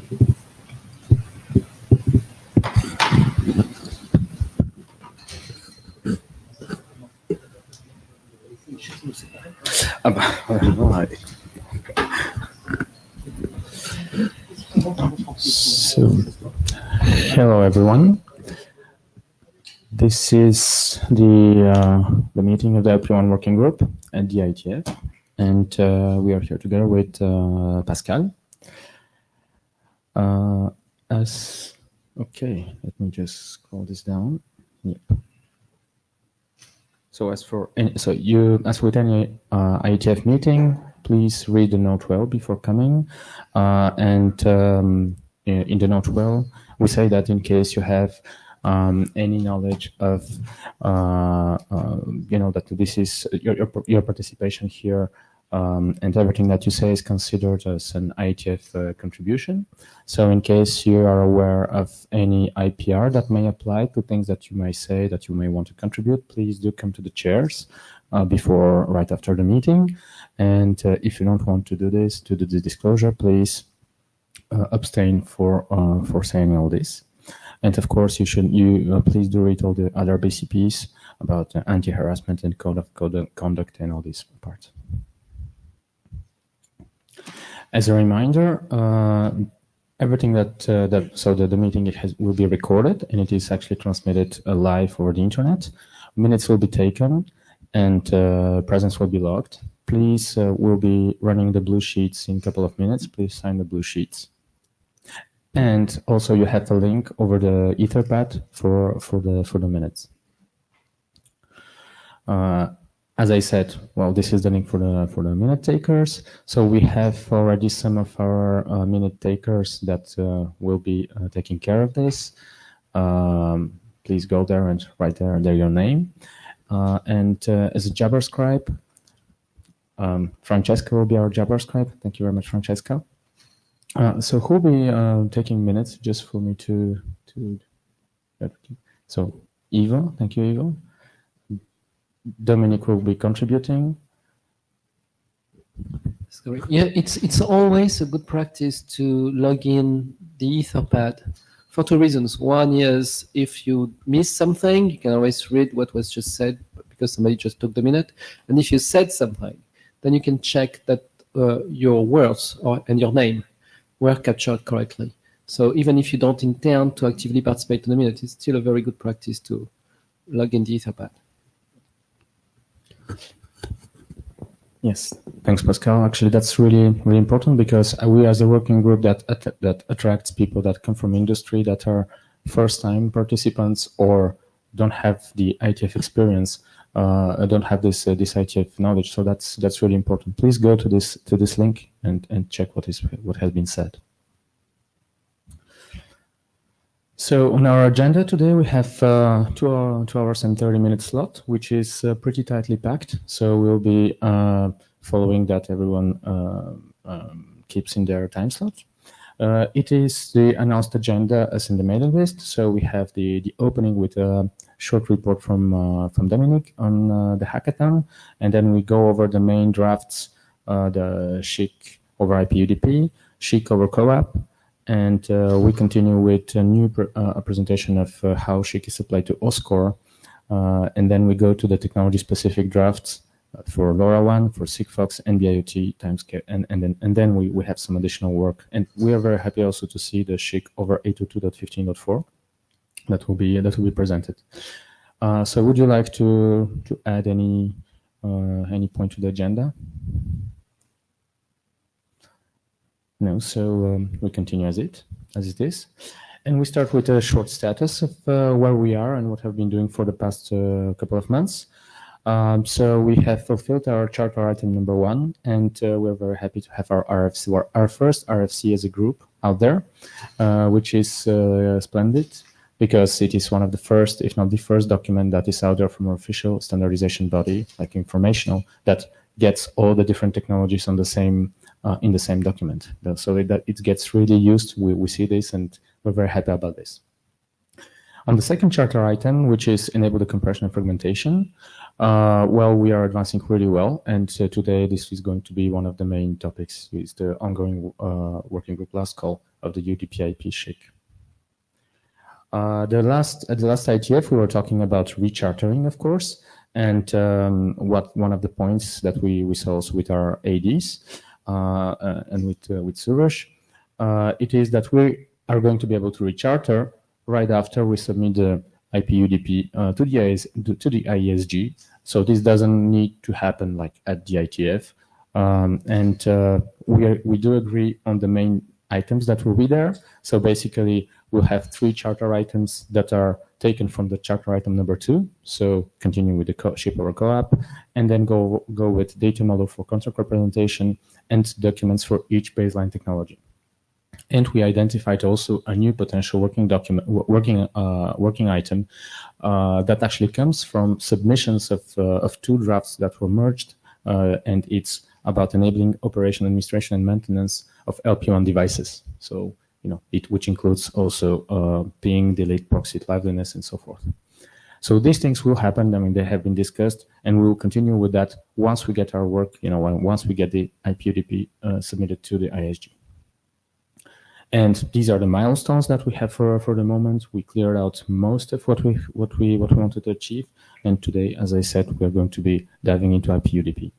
So, hello everyone. This is the meeting of the LPWAN working group at the IETF, and we are here together with Pascal. Okay, let me just scroll this down. Yep. So as with any IETF meeting, please read the note well before coming. In the note well, we say that in case you have any knowledge of, that this is your participation here, and everything that you say is considered as an IETF contribution. So in case you are aware of any IPR that may apply to things that you may say that you may want to contribute, please do come to the chairs right after the meeting. And if you don't want to do this, to do the disclosure, please abstain for saying all this. And of course, please do read all the other BCPs about anti-harassment and code of conduct and all these parts. As a reminder, everything the meeting will be recorded, and it is actually transmitted live over the internet. Minutes will be taken, and presence will be logged. Please, we'll be running the blue sheets in a couple of minutes. Please sign the blue sheets. And also, you have the link over the Etherpad for the minutes. As I said, well, this is the link for the minute takers. So we have already some of our minute takers that will be taking care of this. Please go there and write there your name. As a Jabber scribe, Francesca will be our Jabber scribe. Thank you very much, Francesca. So who will be taking minutes just for me to. So Ivo, thank you, Ivo. Dominic will be contributing. Sorry. Yeah, it's always a good practice to log in the Etherpad for two reasons. One is if you miss something, you can always read what was just said because somebody just took the minute. And if you said something, then you can check that your words and your name were captured correctly. So even if you don't intend to actively participate in the minute, it's still a very good practice to log in the Etherpad. Yes, thanks, Pascal. Actually, that's really, really important because we, as a working group that attracts people that come from industry that are first-time participants or don't have the IETF experience, don't have this IETF knowledge. So that's really important. Please go to this link and check what has been said. So on our agenda today, we have 2 hours and 30 minutes slot, which is pretty tightly packed. So we'll be following that everyone keeps in their time slot. It is the announced agenda as in the mailing list. So we have the opening with a short report from Dominic on the hackathon, and then we go over the main drafts, the SHIC over IPUDP, SHIC over CoAP. And we continue with a new presentation of how SHIC is applied to OSCORE. And then we go to the technology-specific drafts for LoRaWAN, for Sigfox, NB-IoT, timescale, and then we have some additional work. And we are very happy also to see the SHIC over 802.15.4 that will be presented. So would you like to add any point to the agenda? No, so we continue as it is. And we start with a short status of where we are and what we've been doing for the past couple of months. So we have fulfilled our charter item number 1, and we're very happy to have our RFC, our first RFC as a group out there, which is splendid because it is one of the first, if not the first document that is out there from our official standardization body, like informational, that gets all the different technologies on the same in the same document. So that it gets really used. We see this and we're very happy about this. On the second charter item, which is enable the compression and fragmentation, well, we are advancing really well, and today this is going to be one of the main topics with the ongoing working group last call of the UDP-IP SHIC. At the last IETF, we were talking about rechartering, of course, and one of the points that we saw also with our ADs and with Suresh, it is that we are going to be able to recharter right after we submit the IP UDP to the IESG. So this doesn't need to happen like at the IETF, and we do agree on the main items that will be there. So basically, we'll have 3 charter items that are taken from the charter item number 2. So continuing with the ship over co-op, and then go with data model for contract representation and documents for each baseline technology. And we identified also a new potential working item that actually comes from submissions of 2 drafts that were merged, and it's about enabling operation, administration, and maintenance of LPWAN devices. So, which includes also ping, delete, proxy, liveliness, and so forth. So these things will happen. I mean, they have been discussed, and we will continue with that once we get our work, once we get the IP UDP submitted to the ISG. And these are the milestones that we have for the moment. We cleared out most of what we wanted to achieve, and today, as I said, we are going to be diving into IP UDP.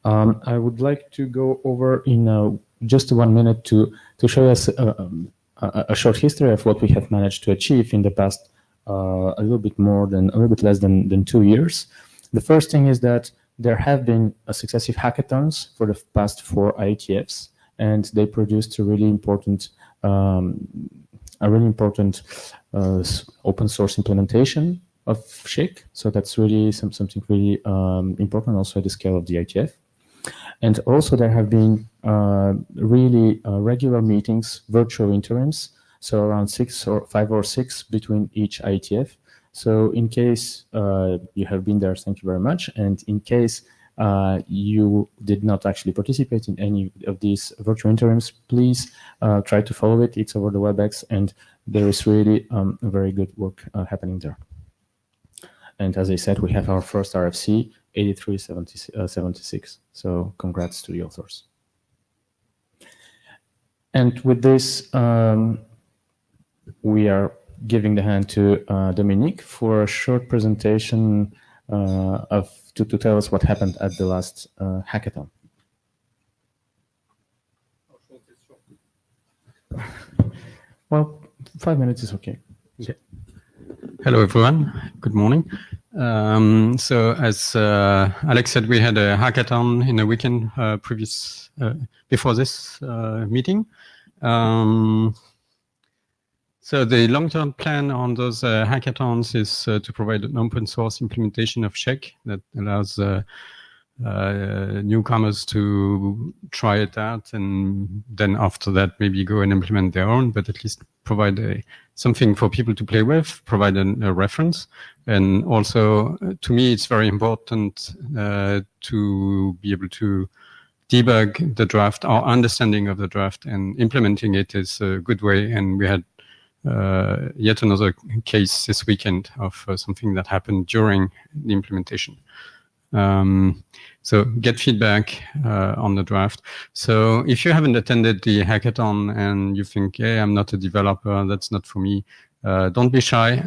I would like to go over in just 1 minute to show us a short history of what we have managed to achieve in the past a little bit less than 2 years. The first thing is that there have been successive hackathons for the past 4 IETFs, and they produced a really important open source implementation of SHIC. So that's really something really important also at the scale of the IETF. And also there have been really regular meetings, virtual interims, so around 5 or 6 between each IETF. So in case you have been there, thank you very much. And in case you did not actually participate in any of these virtual interims, please try to follow it. It's over the WebEx, and there is really very good work happening there. And as I said, we have our first RFC, 8376. So congrats to the authors. And with this, we are giving the hand to Dominique for a short presentation to tell us what happened at the last hackathon. Well, 5 minutes is okay. Okay. Hello, everyone. Good morning. So as Alex said, we had a hackathon in the weekend before this meeting. So the long-term plan on those hackathons is to provide an open source implementation of SHIC that allows newcomers to try it out, and then after that maybe go and implement their own, but at least provide something for people to play with, provide a reference. And also, to me, it's very important to be able to debug the draft. Our understanding of the draft and implementing it is a good way, and we had yet another case this weekend of something that happened during the implementation. So get feedback on the draft. So if you haven't attended the hackathon and you think, hey, I'm not a developer, that's not for me, don't be shy.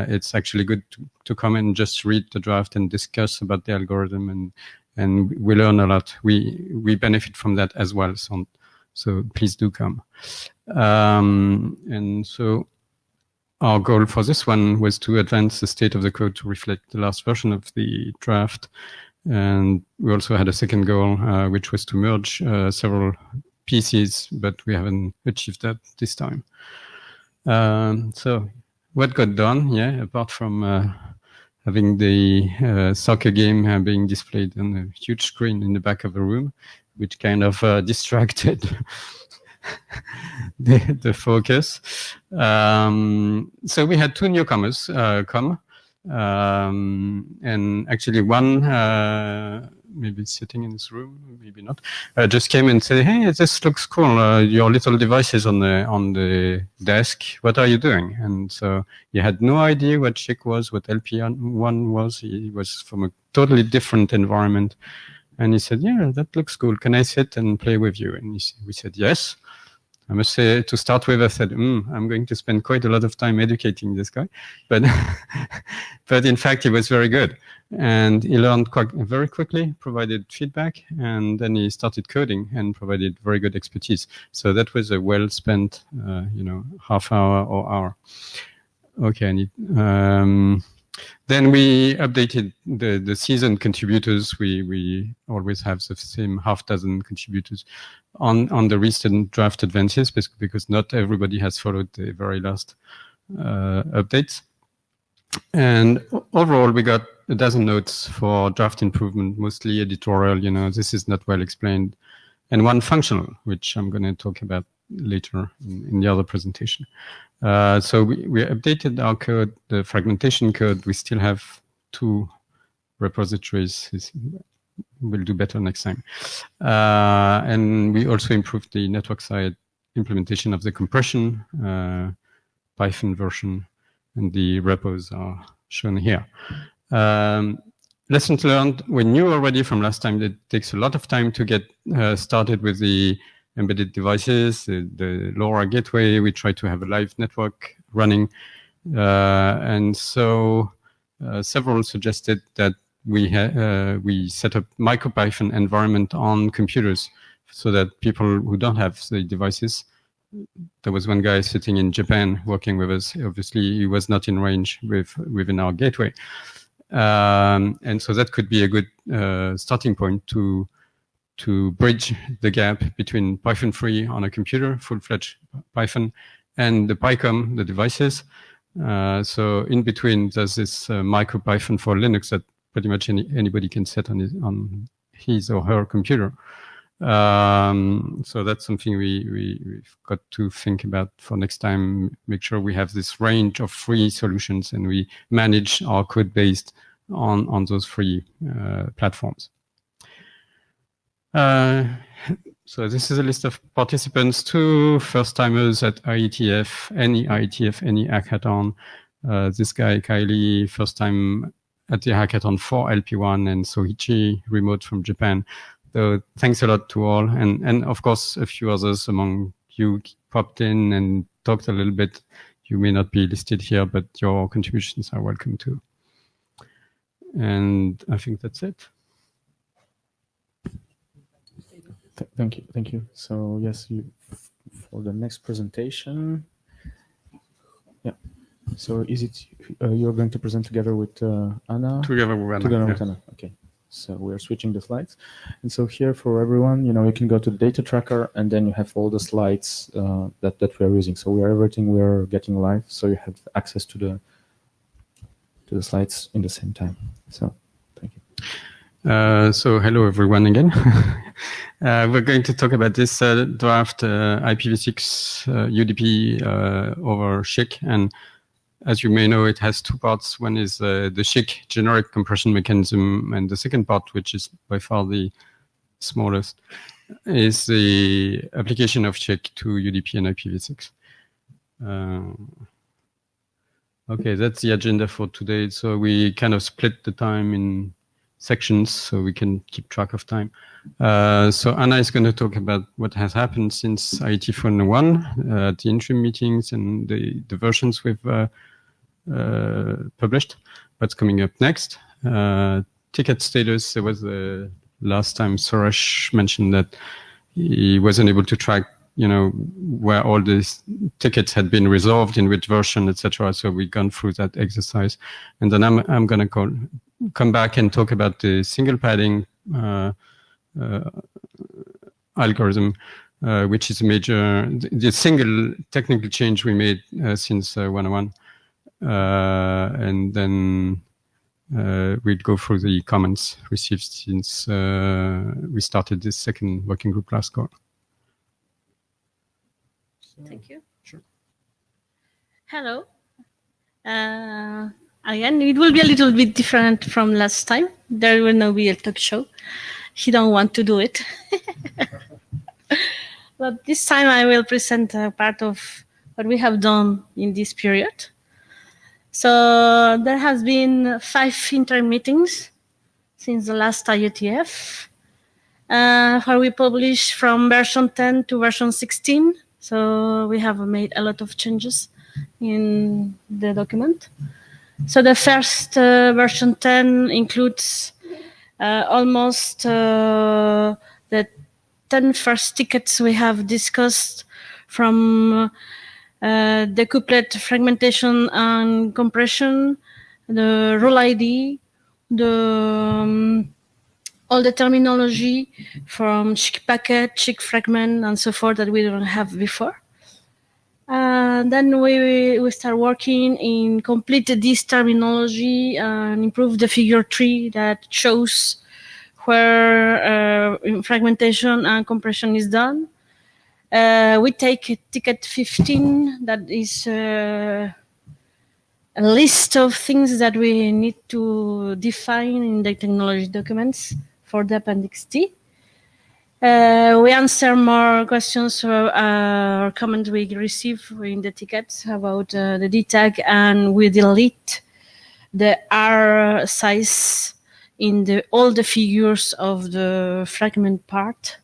It's actually good to come and just read the draft and discuss about the algorithm, and we learn a lot. We benefit from that as well. So please do come. And so our goal for this one was to advance the state of the code to reflect the last version of the draft. And we also had a second goal, which was to merge several pieces, but we haven't achieved that this time. So what got done, apart from having the soccer game being displayed on a huge screen in the back of the room, which kind of distracted the focus. So we had 2 newcomers come, and actually one maybe sitting in this room, maybe not, just came and said, "Hey, this looks cool. Your little devices on the desk. What are you doing?" And so he had no idea what SHIC was, what LPWAN was. He was from a totally different environment. And he said, "Yeah, that looks cool. Can I sit and play with you?" And we said, "Yes." I must say, to start with, I said, I'm going to spend quite a lot of time educating this guy. But but in fact, he was very good. And he learned very quickly, provided feedback, and then he started coding and provided very good expertise. So that was a well-spent, half hour or hour. Okay, then we updated the seasoned contributors. We always have the same half dozen contributors on the recent draft advances, because not everybody has followed the very last updates. And overall, we got a dozen notes for draft improvement, mostly editorial. This is not well explained, and one functional, which I'm going to talk about later in the other presentation. So we updated our code, the fragmentation code. We still have 2 repositories. We'll do better next time. And we also improved the network side implementation of the compression Python version, and the repos are shown here. Lessons learned, we knew already from last time that it takes a lot of time to get started with the embedded devices, the LoRa gateway. We try to have a live network running. And so several suggested that we set up MicroPython environment on computers so that people who don't have the devices, there was one guy sitting in Japan working with us. Obviously, he was not in range within our gateway. And so that could be a good starting point to bridge the gap between Python 3 on a computer, full-fledged Python, and the PyCom, the devices. So in between, there's this MicroPython for Linux that pretty much anybody can set on his or her computer. So that's something we've got to think about for next time. Make sure we have this range of free solutions, and we manage our code based on those free platforms. So this is a list of participants, 2 first-timers at IETF, any hackathon. This guy, Kylie, first time at the hackathon for LP1, and Soichi, remote from Japan. So thanks a lot to all. And of course, a few others among you popped in and talked a little bit. You may not be listed here, but your contributions are welcome too. And I think that's it. Thank you. So yes, for the next presentation. Yeah. So is it you're going to present together with Anna? Together with Anna. Okay. So we're switching the slides. And so here for everyone, you can go to data tracker, and then you have all the slides that we're using. So everything we're getting live. So you have access to the slides in the same time. So thank you. So hello everyone again. We're going to talk about this draft IPv6 UDP over SHIC, and as you may know, it has 2 parts. One is the SHIC generic compression mechanism, and the second part, which is by far the smallest, is the application of SHIC to UDP and IPv6. Okay, that's the agenda for today. So we kind of split the time in sections so we can keep track of time. So Anna is going to talk about what has happened since IETF101, the interim meetings and the versions we've published. What's coming up next? Ticket status. There was the last time Suresh mentioned that he wasn't able to track, where all these tickets had been resolved, in which version, etc. So we've gone through that exercise, and then I'm going to come back and talk about the single padding algorithm, which is a major, the single technical change we made since 101. And then we'd go through the comments received since we started this second working group last call. Thank you. Sure. Hello. again. It will be a little bit different from last time. There will not be a talk show. He don't want to do it. But this time I will present a part of what we have done in this period. So there has been 5 interim meetings since the last IETF, where we published from version 10 to version 16. So we have made a lot of changes in the document. So the first version 10 includes almost the 10 first tickets we have discussed, from decouplet, fragmentation and compression, the rule ID, all the terminology from chic packet, chic fragment, and so forth that we don't have before. Then we start working in complete this terminology and improve the figure 3 that shows where fragmentation and compression is done. We take ticket 15, that is a list of things that we need to define in the technology documents for the Appendix T. We answer more questions or comments we receive in the tickets about the DTAG, and we delete the R size in all the figures of the fragment part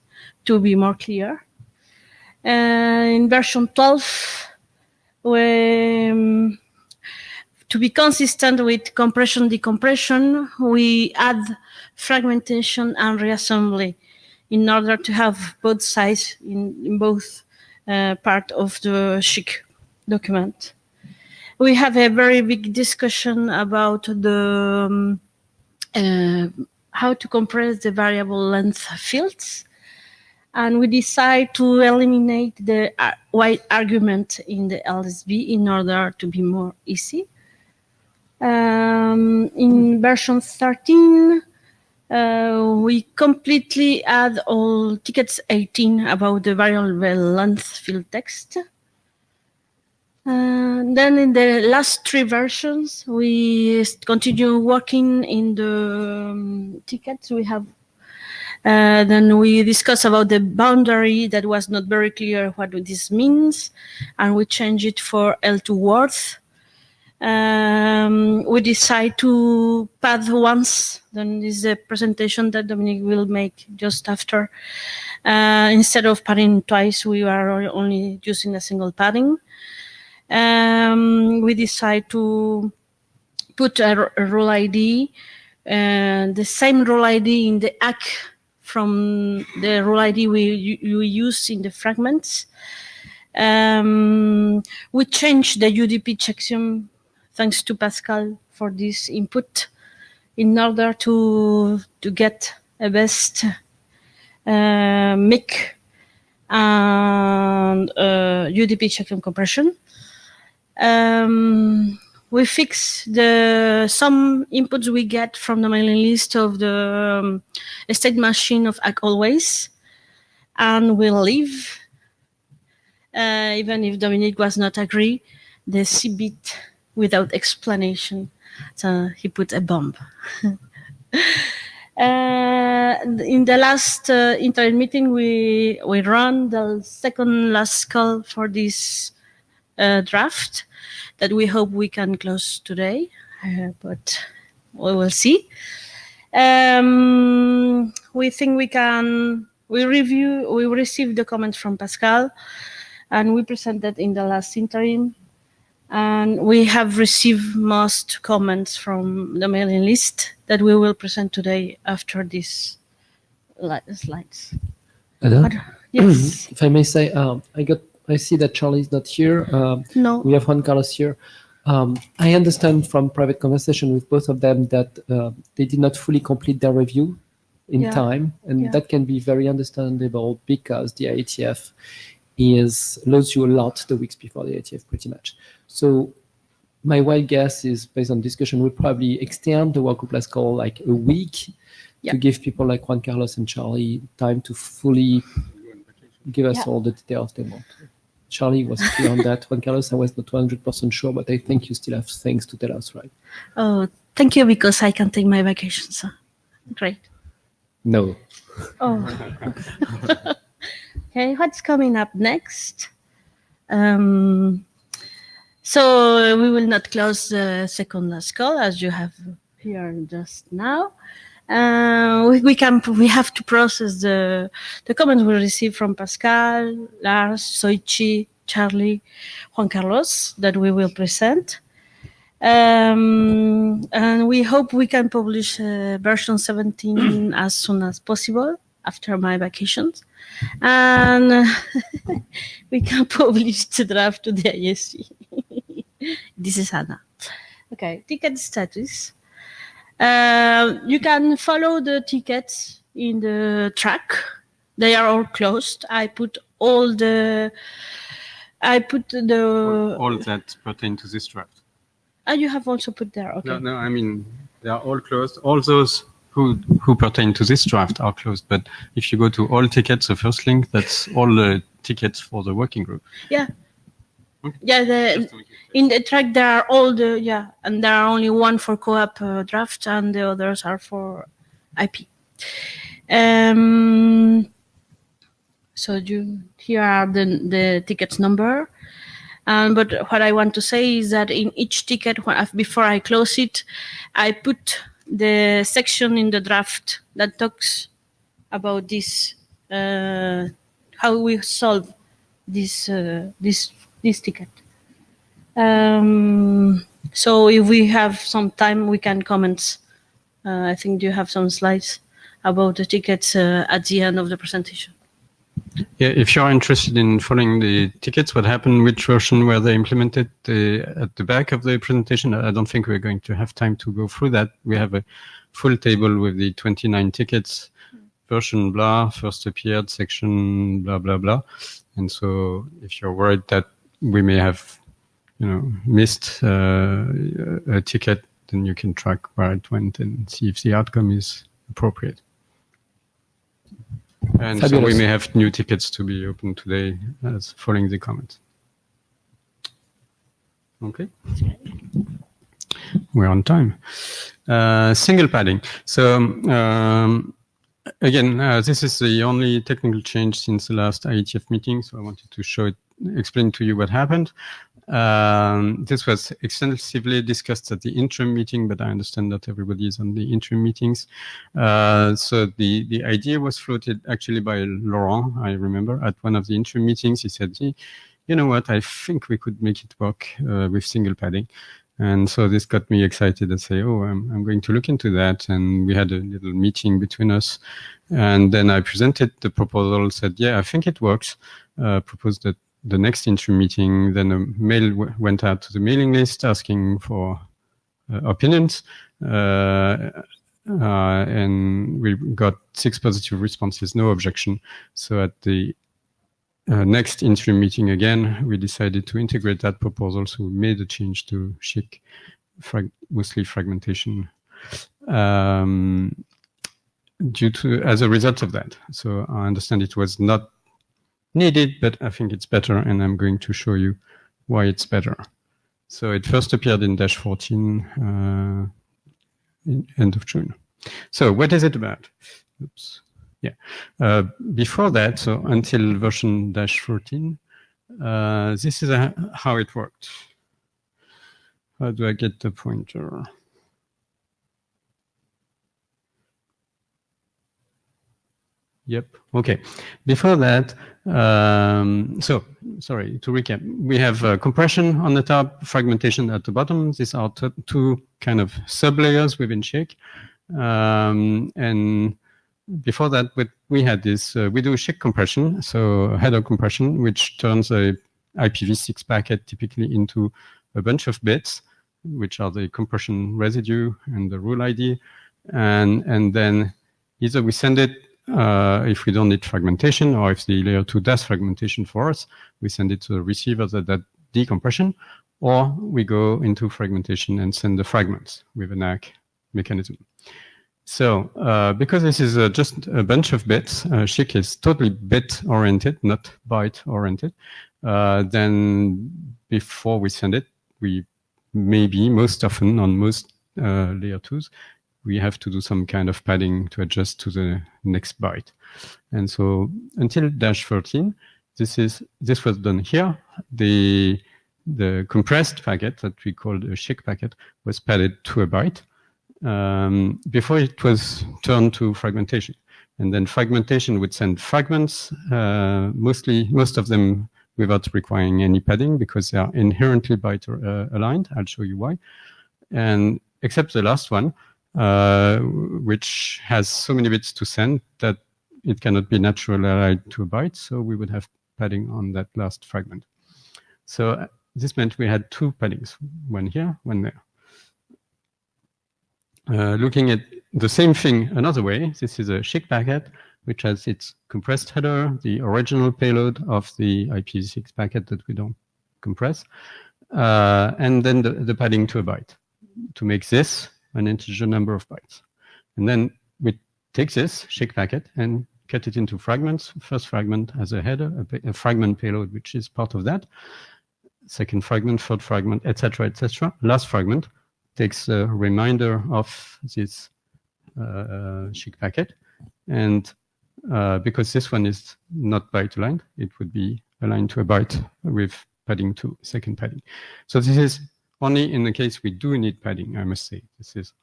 to be more clear. In version 12, to be consistent with compression decompression, we add fragmentation and reassembly in order to have both sides in both part of the chic document. We have a very big discussion about the how to compress the variable length fields, and we decide to eliminate the white argument in the LSB in order to be more easy. In version 13, we completely add all tickets 18 about the variable length field text. Then in the last 3 versions, we continue working in the tickets we have. Then we discuss about the boundary that was not very clear what this means, and we change it for L2 words. We decide to pad once. Then this is a presentation that Dominique will make just after. Instead of padding twice, we are only using a single padding. We decide to put a rule ID, the same rule ID in the ACK from the rule ID we use in the fragments. We change the UDP checksum, thanks to Pascal for this input, in order to get a best MIC and UDP checksum compression. We fix some inputs we get from the mailing list of the state machine of ACK always, and we'll leave, even if Dominique was not agree, the C bit without explanation. So he put a bomb. In the last interim meeting, we run the second last call for this draft that we hope we can close today, but we will see. We think we received the comments from Pascal, and we presented in the last interim, and we have received most comments from the mailing list that we will present today after these slides. Yes. If I may say, I see that Charlie is not here. No. We have Juan Carlos here. I understand from private conversation with both of them that they did not fully complete their review in time, and that can be very understandable because the IETF loads you a lot the weeks before the IETF, pretty much. So my wild guess is, based on discussion, we'll probably extend the workgroup last call like a week to give people like Juan Carlos and Charlie time to fully give us all the details they want. Charlie was clear on that. Juan Carlos, I was not 200% sure, but I think you still have things to tell us, right? Oh, thank you, because I can take my vacations. Great. No. Oh. Okay, what's coming up next? So we will not close the second last call, as you have here just now. We have to process the comments we received from Pascal, Lars, Soichi, Charlie, Juan Carlos, that we will present. And we hope we can publish version 17 as soon as possible after my vacations. And we can publish the draft to the ISC. This is Anna. Okay, ticket status. You can follow the tickets in the track. They are all closed. I put all that pertain to this draft. You have also put there. Okay. No, I mean, they are all closed. All those who pertain to this draft are closed. But if you go to all tickets, the first link, that's all the tickets for the working group. Yeah. Okay. Yeah, in the track there are all and there are only one for co-op draft, and the others are for IP. So here are the tickets number. But what I want to say is that in each ticket, before I close it, I put the section in the draft that talks about this, how we solve this ticket. So if we have some time, we can comment. I think you have some slides about the tickets at the end of the presentation. Yeah, if you're interested in following the tickets, what happened, which version were they implemented at the back of the presentation, I don't think we're going to have time to go through that. We have a full table with the 29 tickets, version blah, first appeared, section blah, blah, blah. And so if you're worried that we may have, missed a ticket, then you can track where it went and see if the outcome is appropriate. And Fabulous. So we may have new tickets to be opened today as following the comments. Okay. We're on time. Single padding. So again, this is the only technical change since the last IETF meeting. So I wanted to explain to you what happened. This was extensively discussed at the interim meeting, but I understand that everybody is on the interim meetings. So the idea was floated actually by Laurent, I remember, at one of the interim meetings. He said, hey, you know what, I think we could make it work with single padding. And so this got me excited and say, oh, I'm going to look into that. And we had a little meeting between us. And then I presented the proposal, said, yeah, I think it works, proposed that the next interim meeting, then a mail went out to the mailing list asking for opinions. And we got 6 positive responses, no objection. So at the next interim meeting again, we decided to integrate that proposal. So we made a change to SHIC, mostly fragmentation, as a result of that. So I understand it was not needed, but I think it's better, and I'm going to show you why it's better. So it first appeared in Dash 14 in end of June. So what is it about? Oops. Yeah. Before that, so until version Dash 14, this is how it worked. How do I get the pointer? Yep. Okay. Before that, so sorry to recap. We have compression on the top, fragmentation at the bottom. These are two kind of sub layers within SHIC. And before that, what we had is we do SHIC compression, so header compression, which turns a IPv6 packet typically into a bunch of bits, which are the compression residue and the rule ID, and then either we send it. If we don't need fragmentation, or if the layer 2 does fragmentation for us, we send it to the receiver that decompression, or we go into fragmentation and send the fragments with an ACK mechanism. So because this is just a bunch of bits, SHIC is totally bit-oriented, not byte-oriented. then before we send it, we maybe most often on most layer 2s, we have to do some kind of padding to adjust to the next byte. And so until -13, this was done here. The compressed packet that we called a SHIC packet was padded to a byte before it was turned to fragmentation. And then fragmentation would send fragments, most of them without requiring any padding because they are inherently byte aligned. I'll show you why. And except the last one, which has so many bits to send that it cannot be naturally aligned to a byte. So we would have padding on that last fragment. So this meant we had two paddings, one here, one there. Looking at the same thing another way, this is a SHIC packet, which has its compressed header, the original payload of the IPv6 packet that we don't compress, and then the padding to a byte to make this an integer number of bytes. And then we take this SHIC packet and cut it into fragments. First fragment has a header, a fragment payload, which is part of that. Second fragment, third fragment, etc., etc. Last fragment takes a reminder of this SHIC packet. And because this one is not byte aligned, it would be aligned to a byte with padding to second padding. So this is only in the case we do need padding, I must say. This is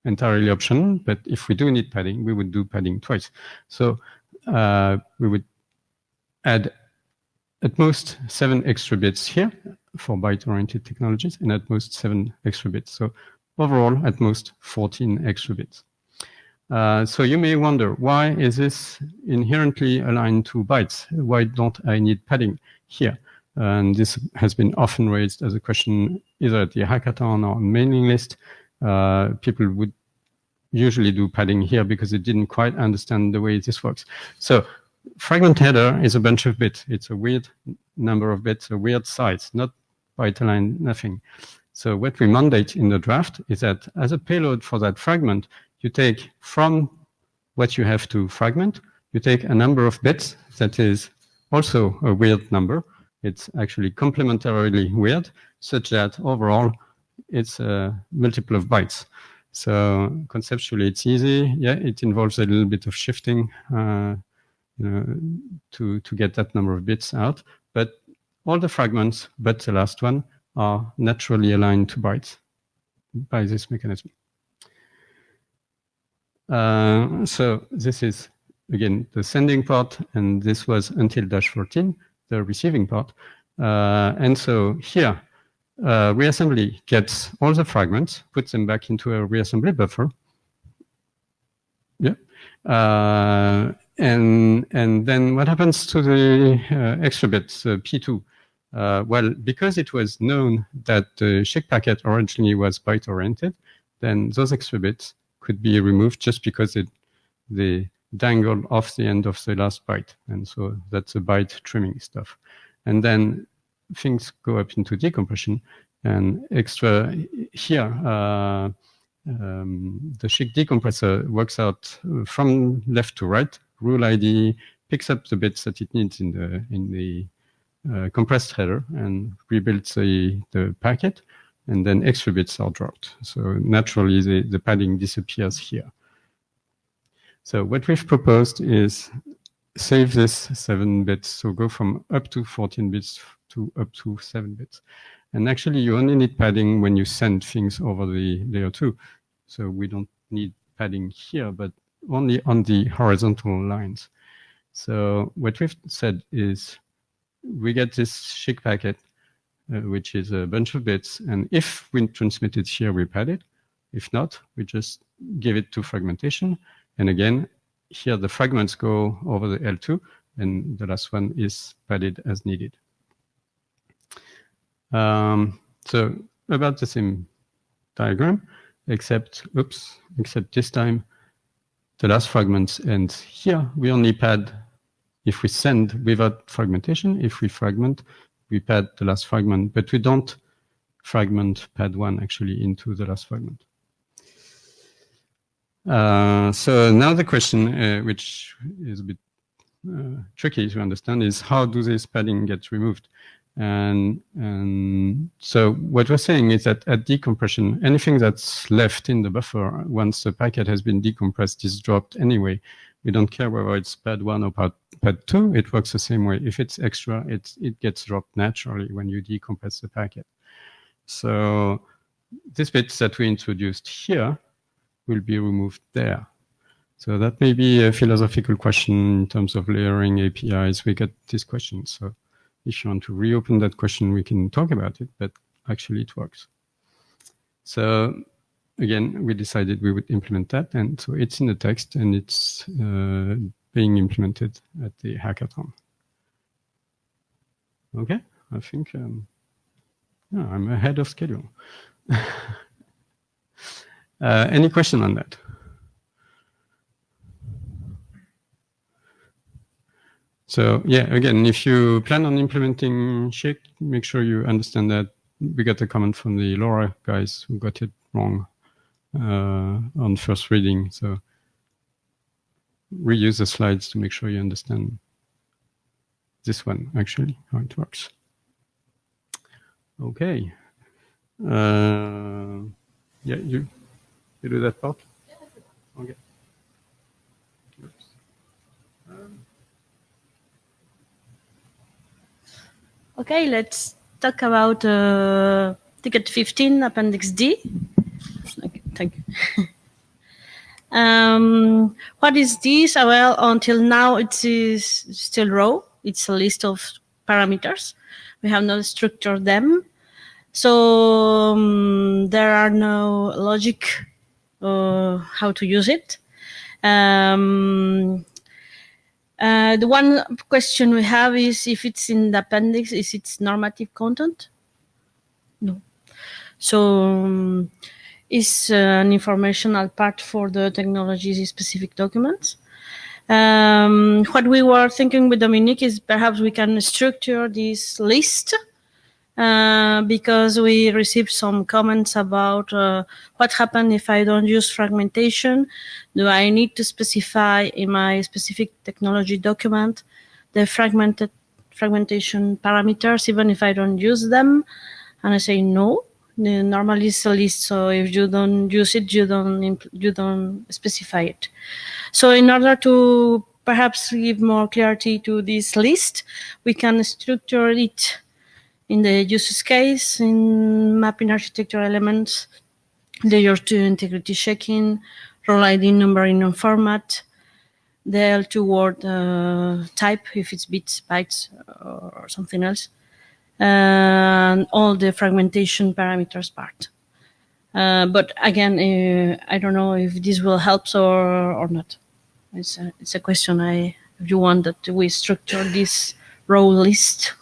entirely optional, but if we do need padding, we would do padding twice. So we would add at most 7 extra bits here for byte-oriented technologies, and at most 7 extra bits. So overall, at most 14 extra bits. So you may wonder, why is this inherently aligned to bytes? Why don't I need padding here? And this has been often raised as a question either at the hackathon or on mailing list. People would usually do padding here because they didn't quite understand the way this works. So fragment header is a bunch of bits. It's a weird number of bits, a weird size, not byte aligned, nothing. So what we mandate in the draft is that as a payload for that fragment, you take from what you have to fragment, you take a number of bits that is also a weird number. It's actually complementarily weird, such that overall it's a multiple of bytes. So conceptually it's easy. Yeah, it involves a little bit of shifting to get that number of bits out. But all the fragments, but the last one, are naturally aligned to bytes by this mechanism. So this is, again, the sending part, and this was until -14, the receiving part. And so here, reassembly gets all the fragments, puts them back into a reassembly buffer. Yeah. And then what happens to the extra bits, P2? Well, because it was known that the SHIC packet originally was byte-oriented, then those extra bits could be removed just because they dangle off the end of the last byte. And so that's a byte trimming stuff. And then things go up into decompression, and extra here, the SHIC decompressor works out from left to right, rule ID, picks up the bits that it needs in the compressed header and rebuilds the packet, and then extra bits are dropped. So naturally the padding disappears here. So what we've proposed is save this 7 bits, so go from up to 14 bits to up to 7 bits. And actually you only need padding when you send things over the layer 2. So we don't need padding here, but only on the horizontal lines. So what we've said is we get this SHIC packet, which is a bunch of bits. And if we transmit it here, we pad it. If not, we just give it to fragmentation. And again, here the fragments go over the L2, and the last one is padded as needed. So about the same diagram, except this time the last fragments end here. We only pad if we send without fragmentation. If we fragment, we pad the last fragment, but we don't fragment pad 1 actually into the last fragment. So now the question, which is a bit tricky to understand is how do this padding get removed? And so what we're saying is that at decompression, anything that's left in the buffer once the packet has been decompressed is dropped anyway. We don't care whether it's pad 1 or pad 2. It works the same way. If it's extra, it gets dropped naturally when you decompress the packet. So this bit that we introduced here will be removed there. So that may be a philosophical question in terms of layering APIs. We get this question. So if you want to reopen that question, we can talk about it, but actually it works. So again, we decided we would implement that. And so it's in the text and it's being implemented at the hackathon. Okay, I think yeah, I'm ahead of schedule. Any question on that? So yeah, again, if you plan on implementing Shake, make sure you understand that we got a comment from the LoRa guys who got it wrong on first reading. So reuse the slides to make sure you understand this one, actually, how it works. Okay. Yeah, you do that part? Okay. Okay, let's talk about ticket 15, Appendix D. Okay, thank you. What is this? Well, until now it is still raw. It's a list of parameters. We have not structured them. So there are no logic how to use it. The one question we have is if it's in the appendix, is it normative content? No. So it's an informational part for the technology-specific documents. What we were thinking with Dominique is perhaps we can structure this list because we received some comments about what happens if I don't use fragmentation. Do I need to specify in my specific technology document the fragmentation parameters even if I don't use them? And I say no. Normally it's a list, so if you don't use it, you don't specify it. So in order to perhaps give more clarity to this list, we can structure it in the use case, in mapping architecture elements, layer 2 integrity checking, role ID numbering on format, the L2 word type, if it's bits, bytes, or something else, and all the fragmentation parameters part. But again, I don't know if this will help or not. It's a question. If you want that we structure this row list,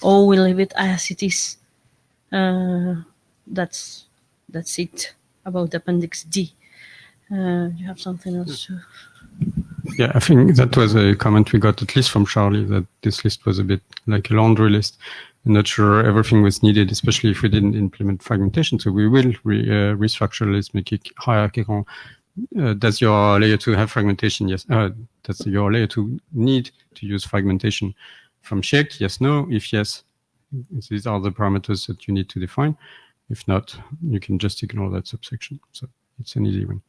or we leave it as it is. That's it about Appendix D. You have something else to... Yeah, I think that was a comment we got at least from Charlie, that this list was a bit like a laundry list. I'm not sure everything was needed, especially if we didn't implement fragmentation. So we will restructure the list, make it hierarchical. Does your layer 2 have fragmentation? Yes. Does your layer 2 need to use fragmentation from Shake? Yes, no. If yes, these are the parameters that you need to define. If not, you can just ignore that subsection. So it's an easy one.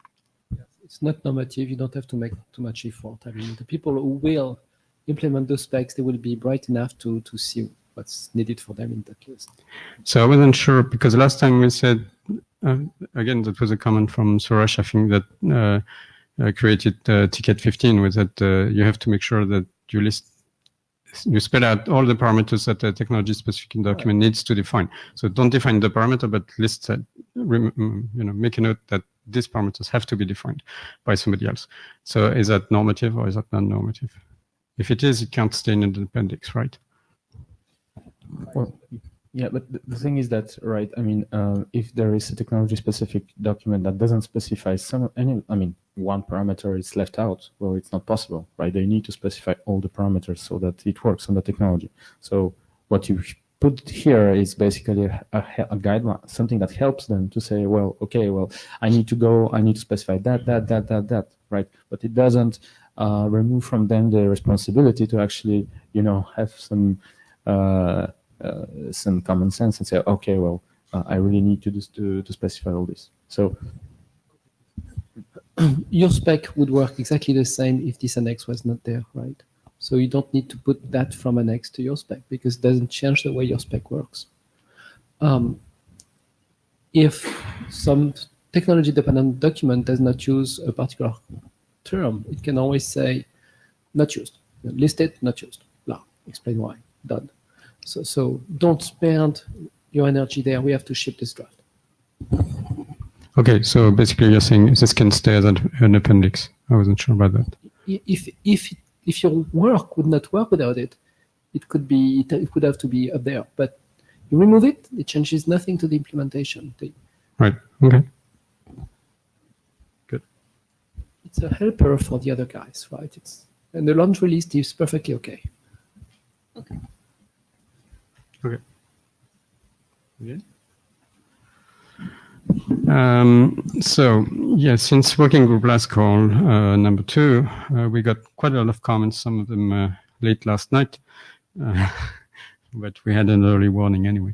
It's not normative. You don't have to make too much effort. I mean, the people who will implement those specs, they will be bright enough to see what's needed for them in that list. So I wasn't sure, because last time we said, again, that was a comment from Suresh, I think, that created ticket 15, was that you have to make sure that you spell out all the parameters that a technology-specific document needs to define. So don't define the parameter, but list that, make a note that these parameters have to be defined by somebody else. So is that normative or is that non-normative? If it is, it can't stay in the appendix, right? Well, yeah, but the thing is that, right, I mean, if there is a technology-specific document that doesn't specify one parameter is left out, well, it's not possible, right? They need to specify all the parameters so that it works on the technology. So what you put here is basically a guideline, something that helps them to say, well, okay, well, I need to specify that, right? But it doesn't remove from them the responsibility to actually, have some common sense and say, okay, well, I really need to specify all this. So your spec would work exactly the same if this annex was not there, right? So you don't need to put that from annex to your spec because it doesn't change the way your spec works. If some technology-dependent document does not use a particular term, it can always say not used, listed, not used, blah, explain why, done. So don't spend your energy there. We have to ship this draft. Okay, so basically you're saying this can stay as an appendix. I wasn't sure about that. If your work would not work without it, it would have to be up there. But you remove it, it changes nothing to the implementation. Right. Okay. Good. It's a helper for the other guys, right? And the launch release is perfectly okay. Okay. Okay. Okay. So yeah, since working group last call number 2, we got quite a lot of comments. Some of them late last night, but we had an early warning anyway.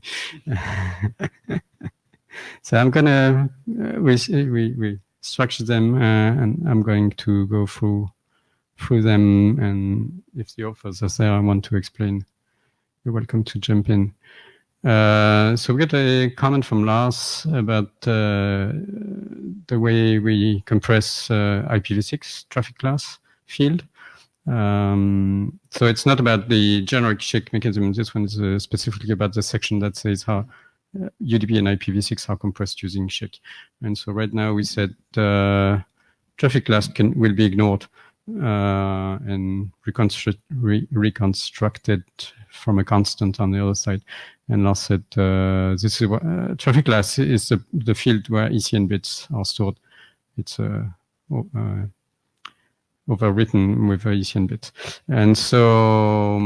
So I'm gonna we structure them, and I'm going to go through them. And if the authors are there, I want to explain. You're welcome to jump in. So we got a comment from Lars about the way we compress IPv6 traffic class field. So it's not about the generic shake mechanism. This one is specifically about the section that says how UDP and IPv6 are compressed using shake. And so right now we said traffic class will be ignored and reconstructed from a constant on the other side. And Lars said this is what traffic class is the field where ECN bits are stored. It's overwritten with ECN bits. And so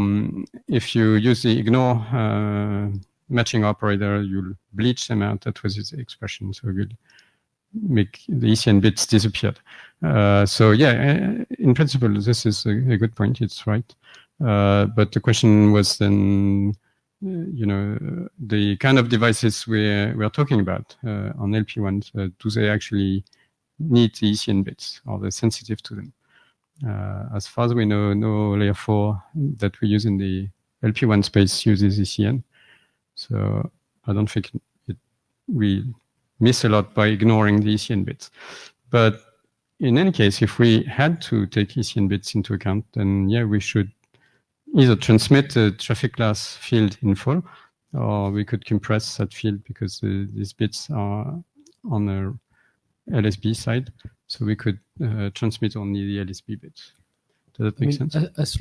if you use the ignore matching operator, you'll bleach them out. That was his expression. So you'll make the ECN bits disappear. So yeah, in principle, this is a good point. It's right. But the question was then, the kind of devices we're talking about on LP1, do they actually need the ECN bits? Are they sensitive to them? As far as we know, no layer 4 that we use in the LP1 space uses ECN. So I don't think we miss a lot by ignoring the ECN bits. But in any case, if we had to take ECN bits into account, then yeah, we should either transmit the traffic class field in full, or we could compress that field because these bits are on the LSB side. So we could transmit only the LSB bits. Does that make sense? As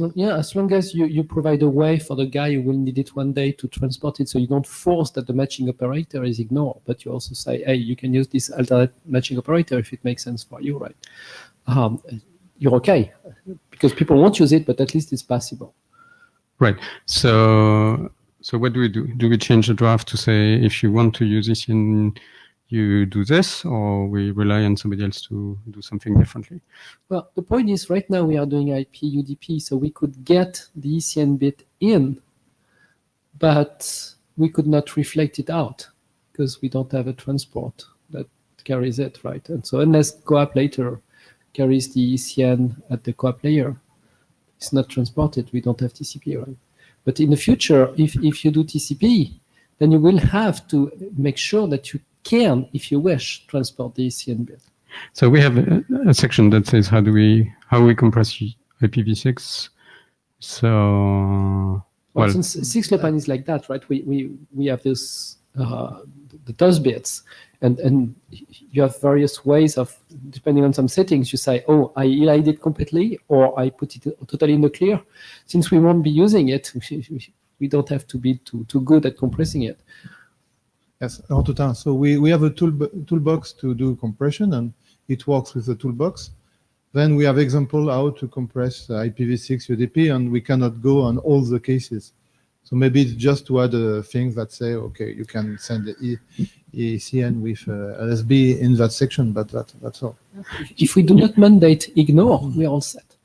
long as you provide a way for the guy who will need it one day to transport it, so you don't force that the matching operator is ignored, but you also say, hey, you can use this alternate matching operator if it makes sense for you, right? You're okay, because people won't use it, but at least it's possible. Right. So what do we do? Do we change the draft to say if you want to use this you do this, or we rely on somebody else to do something differently? Well, the point is right now we are doing IP UDP, so we could get the ECN bit in, but we could not reflect it out because we don't have a transport that carries it, right? And so unless CoAP later carries the ECN at the CoAP layer, it's not transported. We don't have TCP, right? But in the future, if you do TCP, then you will have to make sure that you can, if you wish, transport the ECN bit. So we have a section that says how we compress IPv6. So well, since 6LoWPAN is like that, right? We have this the TOS bits, and you have various ways of, depending on some settings, you say, oh, I elide it completely, or I put it totally in the clear. Since we won't be using it, we don't have to be too good at compressing it. Yes, Antotin. So we have a toolbox to do compression, and it works with the toolbox. Then we have example how to compress IPv6 UDP, and we cannot go on all the cases. So maybe it's just to add things that say, okay, you can send the ECN with LSB in that section, but that's all. If we do not mandate ignore, we are all set.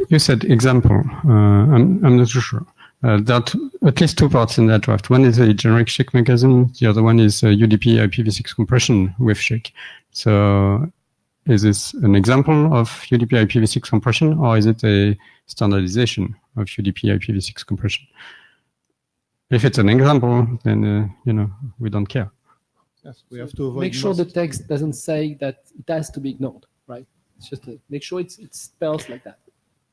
You said example. I'm not too sure. That at least two parts in that draft. One is a generic SHIC mechanism. The other one is UDP IPv6 compression with SHIC. So is this an example of UDP IPv6 compression, or is it a standardization of UDP IPv6 compression? If it's an example, then we don't care. Yes, we have to avoid. Make sure the text doesn't say that it has to be ignored, right? It's just make sure it spells like that.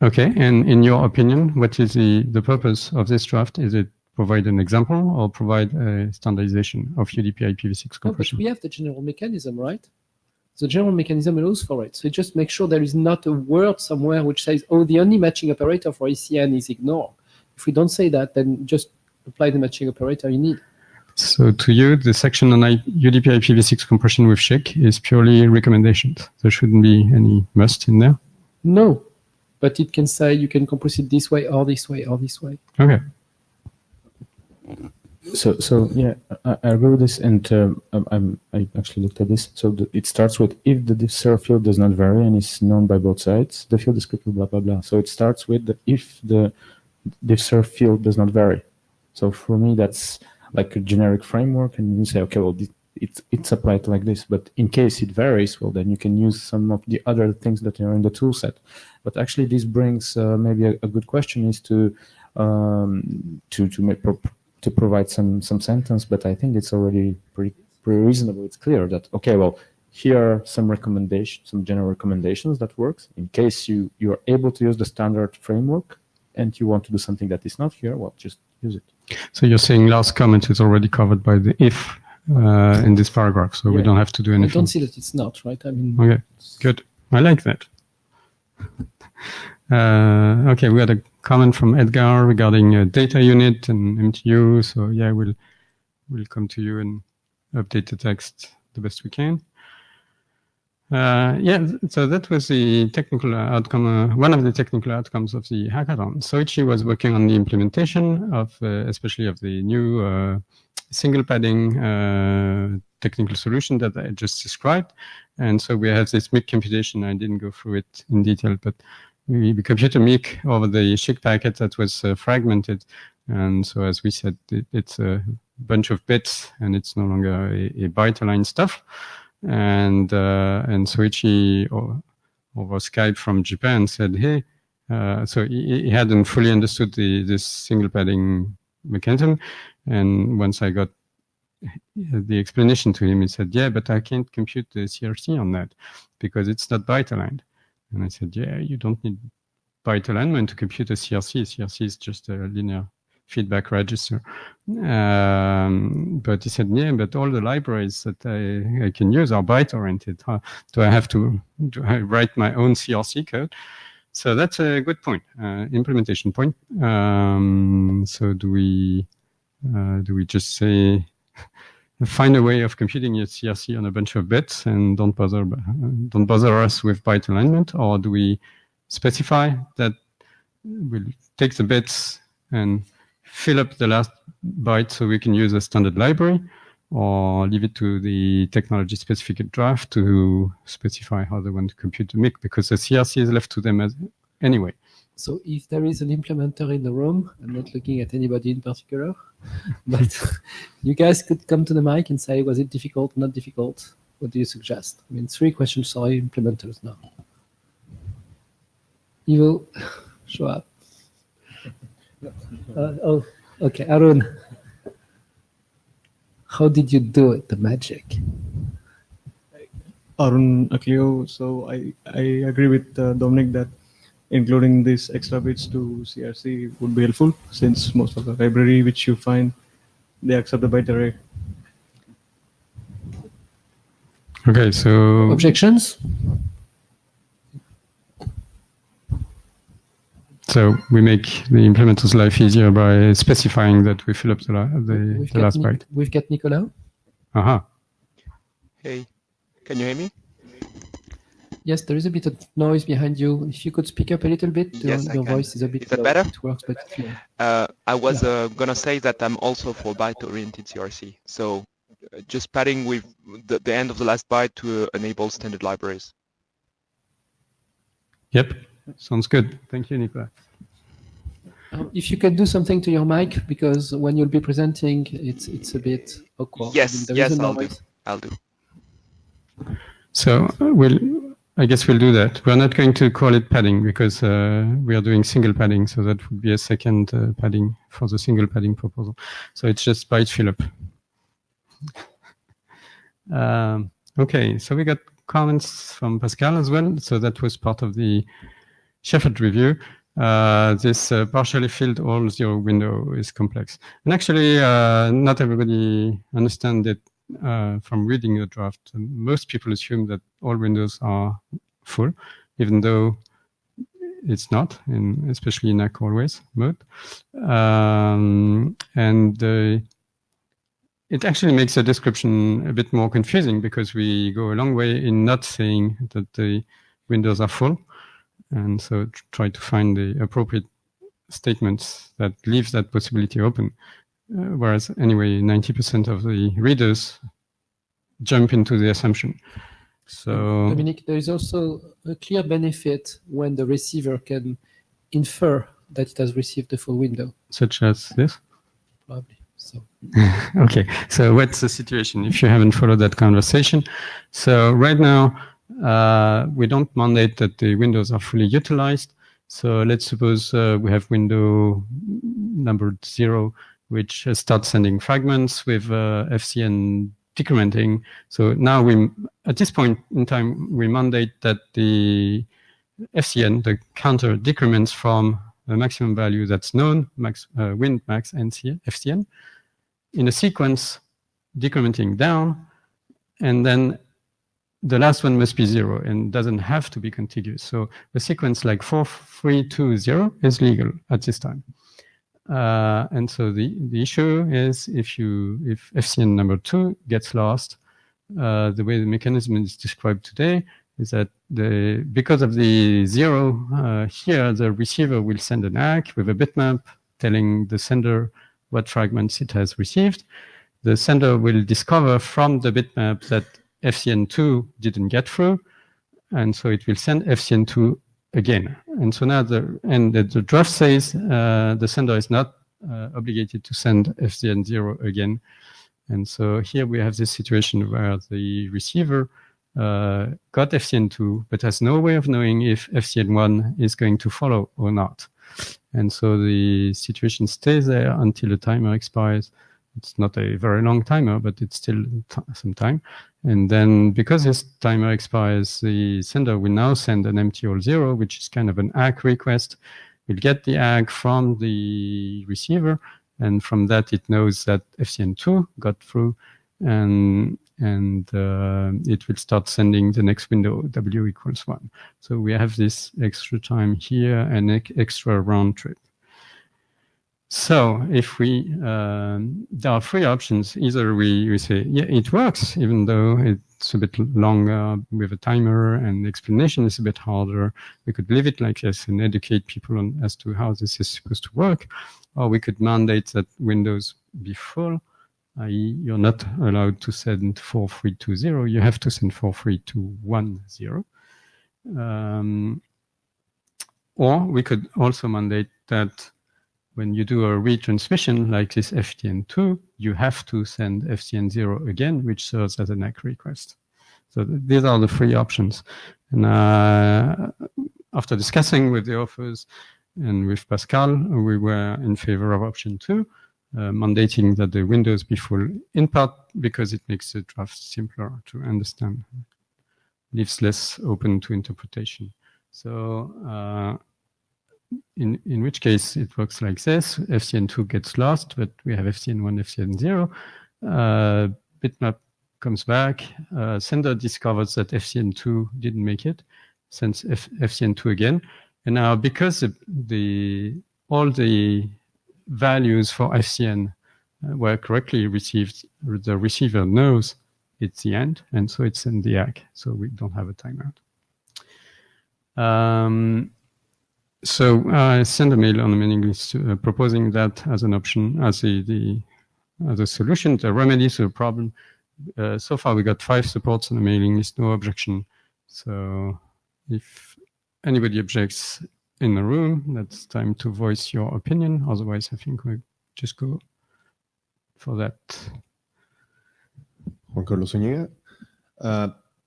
Okay, and in your opinion, what is the purpose of this draft? Is it provide an example or provide a standardization of UDP IPv6 compression? No, but we have the general mechanism, right? The general mechanism allows for it. So just make sure there is not a word somewhere which says, oh, the only matching operator for ECN is ignore. If we don't say that, then just apply the matching operator you need. So to you, the section on UDP IPv6 compression with SHIC is purely recommendations. There shouldn't be any must in there? No. But it can say you can compress it this way or this way or this way. Okay. So yeah, I agree with this, and I actually looked at this. So it starts with if the diff_ser field does not vary and is known by both sides, the field descriptor blah blah blah. So it starts with if the diff_ser field does not vary. So for me, that's like a generic framework, and you say, okay, well, it's applied like this. But in case it varies, well, then you can use some of the other things that are in the tool set. But actually, this brings maybe a good question is to provide some sentence. But I think it's already pretty reasonable. It's clear that okay, well, here are some recommendations, some general recommendations that works. In case you are able to use the standard framework and you want to do something that is not here, well, just use it. So you're saying last comment is already covered by the if in this paragraph, so we don't have to do anything. I don't see that it's not, right? I mean, okay, good. I like that. Okay, we had a comment from Edgar regarding data unit and MTU. So yeah, we'll come to you and update the text the best we can. Yeah, so that was the technical outcome, one of the technical outcomes of the hackathon. Soichi was working on the implementation of, especially of the new single padding technical solution that I just described. And so we have this MIC computation. I didn't go through it in detail, but we compute a MIC over the SHIC packet that was fragmented. And so as we said, it's a bunch of bits and it's no longer a byte-aligned stuff. And Soichi over Skype from Japan said, hey, so he hadn't fully understood this single padding mechanism. And once I got the explanation to him, he said, yeah, but I can't compute the CRC on that because it's not byte aligned. And I said, yeah, you don't need byte alignment to compute a CRC. CRC is just a linear feedback register. But he said, yeah, but all the libraries that I can use are byte oriented. Do I write my own CRC code? So that's a good point, implementation point. So do we just say, find a way of computing your CRC on a bunch of bits and don't bother us with byte alignment, or do we specify that we'll take the bits and fill up the last byte so we can use a standard library, or leave it to the technology specific draft to specify how they want to compute the MIC, because the CRC is left to them anyway. So if there is an implementer in the room, I'm not looking at anybody in particular, but you guys could come to the mic and say, was it difficult, not difficult? What do you suggest? I mean, 3 questions for implementers now. You will show up. Oh, okay, Arun. How did you do it, the magic? Arun Aklio. So I agree with Dominic that including these extra bits to CRC would be helpful, since most of the library which you find, they accept the byte array. Okay, so objections? So we make the implementer's life easier by specifying that we fill up the last byte. We've got Nicolas. Aha. Hey, can you hear me? Yes, there is a bit of noise behind you. If you could speak up a little bit, Yes, your voice is a bit Is that better? It works, but I was gonna say that I'm also for byte-oriented CRC. So just padding with the end of the last byte to enable standard libraries. Yep. Sounds good. Thank you, Nicolas. If you can do something to your mic, because when you'll be presenting, it's a bit awkward. Yes, There yes, is a I'll do. noise. I'll do. So I guess we'll do that. We're not going to call it padding because we are doing single padding, so that would be a second padding for the single padding proposal. So it's just byte fill-up. Okay, so we got comments from Pascal as well. So that was part of the Shepherd review. This partially filled all zero window is complex. And actually, not everybody understands it from reading the draft. Most people assume that all windows are full, even though it's not, especially in ACK always mode. It actually makes the description a bit more confusing because we go a long way in not saying that the windows are full. And so try to find the appropriate statements that leave that possibility open. Whereas anyway, 90% of the readers jump into the assumption. So Dominique, there is also a clear benefit when the receiver can infer that it has received the full window. Such as this? Probably. So. Okay, so what's the situation if you haven't followed that conversation? So right now, we don't mandate that the windows are fully utilized. So let's suppose we have window number 0, which starts sending fragments with FCN decrementing. So now at this point in time, we mandate that the FCN, the counter, decrements from the maximum value that's known, win max FCN, in a sequence decrementing down, and then the last one must be 0 and doesn't have to be contiguous. So a sequence like 4320 is legal at this time. And so the issue is if FCN number 2 gets lost, the way the mechanism is described today is that because of the 0 here, the receiver will send an ACK with a bitmap telling the sender what fragments it has received. The sender will discover from the bitmap that FCN2 didn't get through, and so it will send FCN2 again. And so now the draft says the sender is not obligated to send FCN0 again. And so here we have this situation where the receiver got FCN2, but has no way of knowing if FCN1 is going to follow or not. And so the situation stays there until the timer expires. It's not a very long timer, but it's still some time. And then because this timer expires, the sender will now send an empty all 0, which is kind of an ACK request. We'll get the ACK from the receiver, and from that it knows that FCN2 got through, and it will start sending the next window, W equals 1. So we have this extra time here and extra round trip. So if there are 3 options. Either we say, yeah, it works, even though it's a bit longer with a timer and the explanation is a bit harder. We could leave it like this and educate people as to how this is supposed to work. Or we could mandate that windows be full, i.e. you're not allowed to send 4320, you have to send 43210. Or we could also mandate that when you do a retransmission like this FCN2, you have to send FCN0 again, which serves as an ACK request. So these are the 3 options. And after discussing with the authors and with Pascal, we were in favor of option 2, mandating that the windows be full, in part because it makes the draft simpler to understand, leaves less open to interpretation. So in which case it works like this. FCN2 gets lost, but we have FCN1, FCN0. Bitmap comes back. Sender discovers that FCN2 didn't make it, sends FCN2 again. And now because all the values for FCN were correctly received, the receiver knows it's the end, and so it's in the ACK, so we don't have a timeout. So I sent a mail on the mailing list proposing that as an option, as a solution, the remedy to the problem. So far we got 5 supports on the mailing list, no objection. So if anybody objects in the room, that's time to voice your opinion. Otherwise, I think we'll just go for that. Juan Carlos Zúñiga.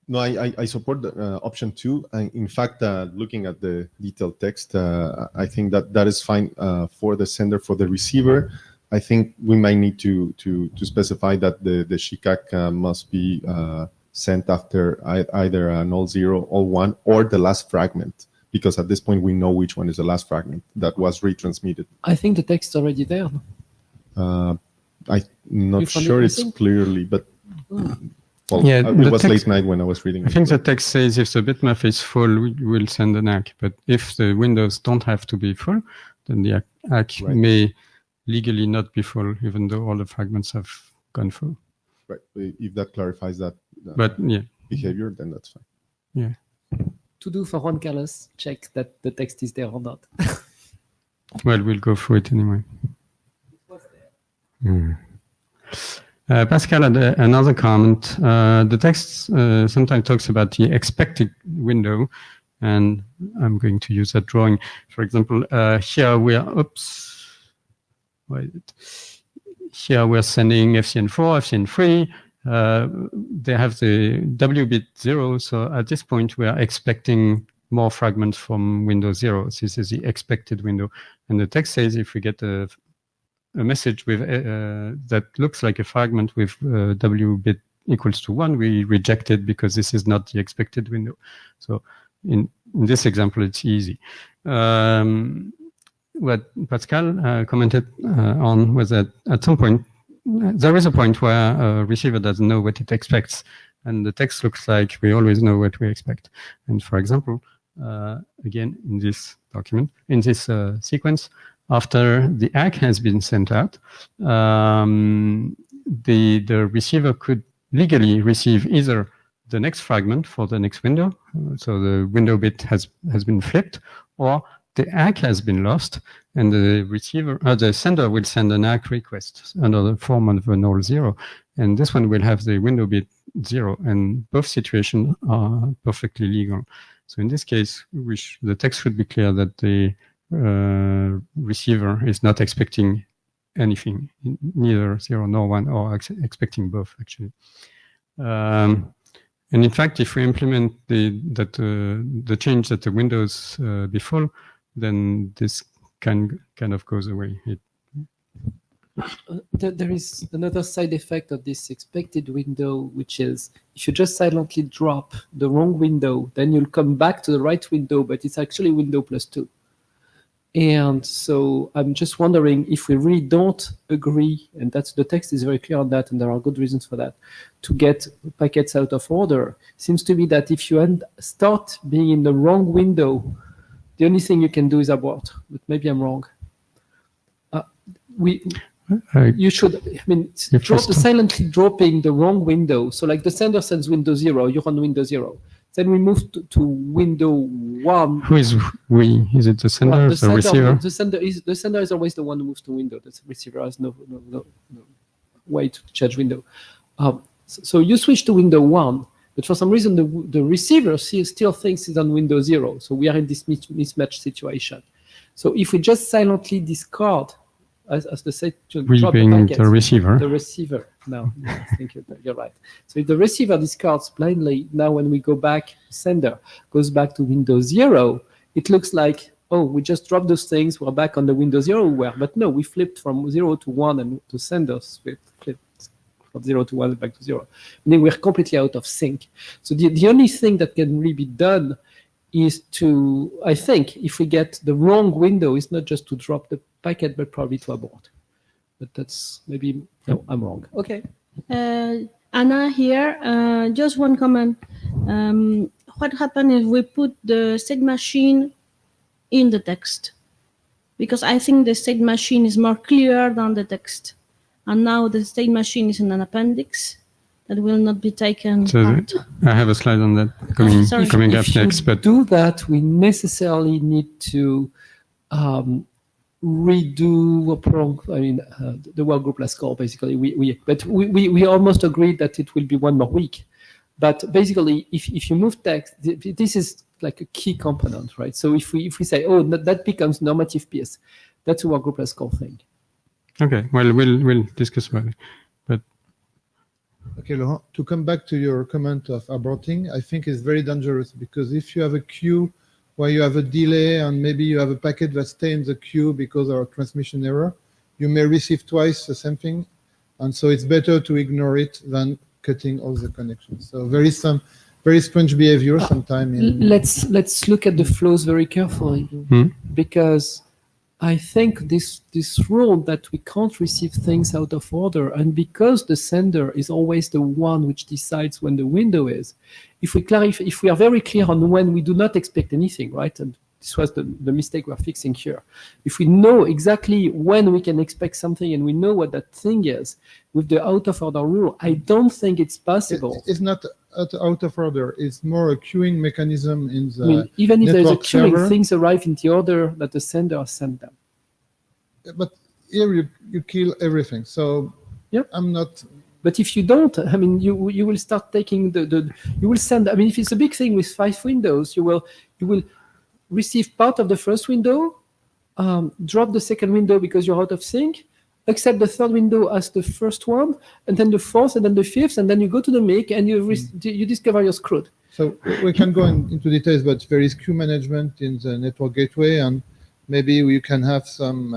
No, I support option 2. And in fact, looking at the detailed text, I think that is fine for the sender. For the receiver, I think we might need to specify that the SHICAC must be sent after either a null 0, null 1, or the last fragment, because at this point we know which one is the last fragment that was retransmitted. I think the text is already there. I'm not sure it's clearly, but well, Yeah, it the was text- late night when I was reading I it. think the text says if the bitmap is full, we will send an ACK. But if the windows don't have to be full, then the ACK Right. may legally not be full, even though all the fragments have gone full. Right. If that clarifies that But yeah, behavior, then that's fine. yeah. To do for Juan Carlos, check that the text is there or not. Well, we'll go through it anyway. Pascal had another comment. The text sometimes talks about the expected window, and I'm going to use that drawing. For example, here we are, here we're sending FCN4, FCN3. They have the W bit 0, so at this point we are expecting more fragments from window 0. This is the expected window. And the text says if we get a message with that looks like a fragment with W bit equals to 1, we reject it because this is not the expected window. So in this example, it's easy. What Pascal commented on was that at some point, there is a point where a receiver doesn't know what it expects, and the text looks like we always know what we expect. And for example, again, in this document, in this sequence, after the ACK has been sent out, the receiver could legally receive either the next fragment for the next window, so the window bit has been flipped, or the ACK has been lost, and the receiver, the sender will send an ACK request under the form of a null 0, and this one will have the window bit 0, and both situations are perfectly legal. So in this case, the text should be clear that the receiver is not expecting anything, neither 0 nor 1, or expecting both, actually. And in fact, if we implement the change that the windows be full, then this kind of goes away. There is another side effect of this expected window, which is if you just silently drop the wrong window, then you'll come back to the right window, but it's actually window +2. And so I'm just wondering if we really don't agree, and that's the text is very clear on that, and there are good reasons for that, to get packets out of order. Seems to be that if you start being in the wrong window, the only thing you can do is abort. But maybe I'm wrong. You should, silently dropping the wrong window. So like the sender sends window 0, you're on window 0. Then we move to window 1. Who is we? Is it the sender, the receiver? The sender is always the one who moves to window. The receiver has no way to change window. So you switch to window 1, but for some reason the receiver still thinks it's on window 0. So we are in this mismatch situation. So if we just silently discard, as they say, we being the receiver. The receiver. No, I think you're right. So if the receiver discards blindly, now when we go back, sender goes back to window 0, it looks like, oh, we just dropped those things, we're back on the window 0 we were. But no, we flipped from 0 to 1, and to senders, we flipped from 0 to 1 and back to 0. Meaning we're completely out of sync. So the only thing that can really be done is to, I think, if we get the wrong window, is not just to drop the packet, but probably to abort. But that's maybe, no, I'm wrong. Okay. Anna here, just one comment. What happens if we put the state machine in the text? Because I think the state machine is more clear than the text. And now the state machine is in an appendix that will not be taken part. I have a slide on that coming up next. But do that, we necessarily need to redo the work group last call. Basically, we almost agreed that it will be one more week. But basically, if you move text, this is like a key component, right? So if we say, oh, that becomes normative PS, that's our group as core thing. Okay, well, we'll discuss about it. But Okay, Laurent, to come back to your comment of aborting, I think it's very dangerous because if you have a queue where you have a delay and maybe you have a packet that stays in the queue because of a transmission error, you may receive twice the same thing. And so it's better to ignore it than cutting all the connections. So there is some very strange behavior sometimes. Let's look at the flows very carefully, because I think this rule that we can't receive things out of order, and because the sender is always the one which decides when the window is, if we are very clear on when we do not expect anything, right? And this was the mistake we're fixing here. If we know exactly when we can expect something and we know what that thing is, with the out of order rule, I don't think it's possible. It's not out of order. It's more a queuing mechanism in the even if there's a queuing, server. things arrive in the order that the sender sent them. But here you kill everything. So Yep. I'm not. But if you don't, I mean, you will start taking you will send. I mean, if it's a big thing with 5 windows, you will receive part of the first window, drop the second window because you're out of sync, accept the third window as the first one, and then the fourth, and then the fifth, and then you go to the make and you discover you're screwed. So we can go into details, but there is queue management in the network gateway, and maybe we can have some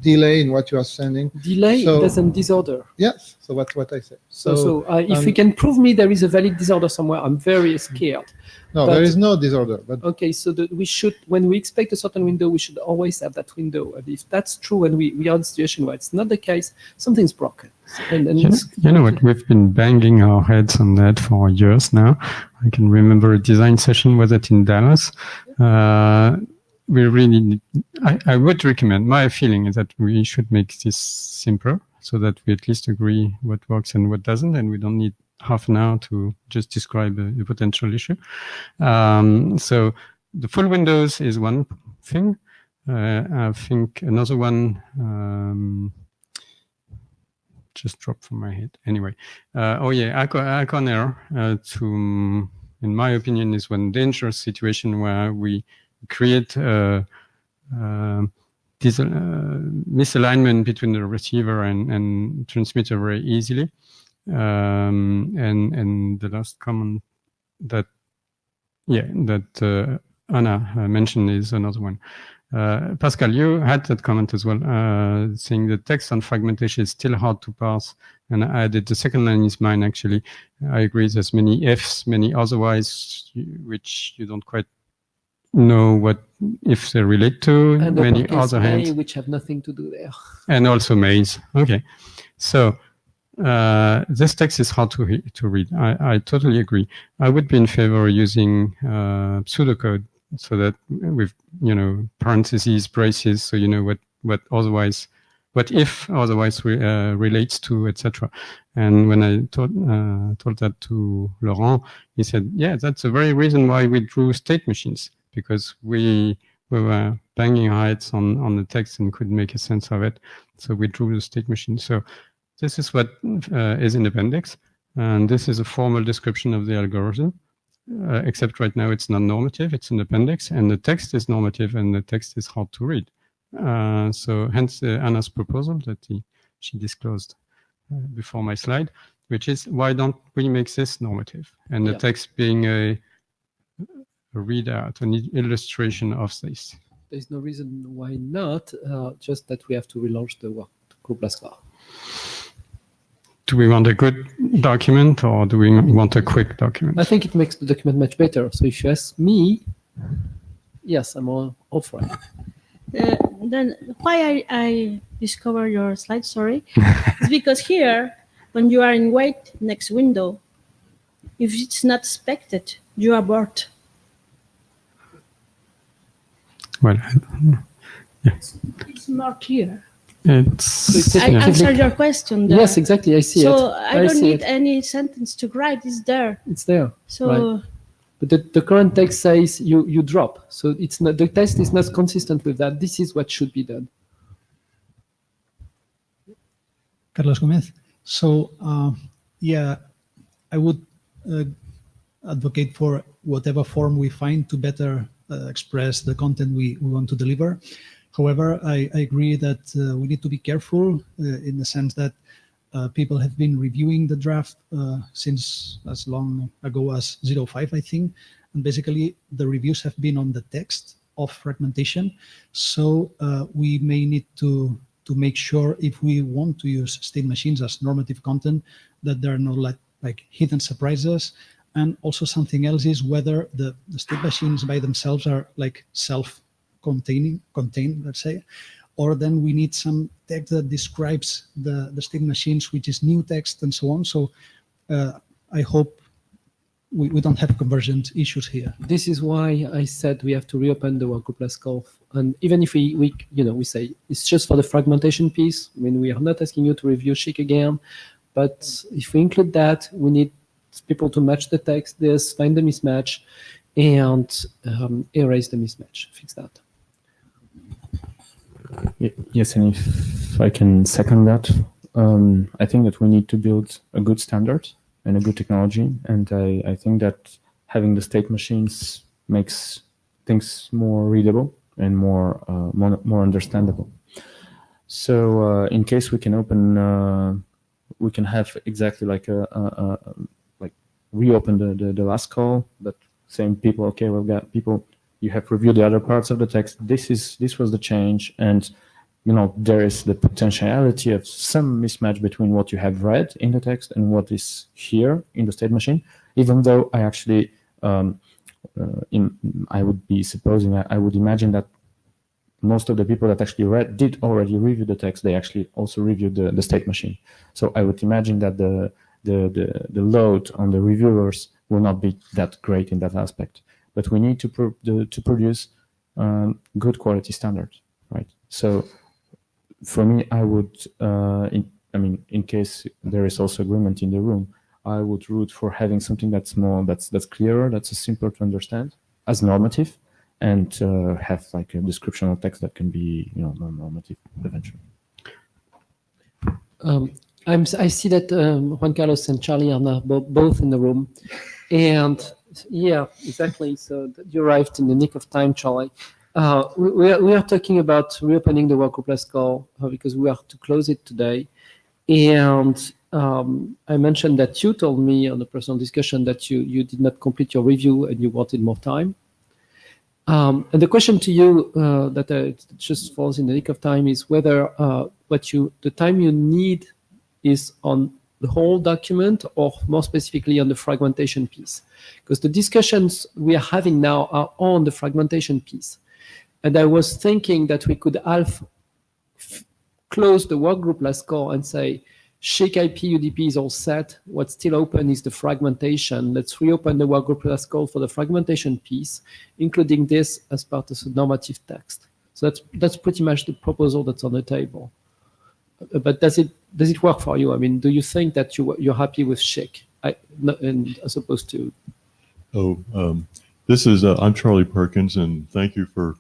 delay in what you are sending. Delay doesn't disorder. Yes, so that's what I say. So if you can prove me there is a valid disorder somewhere, I'm very scared. No, there is no disorder. But okay, so we should, when we expect a certain window, we should always have that window. And if that's true, and we are in a situation where it's not the case, something's broken. And you know what? We've been banging our heads on that for years now. I can remember a design session, was it in Dallas? We really, I would recommend, my feeling is that we should make this simpler so that we at least agree what works and what doesn't, and we don't need half an hour to just describe a potential issue. So the full windows is one thing. I think another one just dropped from my head. Anyway, icon error, in my opinion, is one dangerous situation where we create misalignment between the receiver and transmitter very easily. And the last comment that Anna mentioned is another one. Pascal, you had that comment as well, saying the text on fragmentation is still hard to parse. And I added the second line is mine, actually. I agree, there's many ifs, many otherwise, which you don't quite know what if they relate to, and many other hands. Which have nothing to do there. And also maze. Okay. So this text is hard to read. I totally agree. I would be in favor of using pseudocode so that with, parentheses, braces, so you know what if otherwise relates to, etc. And when I told that to Laurent, he said, yeah, that's the very reason why we drew state machines, because we were banging our heads on the text and couldn't make a sense of it. So we drew the state machine. So this is what is in appendix. And this is a formal description of the algorithm, except right now it's non-normative, it's an appendix, and the text is normative and the text is hard to read. So hence Anna's proposal that she disclosed before my slide, which is why don't we make this normative? And the text being a readout, an illustration of this. There's no reason why not, just that we have to relaunch the group Lascar. Do we want a good document or do we want a quick document? I think it makes the document much better. So if you ask me, yes, I'm all for it. Then why I discover your slide, sorry, is because here, when you are in wait next window, if it's not expected, you abort. Well, yeah. It's more clear. I answered your question there. Yes, exactly. I see it. So I don't need any sentence to write. It's there. It's there. So, right. But the current text says you drop. So it's not, the text is not consistent with that. This is what should be done. Carlos Gomez. So yeah, I would advocate for whatever form we find to better express the content we want to deliver. However, I agree that we need to be careful in the sense that people have been reviewing the draft since as long ago as 05, I think. And basically, the reviews have been on the text of fragmentation. So we may need to make sure, if we want to use state machines as normative content, that there are no like hidden surprises. And also something else is whether the state machines by themselves are like contained, let's say, or then we need some text that describes the state machines, which is new text and so on. So I hope we don't have convergent issues here. This is why I said we have to reopen the workgroup last call. And even if we say it's just for the fragmentation piece, I mean, we are not asking you to review Chic again, but if we include that, we need people to match the text, find the mismatch, and erase the mismatch, fix that. Yes, and if I can second that, I think that we need to build a good standard and a good technology, and I think that having the state machines makes things more readable and more understandable. So in case we can open, we can have exactly like like reopen the last call, but saying people, okay, we've got people. You have reviewed the other parts of the text. This was the change, and there is the potentiality of some mismatch between what you have read in the text and what is here in the state machine. Even though I actually, I would be supposing, I would imagine that most of the people that actually did already review the text. They actually also reviewed the state machine. So I would imagine that the load on the reviewers will not be that great in that aspect. But we need to produce good quality standards, right? So for me, I would, in case there is also agreement in the room, I would root for having something that's clearer, that's simpler to understand as normative, and have like a descriptional text that can be, non-normative eventually. I see that Juan Carlos and Charlie are now both in the room, and yeah, exactly. So you arrived in the nick of time, Charlie. We are talking about reopening the workgroup last call because we are to close it today. And I mentioned that you told me on the personal discussion that you did not complete your review and you wanted more time. And the question to you that just falls in the nick of time is whether the time you need is on the whole document or more specifically on the fragmentation piece. Because the discussions we are having now are on the fragmentation piece. And I was thinking that we could close the workgroup last call and say, Chic IP UDP is all set. What's still open is the fragmentation. Let's reopen the workgroup last call for the fragmentation piece, including this as part of the normative text. So that's pretty much the proposal that's on the table. But does it work for you? I mean, do you think that you're happy with Chic, as opposed to? This is I'm Charlie Perkins, and thank you for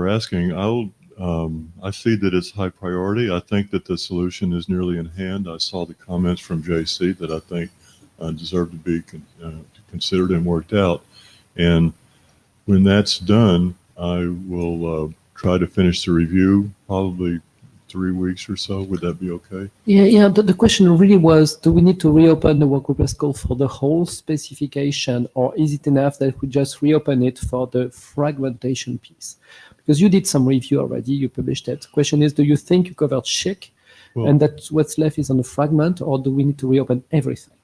asking. I see that it's high priority. I think that the solution is nearly in hand. I saw the comments from JC that I think deserve to be considered and worked out. And when that's done, I will try to finish the review, probably 3 weeks or so. Would that be okay? Yeah. The question really was, do we need to reopen the workgroup last call for the whole specification, or is it enough that we just reopen it for the fragmentation piece? Because you did some review already, you published it. The question is, do you think you covered Chic, and that what's left is on the fragment, or do we need to reopen everything?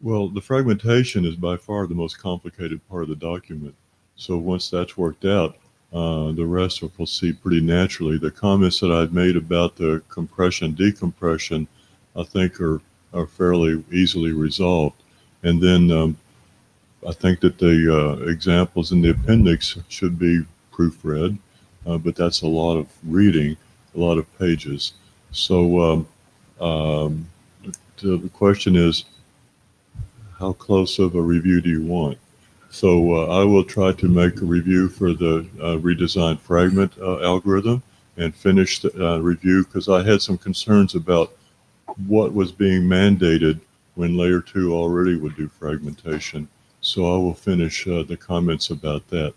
Well, the fragmentation is by far the most complicated part of the document. So once that's worked out, the rest will proceed pretty naturally. The comments that I've made about the compression, decompression, I think are fairly easily resolved. And then I think that the examples in the appendix should be proofread, but that's a lot of reading, a lot of pages. So the question is, how close of a review do you want? So I will try to make a review for the redesigned fragment algorithm and finish the review, because I had some concerns about what was being mandated when layer 2 already would do fragmentation. So I will finish the comments about that.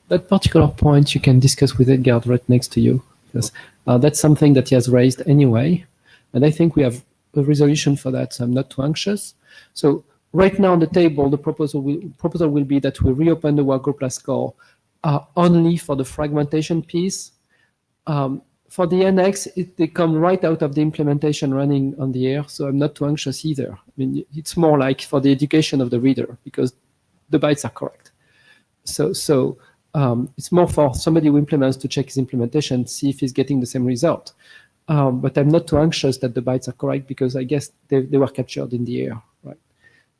That particular point you can discuss with Edgar right next to you, because that's something that he has raised anyway. And I think we have a resolution for that, so I'm not too anxious. So right now on the table, the proposal will be that we reopen the workgroup last call only for the fragmentation piece. For the annex, they come right out of the implementation running on the air, so I'm not too anxious either. I mean, it's more like for the education of the reader, because the bytes are correct. So it's more for somebody who implements to check his implementation, see if he's getting the same result. But I'm not too anxious that the bytes are correct, because I guess they were captured in the air, right?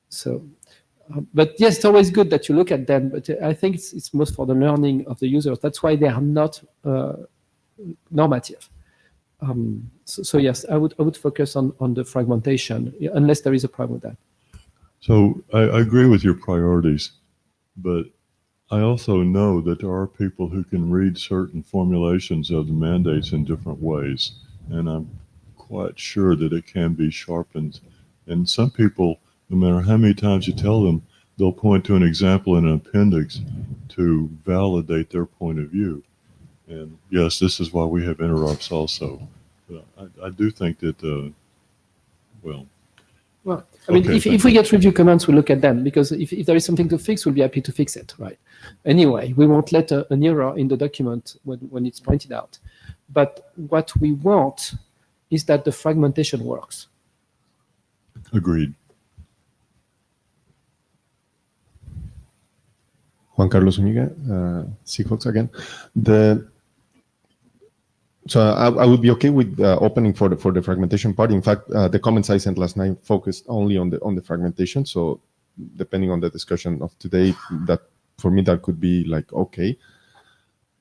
So, but yes, it's always good that you look at them, but I think it's most for the learning of the users. That's why they are not normative. So yes, I would focus on the fragmentation, unless there is a problem with that. So I agree with your priorities, but I also know that there are people who can read certain formulations of the mandates in different ways, and I'm quite sure that it can be sharpened. And some people, no matter how many times you tell them, they'll point to an example in an appendix to validate their point of view. And yes, this is why we have interrupts also. But I do think that, well, I mean, okay, if we get review comments, we'll look at them, because if there is something to fix, we'll be happy to fix it, right? Anyway, we won't let an error in the document when it's pointed out. But what we want is that the fragmentation works. Agreed. Juan Carlos Zúñiga, Seahawks again. So I would be okay with opening for the fragmentation part. In fact, the comments I sent last night focused only on the fragmentation. So depending on the discussion of today, that for me that could be like okay.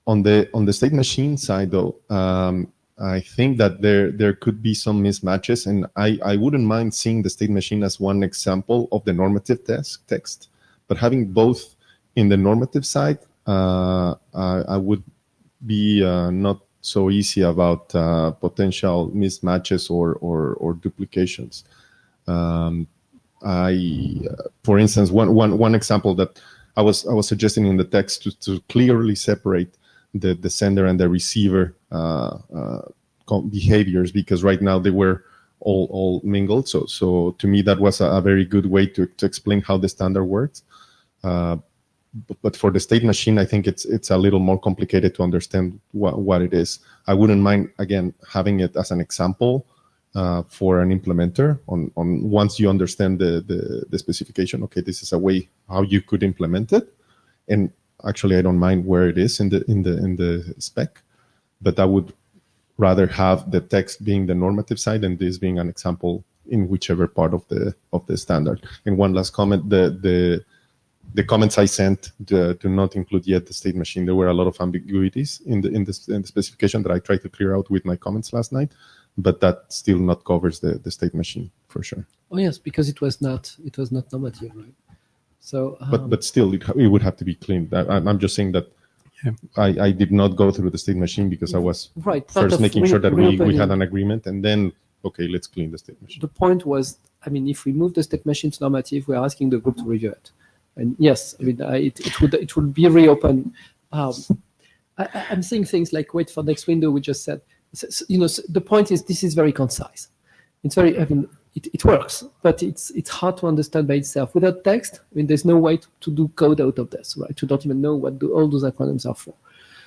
On the state machine side, though, I think that there could be some mismatches, and I wouldn't mind seeing the state machine as one example of the normative text, but having both in the normative side, I would be not so easy about potential mismatches or duplications. For instance, one example that I was suggesting in the text to clearly separate the sender and the receiver behaviors, because right now they were all mingled. So to me, that was a very good way to explain how the standard works. But for the state machine, I think it's a little more complicated to understand what it is. I wouldn't mind, again, having it as an example for an implementer on once you understand the specification. Okay, this is a way how you could implement it, and actually I don't mind where it is in the spec, but I would rather have the text being the normative side and this being an example in whichever part of the standard. And one last comment: the comments I sent do not include yet the state machine. There were a lot of ambiguities in the specification that I tried to clear out with my comments last night, but that still not covers the state machine for sure. Oh yes, because it was not normative, right? So, but still, it would have to be cleaned. I'm just saying that I did not go through the state machine because I was first making sure that we had an agreement, and then okay, let's clean the state machine. The point was, I mean, if we move the state machine to normative, we are asking the group to review it. And yes, I mean, it would be reopened. I'm seeing things like wait for next window. We just said, the point is this is very concise. It's very, I mean, it works, but it's hard to understand by itself without text. I mean, there's no way to do code out of this, right? You don't even know what all those acronyms are for.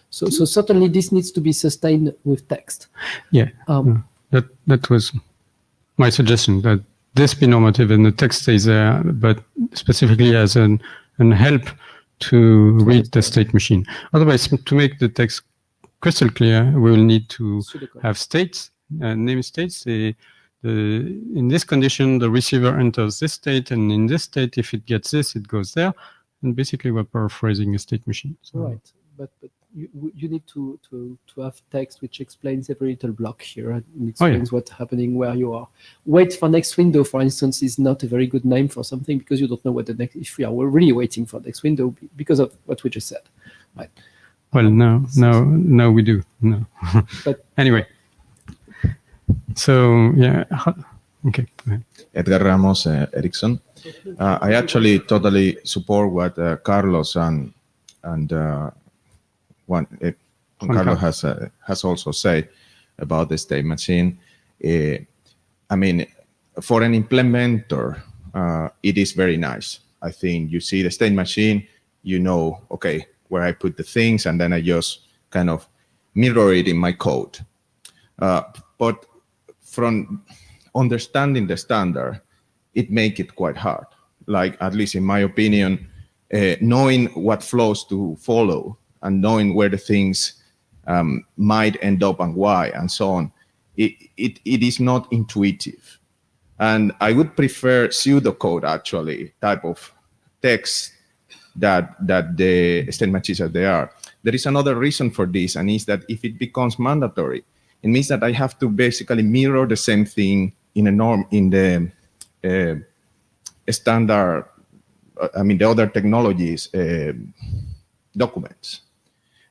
So certainly this needs to be sustained with text. Yeah, that was my suggestion, that this be normative and the text stays there, but specifically as an help to read the state machine. Otherwise, to make the text crystal clear, we will need to have states, name states. In this condition, the receiver enters this state, and in this state, if it gets this, it goes there. And basically, we're paraphrasing a state machine. So. Right, but you need to have text which explains every little block here and explains what's happening where you are. Wait for next window, for instance, is not a very good name for something because you don't know what the next. If we are really waiting for next window because of what we just said, right? Well, no, we do. No, but anyway. So yeah, Okay. Go ahead. Edgar Ramos, Ericsson. I actually totally support what Carlos and Juan Carlos has also said about the state machine. I mean, for an implementer, it is very nice. I think you see the state machine, you know, okay, where I put the things, and then I just kind of mirror it in my code. But from understanding the standard, it makes it quite hard. Like, at least in my opinion, knowing what flows to follow and knowing where the things might end up and why and so on, it is not intuitive. And I would prefer pseudocode, actually, type of text that the state machines as they are. There is another reason for this, and is that if it becomes mandatory, it means that I have to basically mirror the same thing in a norm in the standard, I mean, the other technologies documents.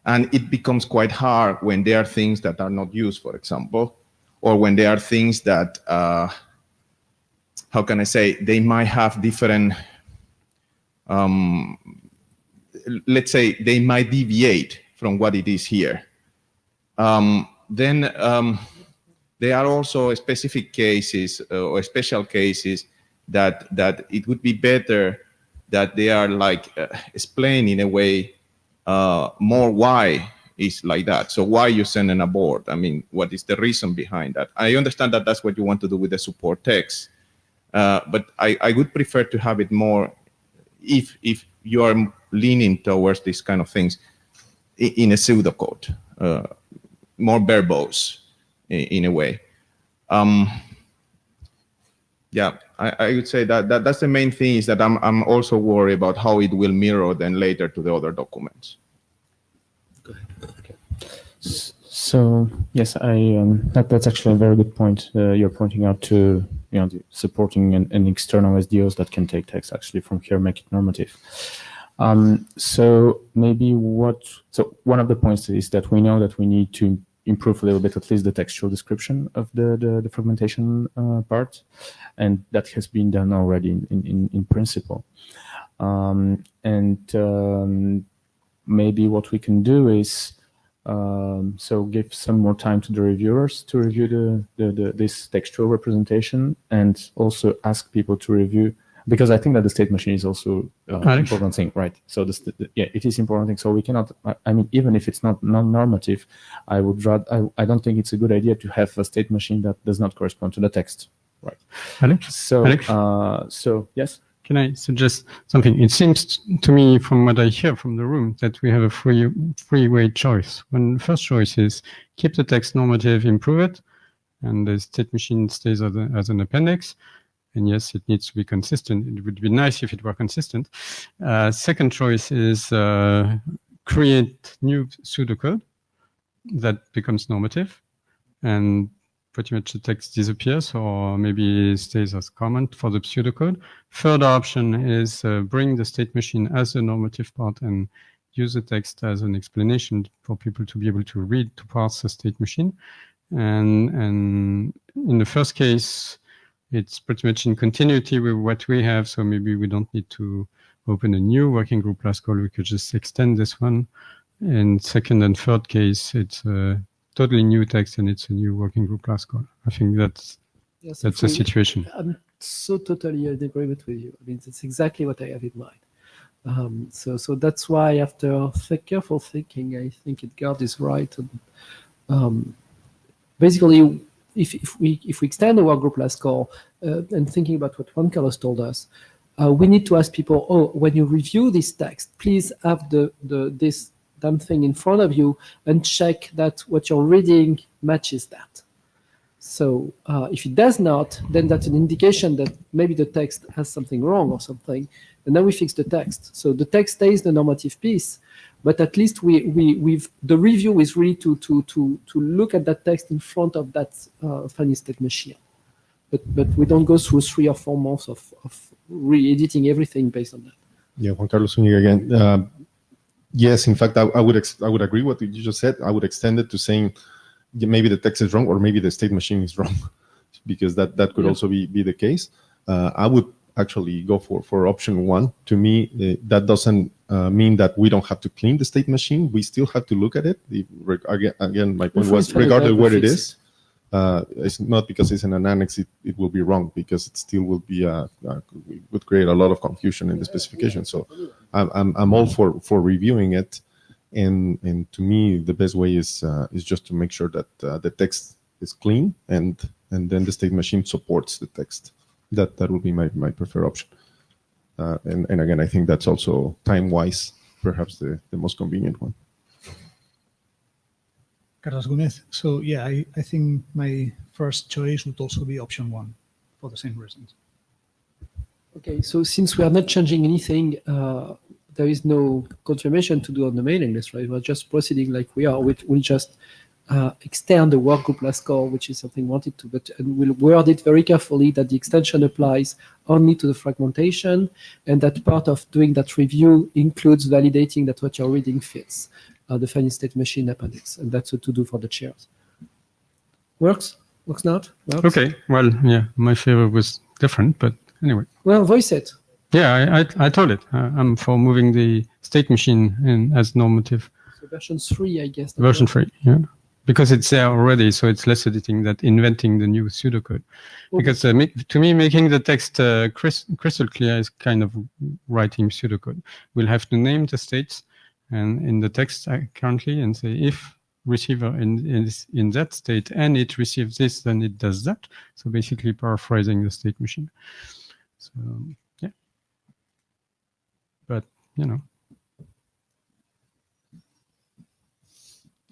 And it becomes quite hard when there are things that are not used, for example, or when there are things that, how can I say, they might have different, let's say they might deviate from what it is here. Then there are also specific cases or special cases that it would be better that they are like explained in a way more why is like that. So why you send an abort? I mean, what is the reason behind that? I understand that that's what you want to do with the support text, but I would prefer to have it more, if you are leaning towards these kind of things, in a pseudocode, more verbose in a way. Yeah, I would say that's the main thing, is that I'm also worried about how it will mirror then later to the other documents. Go ahead. Okay. So yes, that's actually a very good point. You're pointing out to supporting an external SDOs that can take text actually from here, make it normative. So maybe one of the points is that we know that we need to improve a little bit, at least the textual description of the fragmentation part, and that has been done already in principle. Maybe what we can do is so give some more time to the reviewers to review this textual representation, and also ask people to review, because I think that the state machine is also an important thing, right? So it is important thing. So we cannot, I mean, even if it's not non-normative, I don't think it's a good idea to have a state machine that does not correspond to the text, right? Alex? So yes? Can I suggest something? It seems to me, from what I hear from the room, that we have a freeway choice. One first choice is keep the text normative, improve it, and the state machine stays as an appendix. And yes, it needs to be consistent. It would be nice if it were consistent. Second choice is create new pseudocode that becomes normative, and pretty much the text disappears, or maybe stays as comment for the pseudocode. Third option is bring the state machine as a normative part and use the text as an explanation for people to be able to read, to parse the state machine. And in the first case, it's pretty much in continuity with what we have, so maybe we don't need to open a new working group last call. We could just extend this one. In second and third case, it's a totally new text and it's a new working group last call. I think that's the situation. I'm so totally in agreement with you. I mean, that's exactly what I have in mind. So that's why, after careful thinking, I think Edgard is right. Basically, if we extend the work group last call and thinking about what Juan Carlos told us, we need to ask people, when you review this text, please have this damn thing in front of you and check that what you're reading matches that. So if it does not, then that's an indication that maybe the text has something wrong or something, and then we fix the text. So the text stays the normative piece, but at least we've the review is really to look at that text in front of that funny state machine. But we don't go through 3 or 4 months of re-editing everything based on that. Yeah, Juan Carlos Zúñiga again. Yes, in fact, I would agree what you just said. I would extend it to saying maybe the text is wrong, or maybe the state machine is wrong. because that could also be the case. I would actually go for option 1. To me, that doesn't mean that we don't have to clean the state machine. We still have to look at it. Again, my point was, regardless where it is, it's not because it's in an annex, it will be wrong, because it still will be would create a lot of confusion in the specification. So I'm all for reviewing it, and to me the best way is just to make sure that the text is clean, and then the state machine supports the text. That would be my preferred option. And again, I think that's also time-wise perhaps the most convenient one. Carlos Gomez. So yeah, I think my first choice would also be option 1 for the same reasons. Okay, so since we are not changing anything, there is no confirmation to do on the mailing list, right? We're just proceeding like we are. We'll just extend the workgroup last call, which is something we wanted to, but and we'll word it very carefully that the extension applies only to the fragmentation, and that part of doing that review includes validating that what you're reading fits the final state machine appendix, and that's what to do for the chairs. Works not? Works? Okay, well, yeah, my favor was different, but anyway. Well, voice it. Yeah, I told it. I'm for moving the state machine in as normative. So version 3, I guess. Version 3, yeah. Because it's there already, so it's less editing than inventing the new pseudocode. Okay. Because to me, making the text crystal clear is kind of writing pseudocode. We'll have to name the states and in the text currently and say if receiver is in that state and it receives this, then it does that. So basically paraphrasing the state machine. So yeah. But, you know.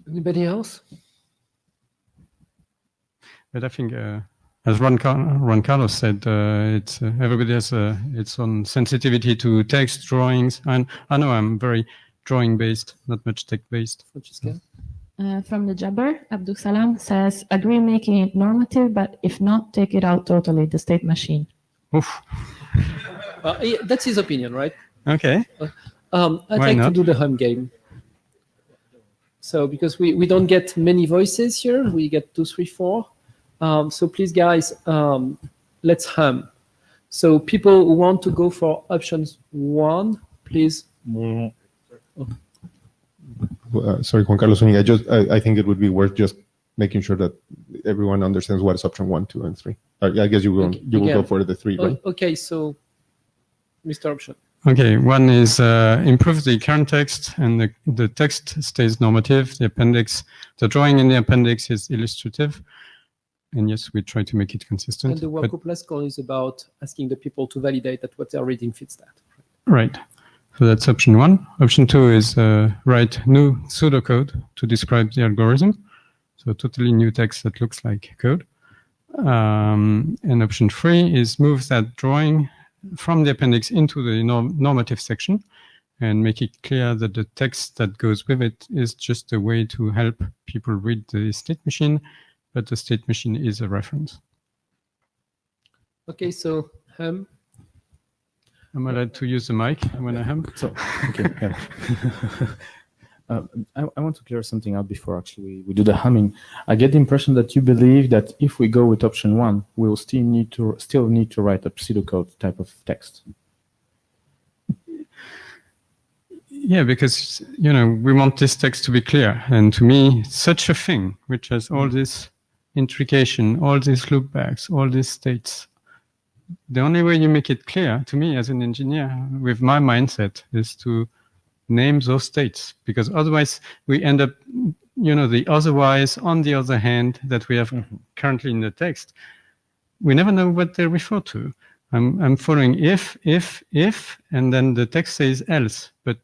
Anybody else? But I think, as Ron Carlos said, it's everybody has its own sensitivity to text, drawings, and I know I'm very drawing-based, not much text-based. Francesca? From the Jabber, Abdul Salam says, agree making it normative, but if not, take it out totally, the state machine. Oof. Yeah, that's his opinion, right? Okay. I'd like to do the hum game. So because we don't get many voices here, we get 2, 3, 4. So please, guys, let's hum. So people who want to go for options 1, please. Sorry, Juan Carlos, I think it would be worth just making sure that everyone understands what is option 1, 2, and 3. I guess you will go for the 3, right? Okay, so Mr. Option. Okay, 1 is improve the current text, and the text stays normative. The appendix, the drawing in the appendix is illustrative. And yes, we try to make it consistent. And the workgroup last call is about asking the people to validate that what they're reading fits that. Right. So that's option 1. Option 2 is write new pseudocode to describe the algorithm. So totally new text that looks like code. And option 3 is move that drawing from the appendix into the normative section and make it clear that the text that goes with it is just a way to help people read the state machine, but the state machine is a reference. Okay, so hum. Am I allowed to use the mic when I hum? So, okay. Yeah. I want to clear something out before actually we do the humming. I get the impression that you believe that if we go with option 1, we will still need to write a pseudocode type of text. Yeah, because we want this text to be clear, and to me, such a thing which has all this intrication, all these loopbacks, all these states. The only way you make it clear to me as an engineer, with my mindset, is to name those states, because otherwise we end up, the otherwise on the other hand that we have currently in the text. We never know what they refer to. I'm following if, and then the text says else. But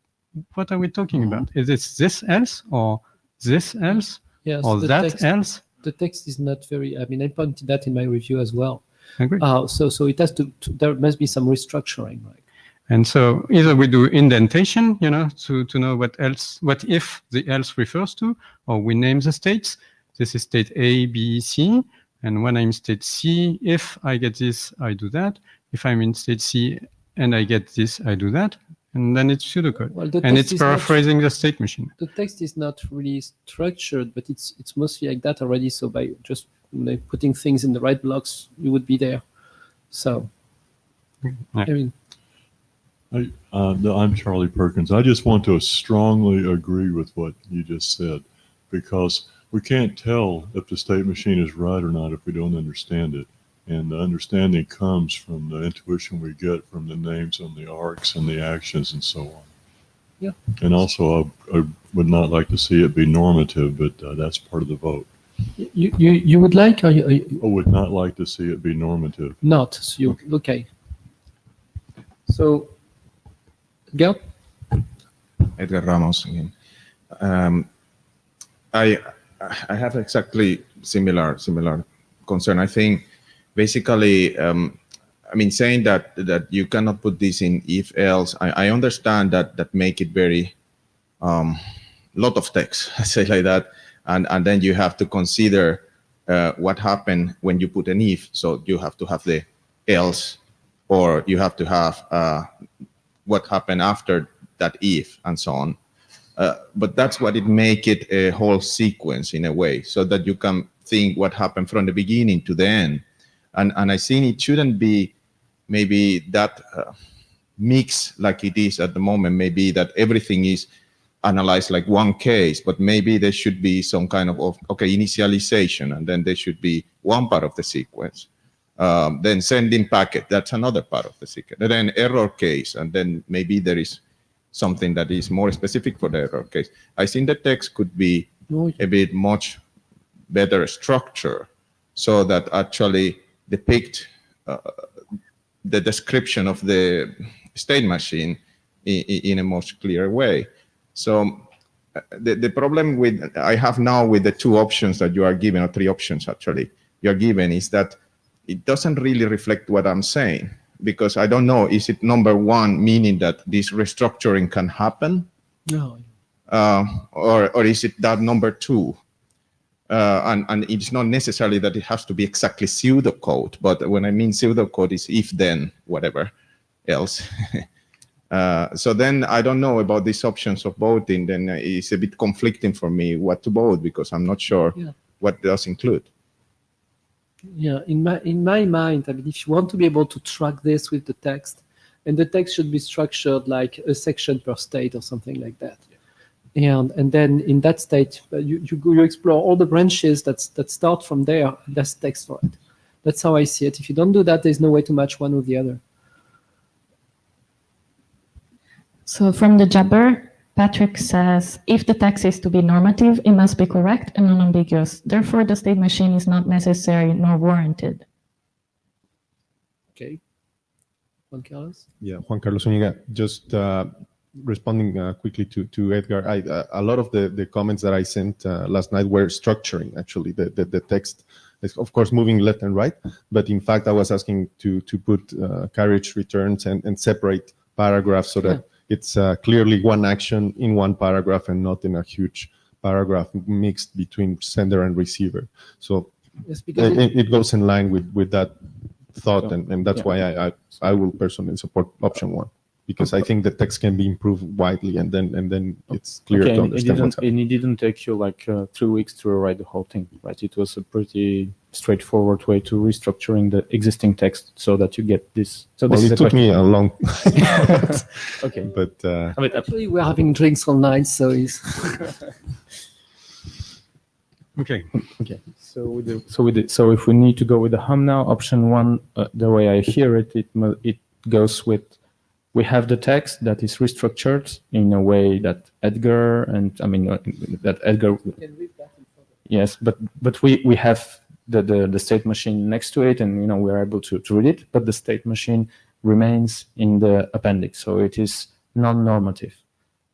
what are we talking about? Is it this else or this else or that text, else? The text is not very. I pointed that in my review as well. I agree. So it has to. There must be some restructuring, right? And so either we do indentation, to know what if the else refers to, or we name the states. This is state A, B, C. And when I'm in state C, if I get this, I do that. If I'm in state C and I get this, I do that. And then it's pseudocode. Well, and it's paraphrasing the state machine. The text is not really structured, but it's mostly like that already. So by just putting things in the right blocks, you would be there. So, I mean, I'm Charlie Perkins. I just want to strongly agree with what you just said, because we can't tell if the state machine is right or not if we don't understand it. And the understanding comes from the intuition we get from the names on the arcs and the actions and so on. Yeah. And also, I would not like to see it be normative, but that's part of the vote. you would like, or you I would not like to see it be normative. not? So you, okay. So, Edgar? Edgar Ramos again. I have exactly similar concern. I think basically, I mean, saying that you cannot put this in if else. I understand that make it very lot of text, I say like that, and then you have to consider what happened when you put an if. So you have to have the else, or you have to have what happened after that if, and so on. But that's what it make it a whole sequence in a way, so that you can think what happened from the beginning to the end. And I think it shouldn't be maybe that mix like it is at the moment. Maybe that everything is analyzed like one case, but maybe there should be some kind of initialization, and then there should be one part of the sequence. Then sending packet, that's another part of the sequence. And then error case, and then maybe there is something that is more specific for the error case. I think the text could be a bit much better structure, so that actually depict the description of the state machine in a much clearer way. So the problem I have now with the two options that you are given, or three options actually you are given, is that it doesn't really reflect what I'm saying, because I don't know, is it number one, meaning that this restructuring can happen? No. Or is it that number two? And it's not necessarily that it has to be exactly pseudocode, but when I mean pseudocode is if then whatever else. So then I don't know about these options of voting. Then it's a bit conflicting for me what to vote, because I'm not sure what does include. Yeah, in my mind, I mean, if you want to be able to track this with the text, and the text should be structured like a section per state or something like that. And then in that state, you explore all the branches that start from there, and there's text for it. That's how I see it. If you don't do that, there's no way to match one with the other. So from the Jabber, Patrick says, if the text is to be normative, it must be correct and unambiguous. Therefore, the state machine is not necessary nor warranted. Okay. Juan Carlos? Yeah, Juan Carlos Zúñiga. Just responding quickly to Edgar, a lot of the comments that I sent last night were structuring, actually, the text. It's, of course, moving left and right, but in fact, I was asking to put carriage returns and separate paragraphs so that it's clearly one action in one paragraph and not in a huge paragraph mixed between sender and receiver. So it goes in line with that thought, and that's why I will personally support option one, because I think the text can be improved widely, and then it's clear to understand what's happening. And it didn't take you like 3 weeks to rewrite the whole thing, right? It was a pretty straightforward way to restructuring the existing text so that you get this. So well, it took me a long okay, but I mean, actually we're having drinks all night, so it's okay. So if we need to go with the hum now, option one, the way I hear it, it goes with, we have the text that is restructured in a way that Edgar and that Edgar. Yes, but we have the state machine next to it, and we are able to read it, but the state machine remains in the appendix, so it is non-normative.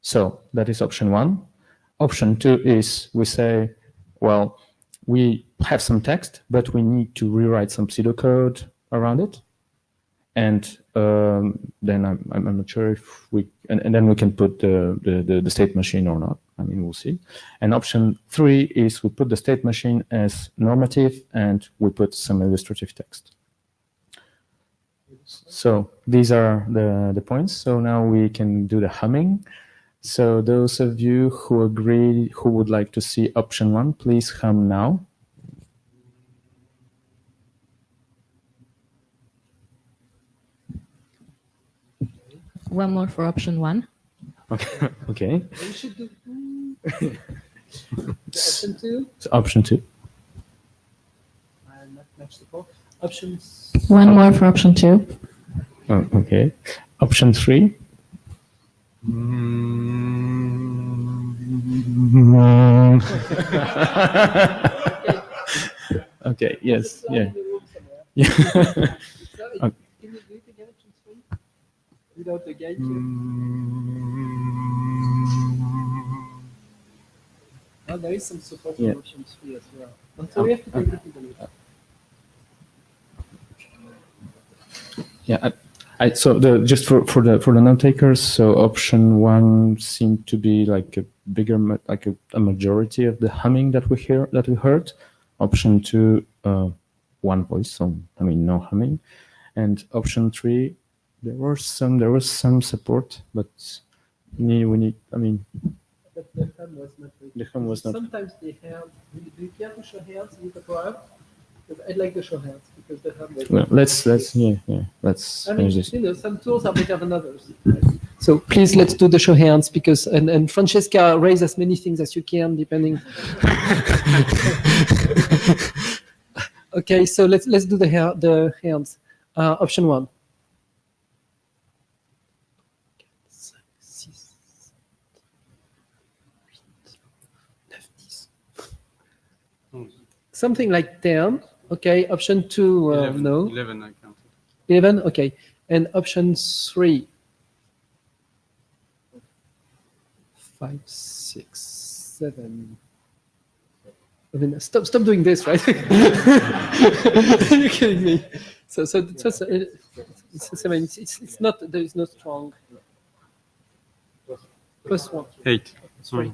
So that is option one. Option two is we say, well, we have some text, but we need to rewrite some pseudocode around it, and then I'm not sure if we and then we can put the state machine or not. I mean, we'll see. And option three is we put the state machine as normative and we put some illustrative text. So these are the points. So now we can do the humming. So those of you who agree, who would like to see option one, please hum now. One more for option 1. Okay. Okay. We should do option 2. So option 2. And not match the poll. Options. One more for option 2. Oh, okay. Option 3. Okay. Yes. Yeah. Yeah. Can you do it again, option 3? Without the guide? Oh, there is some support for option 3 as well. And so we have to take it into the Yeah. So just for the note takers, so option 1 seemed to be like a bigger, like a majority of the humming that we heard. Option 2, one voice, so I mean no humming, and option 3, there was some support, but we need. I mean, but the hum was not. The hum was not. Sometimes they have. Do you care to show hands with the power? Because I'd like to show hands because the hum was. Well, let's let's I mean, you know, some tools are better than others. So please, let's do the show hands because and Francesca, raise as many things as you can, depending. Okay, so let's do the hands. Option 1. Something like 10. Okay, option 2, 11, no. 11, I counted. 11, okay. And option 3. 5, 6, 7. I mean, stop doing this, right? You're kidding me. So it's not, there is no strong. +1. 8. 3.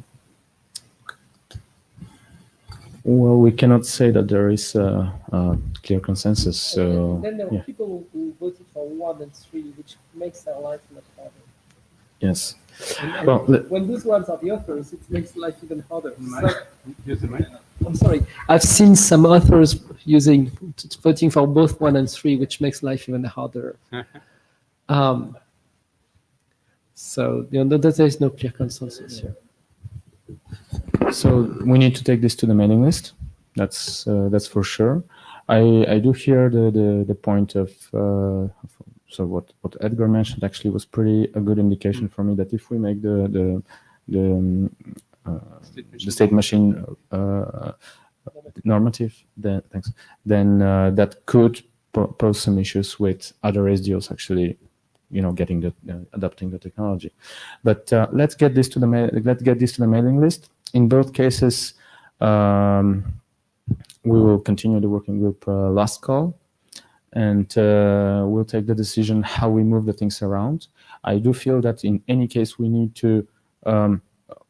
Well, we cannot say that there is a clear consensus. So And then there were yeah. people who voted for 1 and 3, which makes their life much harder. Yes. And Well, when those ones are the authors, it makes life even harder. So, Use the mic. I'm sorry. I've seen some authors voting for both 1 and 3, which makes life even harder. So there is no clear consensus here. So we need to take this to the mailing list. That's for sure. I do hear the point of so what Edgar mentioned actually was pretty a good indication for me that if we make the state machine normative, then that could pose some issues with other SDOs actually, getting adopting the technology. But let's get this to the mailing list. In both cases, we will continue the working group last call, and we'll take the decision how we move the things around. I do feel that in any case we need to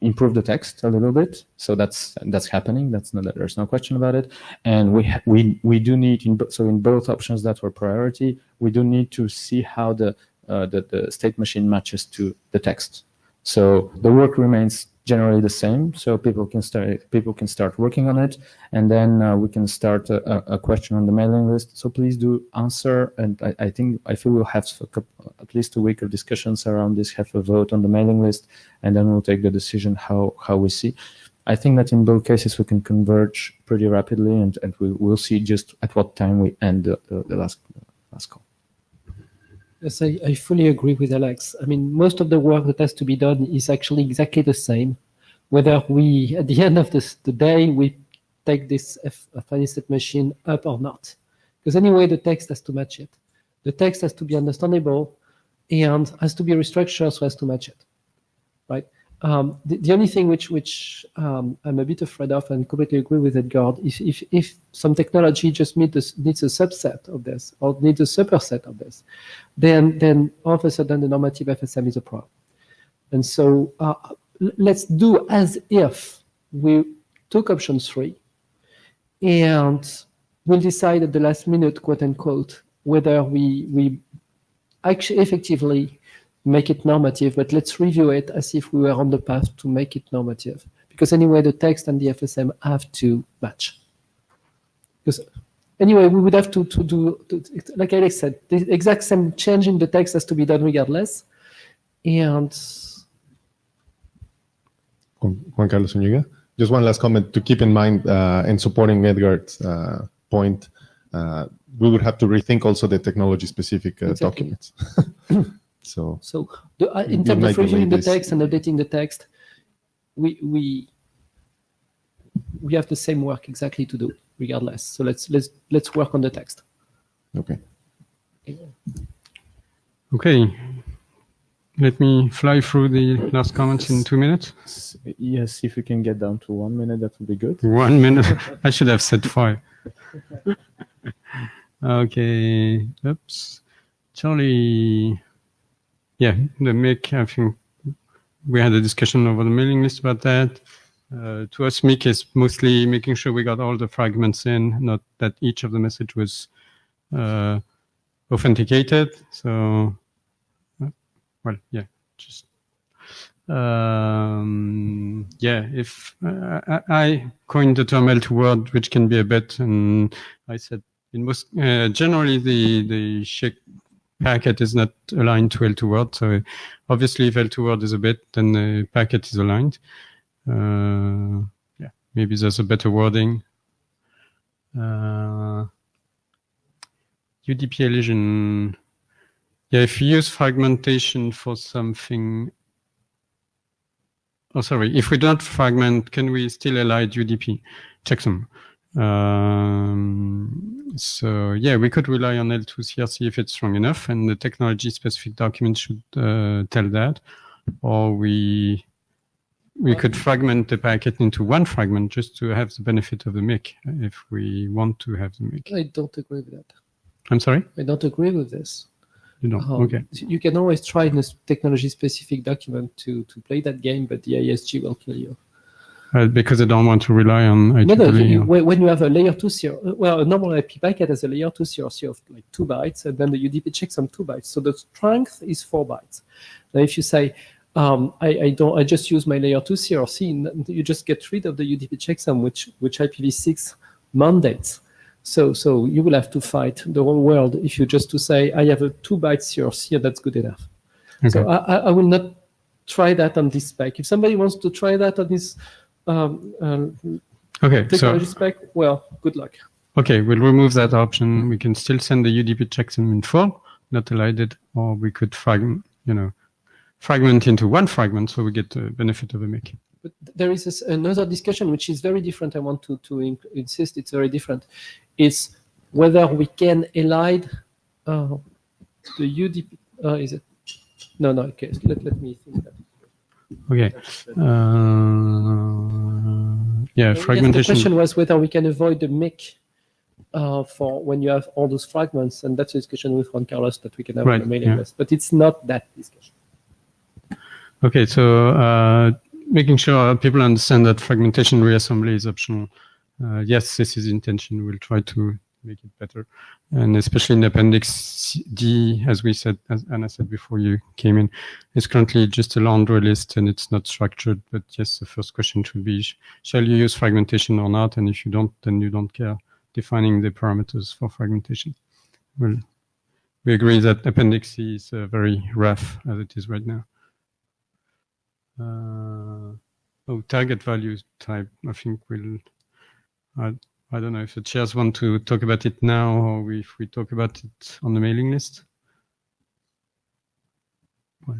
improve the text a little bit, so that's happening. There's no question about it, and we do need in both options that were priority. We do need to see how the state machine matches to the text. So the work remains generally the same, so people can start working on it, and then we can start a question on the mailing list. So please do answer, and I feel we'll have at least a week of discussions around this, have a vote on the mailing list, and then we'll take the decision how we see. I think that in both cases we can converge pretty rapidly, and we'll see just at what time we end the last call. Yes, I fully agree with Alex. I mean, most of the work that has to be done is actually exactly the same. Whether we, at the end of the day, we take this finite state machine up or not. Because anyway, the text has to match it. The text has to be understandable and has to be restructured so as to match it, right? The only thing which I'm a bit afraid of, and completely agree with Edgar, if some technology just needs a subset of this or needs a superset of this, then all of a sudden the normative FSM is a problem. And so let's do as if we took option 3 and we'll decide at the last minute, quote unquote, whether we actually effectively make it normative, but let's review it as if we were on the path to make it normative. Because anyway, the text and the FSM have to match. Because anyway, we would have to do, like Alex said, the exact same change in the text has to be done regardless. And Juan Carlos Zúñiga. Just one last comment to keep in mind in supporting Edgar's point. We would have to rethink also the technology-specific documents. So in terms of reviewing the text and updating the text, we have the same work exactly to do, regardless. So let's work on the text. Okay. Okay. Let me fly through the last comments in 2 minutes. Yes, if we can get down to 1 minute, that would be good. 1 minute. I should have said 5. Okay. Oops. Charlie. Yeah, the MIC, I think we had a discussion over the mailing list about that. To us, MIC is mostly making sure we got all the fragments in, not that each of the message was authenticated. So, well, yeah, just if I coined the term L2 which can be a bit, and I said in most generally the SHIC packet is not aligned to L2 so obviously if L2 is a bit, then the packet is aligned. Yeah, maybe there's a better wording. UDP elision. Yeah, if you use fragmentation for something. Oh, sorry. If we don't fragment, can we still elide UDP checksum? So yeah, we could rely on L2 CRC if it's strong enough, and the technology-specific document should tell that. Or we could fragment the packet into one fragment just to have the benefit of the MIC if we want to have the MIC. I don't agree with that. I'm sorry? I don't agree with this. You don't? Okay. You can always try in a technology-specific document to play that game, but the ISG will kill you. Because I don't want to rely on IEEE. When you have a layer 2 CRC, well, a normal IP packet has a layer 2 CRC of like 2 bytes, and then the UDP checksum 2 bytes. So the strength is 4 bytes. Now, if you say, I just use my layer 2 CRC, you just get rid of the UDP checksum, which IPv6 mandates. So you will have to fight the whole world if you just to say, I have a 2 byte CRC, and that's good enough. Okay. So I will not try that on this spec. If somebody wants to try that on this technology spec, well, good luck. Okay, we'll remove that option. We can still send the UDP checksum in full, not elided, or we could fragment into one fragment so we get the benefit of a MIC. But there is another discussion which is very different. I want to insist it's very different. It's whether we can elide the UDP. Is it? No. Okay. Let me think that. Okay. Yeah, fragmentation. Yes, the question was whether we can avoid the MIC for when you have all those fragments, and that's a discussion with Juan Carlos that we can have on the mailing list. But it's not that discussion. Okay, so making sure people understand that fragmentation reassembly is optional. Yes, this is the intention. We'll try to make it better. And especially in Appendix D, as we said, as Anna said before you came in, it's currently just a laundry list and it's not structured. But yes, the first question should be, shall you use fragmentation or not? And if you don't, then you don't care defining the parameters for fragmentation. Well, we agree that Appendix C is very rough as it is right now. Target value type, I think we'll, I don't know if the chairs want to talk about it now or if we talk about it on the mailing list. Well,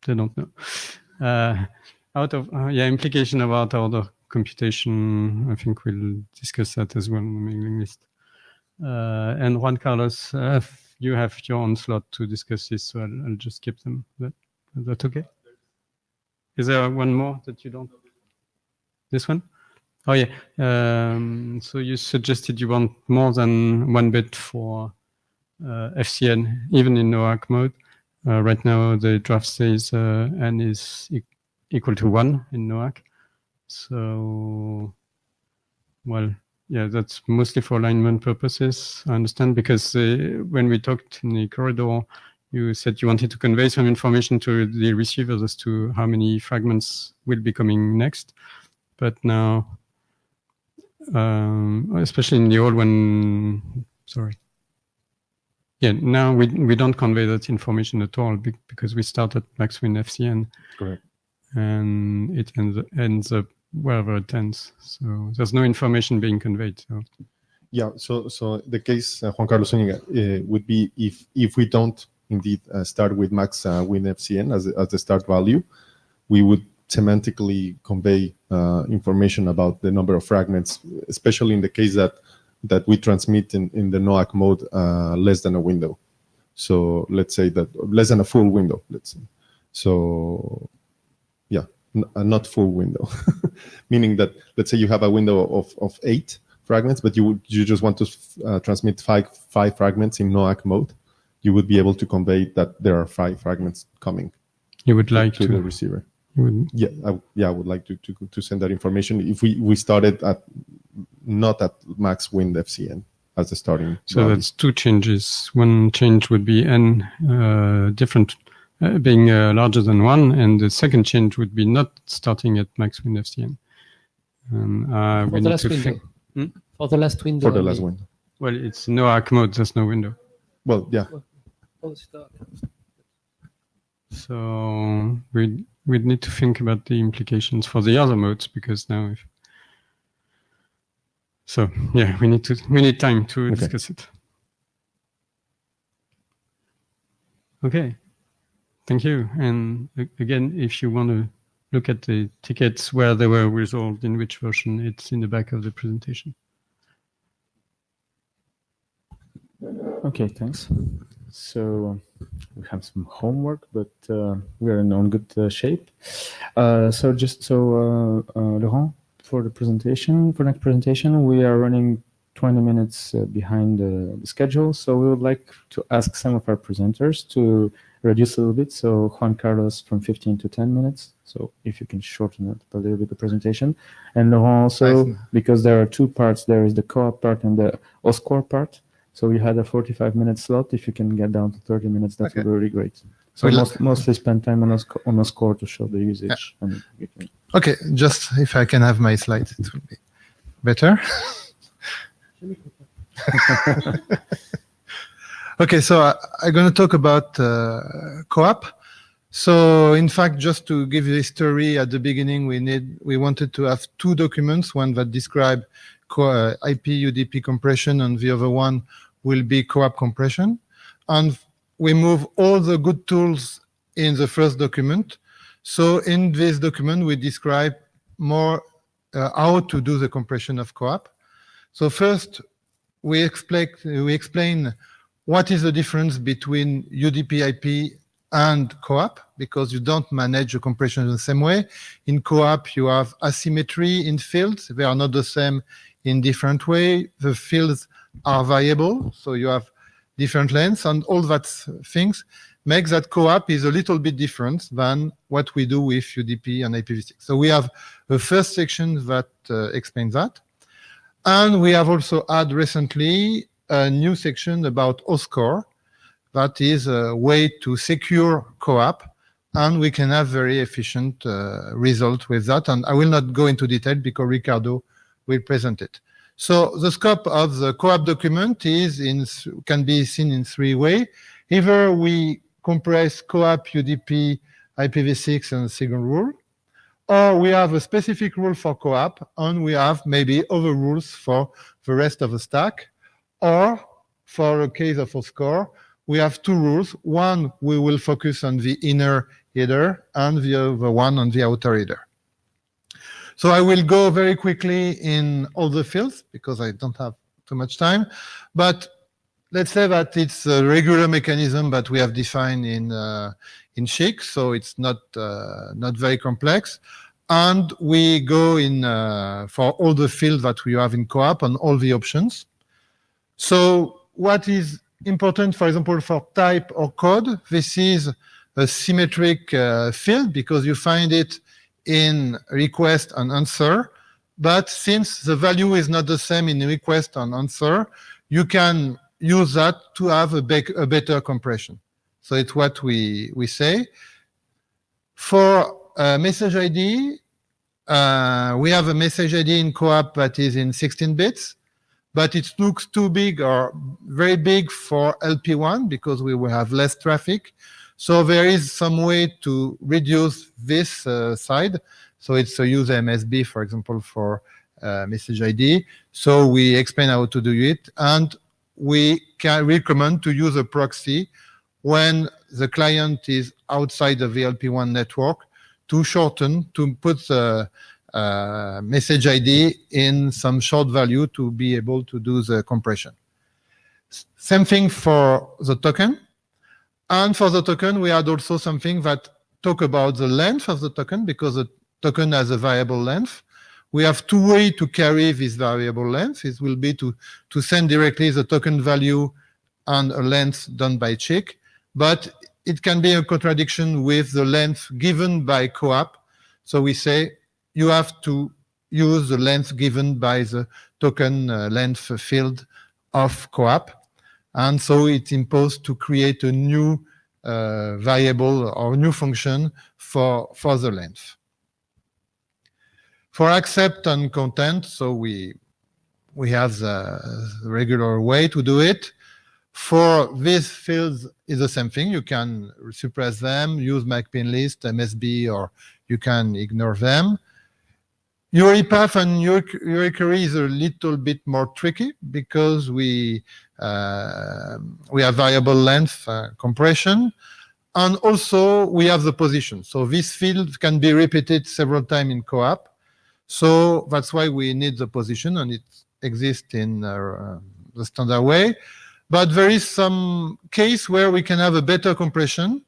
they don't know. Implication of out order computation, I think we'll discuss that as well on the mailing list. And Juan Carlos, you have your own slot to discuss this, so I'll just skip them. Is that okay? Is there one more that you don't? This one? Oh, yeah. So you suggested you want more than 1 bit for FCN, even in NOAC mode. Right now, the draft says n is equal to 1 in NOAC. So, well, yeah, that's mostly for alignment purposes, I understand, because when we talked in the corridor, you said you wanted to convey some information to the receivers as to how many fragments will be coming next. But now, especially in the old one, sorry. Yeah, now we don't convey that information at all because we start at maxwin FCN. Correct. And it ends up wherever it ends. So there's no information being conveyed. So. Yeah, so the case, Juan Carlos Zúñiga, would be if we don't indeed start with max win FCN as the start value, we would semantically convey information about the number of fragments, especially in the case that we transmit in the NOAC mode less than a window. So let's say that less than a full window, let's say. So yeah, not full window, meaning that let's say you have a window of 8 fragments, but you just want to transmit five fragments in NOAC mode, you would be able to convey that there are 5 fragments coming. You would like to the receiver. Yeah, I would like to send that information if we started not at max wind FCN as the starting. So value. that's 2 changes. One change would be n different being larger than 1, and the second change would be not starting at max wind FCN. And we need to think. For the last window. For the last window. Well, it's NOAC mode. There's no window. Well, yeah. So we'd need to think about the implications for the other modes, because now so yeah, we need time to discuss it. Okay, thank you. And again, if you want to look at the tickets where they were resolved in which version, it's in the back of the presentation. Okay, thanks. So we have some homework, but we're in good shape. Laurent, for the next presentation, we are running 20 minutes behind the schedule. So we would like to ask some of our presenters to reduce a little bit. So Juan Carlos from 15 to 10 minutes. So if you can shorten it a little bit, the presentation. And Laurent also, because there are 2 parts, there is the co-op part and the OSCORE part. So we had a 45-minute slot. If you can get down to 30 minutes, that would be really great. So mostly spend time on OSCORE to show the usage. Yeah. Okay, just if I can have my slides, it would be better. Okay, so I'm going to talk about co-op. So in fact, just to give you the story at the beginning, we wanted to have 2 documents, one that describe IP UDP compression, and the other one will be co-op compression. And we move all the good tools in the first document. So in this document, we describe more how to do the compression of co-op. So first, we explain what is the difference between UDP IP and co-op, because you don't manage the compression in the same way. In co-op, you have asymmetry in fields. They are not the same in different way. The fields are variable, so you have different lengths, and all that things make that co-op is a little bit different than what we do with UDP and IPv6. So we have the first section that explains that. And we have also had recently a new section about OSCORE. That is a way to secure co-op, and we can have very efficient result with that. And I will not go into detail because Ricardo will present it. So the scope of the co-op document can be seen in 3 ways. Either we compress co-op UDP IPv6 and a single rule, or we have a specific rule for co-op, and we have maybe other rules for the rest of the stack. Or for a case of OSCORE, we have 2 rules. One, we will focus on the inner header, and the other one on the outer header. So I will go very quickly in all the fields because I don't have too much time. But let's say that it's a regular mechanism that we have defined in SCHC, so it's not very complex. And we go in for all the fields that we have in co-op and all the options. So what is important, for example, for type or code, this is a symmetric field because you find it in request and answer. But since the value is not the same in request and answer, you can use that to have a better compression. So it's what we say. For message ID, we have a message ID in co-op that is in 16 bits. but it looks too big or very big for LP1 because we will have less traffic. So there is some way to reduce this side. So it's a use MSB, for example, for message ID. So we explain how to do it, and we can recommend to use a proxy when the client is outside of the LP1 network to shorten, to put the message ID in some short value to be able to do the compression. Same thing for the token. And for the token, we had also something that talk about the length of the token, because the token has a variable length. We have two ways to carry this variable length. It will be to send directly the token value and a length done by check, but it can be a contradiction with the length given by CoAP. So we say you have to use the length given by the token length field of CoAP. And so it's imposed to create a new variable or new function for the length. For accept and content, so we have the regular way to do it. For these fields, is the same thing. You can suppress them, use MacPin list, MSB, or you can ignore them. URI-path and URI-query is a little bit more tricky because we have variable length compression, and also we have the position. So this field can be repeated several times in CoAP. So that's why we need the position, and it exists in the standard way. But there is some case where we can have a better compression.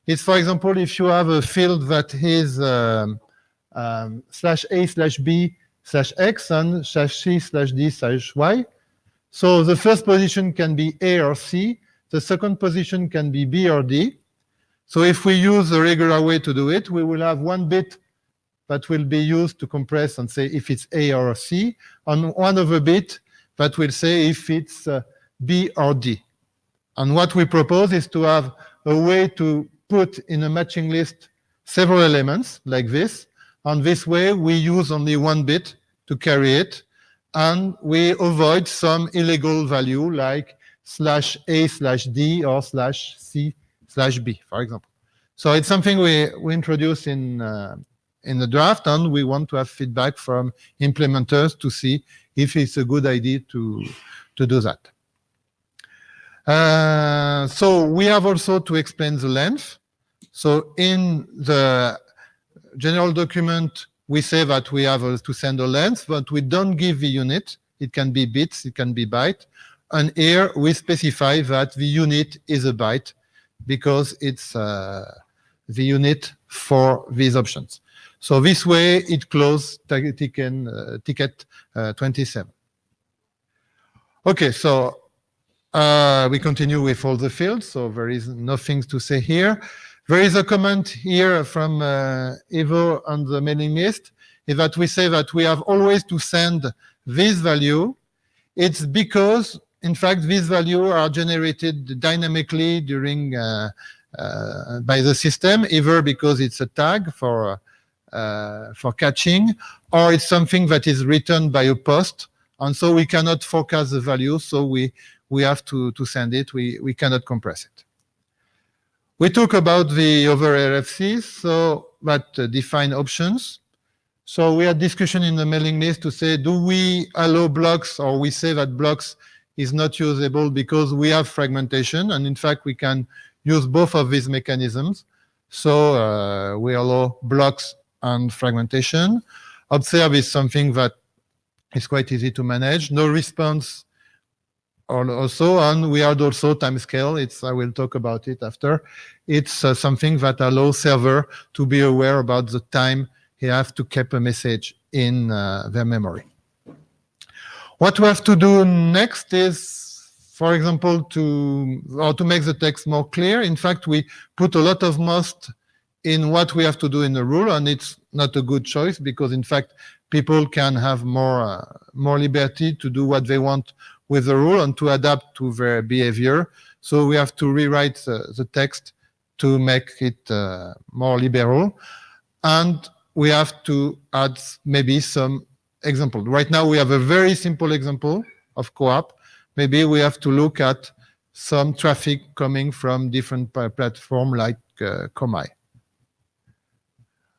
It's, for example, if you have a field that is /A/B/X and /C/D/Y. So the first position can be A or C. The second position can be B or D. So if we use the regular way to do it, we will have one bit that will be used to compress and say if it's A or C, and one other bit that will say if it's B or D. And what we propose is to have a way to put in a matching list several elements like this. And this way we use only one bit to carry it, and we avoid some illegal value like /A/D or /C/B, for example. So it's something we introduce in the draft, and we want to have feedback from implementers to see if it's a good idea to do that. So we have also to explain the length. So in the general document, we say that we have to send a length, but we don't give the unit. It can be bits, it can be byte. And here we specify that the unit is a byte because it's the unit for these options. So this way it closes ticket 27. Okay, so we continue with all the fields, so there is nothing to say here. There is a comment here from Evo on the mailing list, is that we say that we have always to send this value. It's because, in fact, these values are generated dynamically during by the system, either because it's a tag for catching, or it's something that is written by a post, and so we cannot forecast the value, so we have to send it. We cannot compress it. We talk about the other RFCs, so that define options. So we had discussion in the mailing list to say, do we allow blocks, or we say that blocks is not usable because we have fragmentation, and in fact we can use both of these mechanisms. So we allow blocks and fragmentation. Observe is something that is quite easy to manage. No response also, and we had also timescale. I will talk about it after. It's something that allows server to be aware about the time he have to keep a message in their memory. What we have to do next is, for example, to make the text more clear. In fact, we put a lot of most in what we have to do in the rule, and it's not a good choice because, in fact, people can have more liberty to do what they want with the rule and to adapt to their behavior. So we have to rewrite the text to make it more liberal. And we have to add maybe some example. Right now we have a very simple example of co-op, maybe we have to look at some traffic coming from different platform like Komai.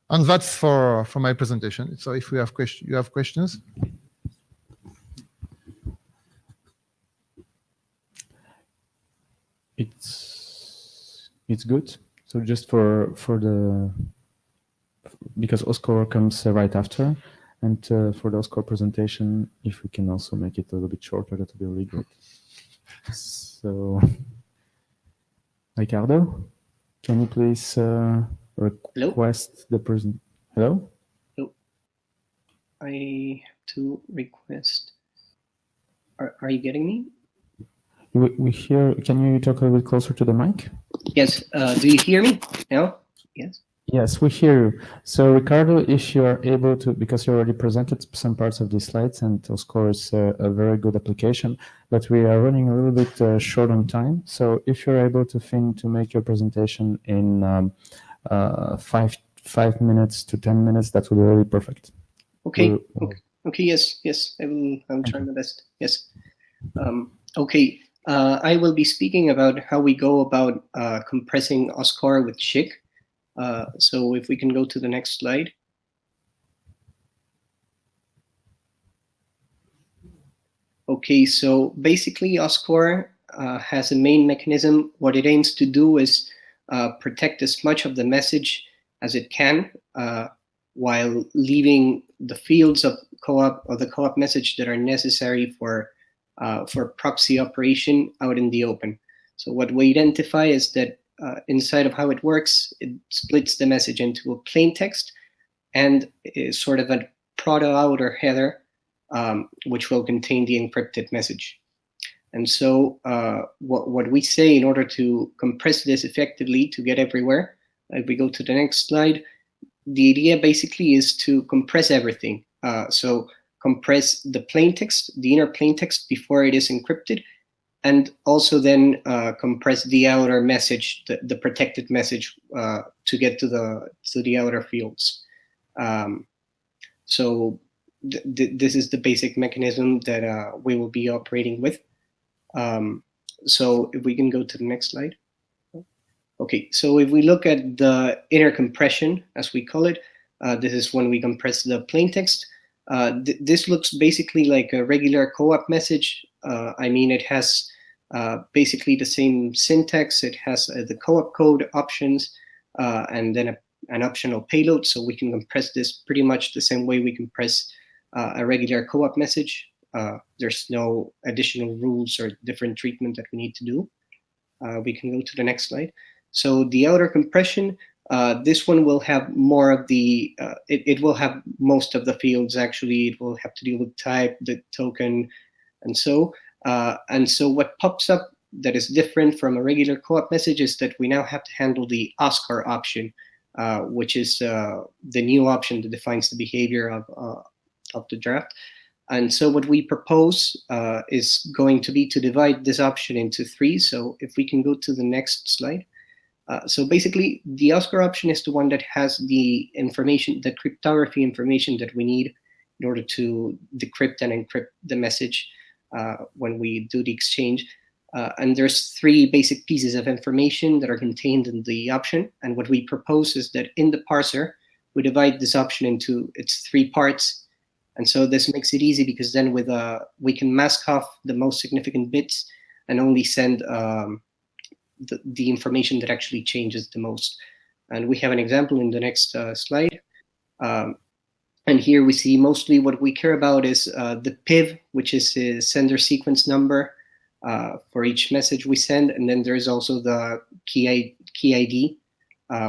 And that's for my presentation. So if you have questions. It's good. So just for because Oscar comes right after, and for the Oscar presentation, if we can also make it a little bit shorter, that would be really great. So, Ricardo, can you please request the person? Hello? Hello. I have to request. Are you getting me? We hear. Can you talk a little bit closer to the mic? Yes. Do you hear me now? Yes. Yes, we hear you. So, Ricardo, if you are able to, because you already presented some parts of the slides, and Oscar is a very good application, but we are running a little bit short on time. So, if you're able to make your presentation in 5 minutes to 10 minutes, that would be really perfect. Okay. Okay. Yes. I will try my best. Yes. Okay. I will be speaking about how we go about compressing Oscar with SHIC. So if we can go to the next slide. Okay, so basically Oscar has a main mechanism. What it aims to do is protect as much of the message as it can while leaving the fields of co-op or the co-op message that are necessary for proxy operation out in the open. So what we identify is that inside of how it works, it splits the message into a plain text and sort of a proto-outer header, which will contain the encrypted message. And so what we say in order to compress this effectively to get everywhere, if we go to the next slide, the idea basically is to compress everything. So compress the plain text, the inner plain text before it is encrypted, and also then compress the outer message, the protected message, to get to the outer fields. So this is the basic mechanism that we will be operating with. So if we can go to the next slide. Okay, so if we look at the inner compression, as we call it, this is when we compress the plain text. This looks basically like a regular co-op message. I mean, it has basically the same syntax. It has the co-op code options and then an optional payload. So we can compress this pretty much the same way we compress a regular co-op message. There's no additional rules or different treatment that we need to do. We can go to the next slide. So the outer compression, this one will have more of the, it will have most of the fields actually. It will have to deal with type, the token, and so what pops up that is different from a regular co-op message is that we now have to handle the Oscar option, which is the new option that defines the behavior of the draft. And so what we propose is going to be to divide this option into 3. So if we can go to the next slide. So basically, the Oscar option is the one that has the information, the cryptography information that we need in order to decrypt and encrypt the message when we do the exchange. And there's 3 basic pieces of information that are contained in the option. And what we propose is that in the parser, we divide this option into its 3 parts. And so this makes it easy because then we can mask off the most significant bits and only send the information that actually changes the most. And we have an example in the next slide. And here we see mostly what we care about is the PIV, which is a sender sequence number for each message we send. And then there's also the key ID,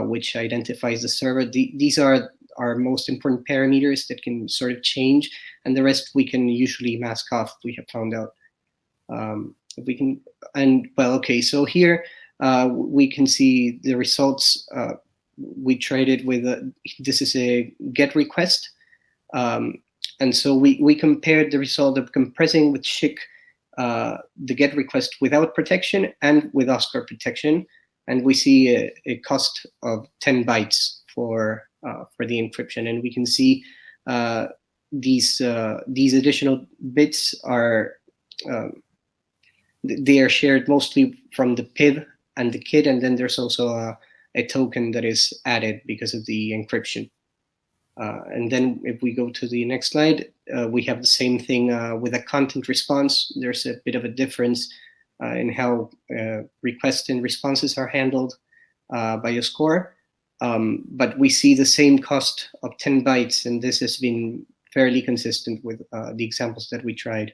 which identifies the server. These are our most important parameters that can sort of change. And the rest we can usually mask off, we have found out. If we can, and well, okay, so here we can see the results. We tried it with, this is a GET request. And so we compared the result of compressing with SHIC the GET request without protection and with Oscar protection. And we see a cost of 10 bytes for the encryption. And we can see these additional bits are they are shared mostly from the PIV and the KID, and then there's also a token that is added because of the encryption. And then if we go to the next slide, we have the same thing with a content response. There's a bit of a difference in how requests and responses are handled by Oscore. But we see the same cost of 10 bytes, and this has been fairly consistent with the examples that we tried.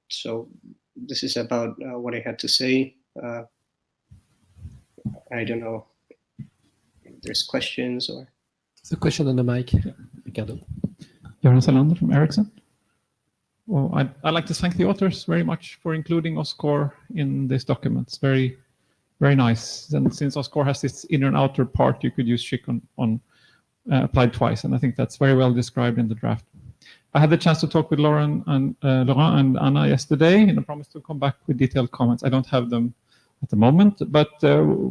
So this is about what I had to say. I don't know if there's questions or... There's a question on the mic, Ricardo. Göran Salander from Ericsson. Well, I'd like to thank the authors very much for including Oscore in this document. It's very, very nice. And since Oscore has this inner and outer part, you could use SHIC on applied twice. And I think that's very well described in the draft. I had the chance to talk with Laurent and Anna yesterday, and I promised to come back with detailed comments. I don't have them at the moment, but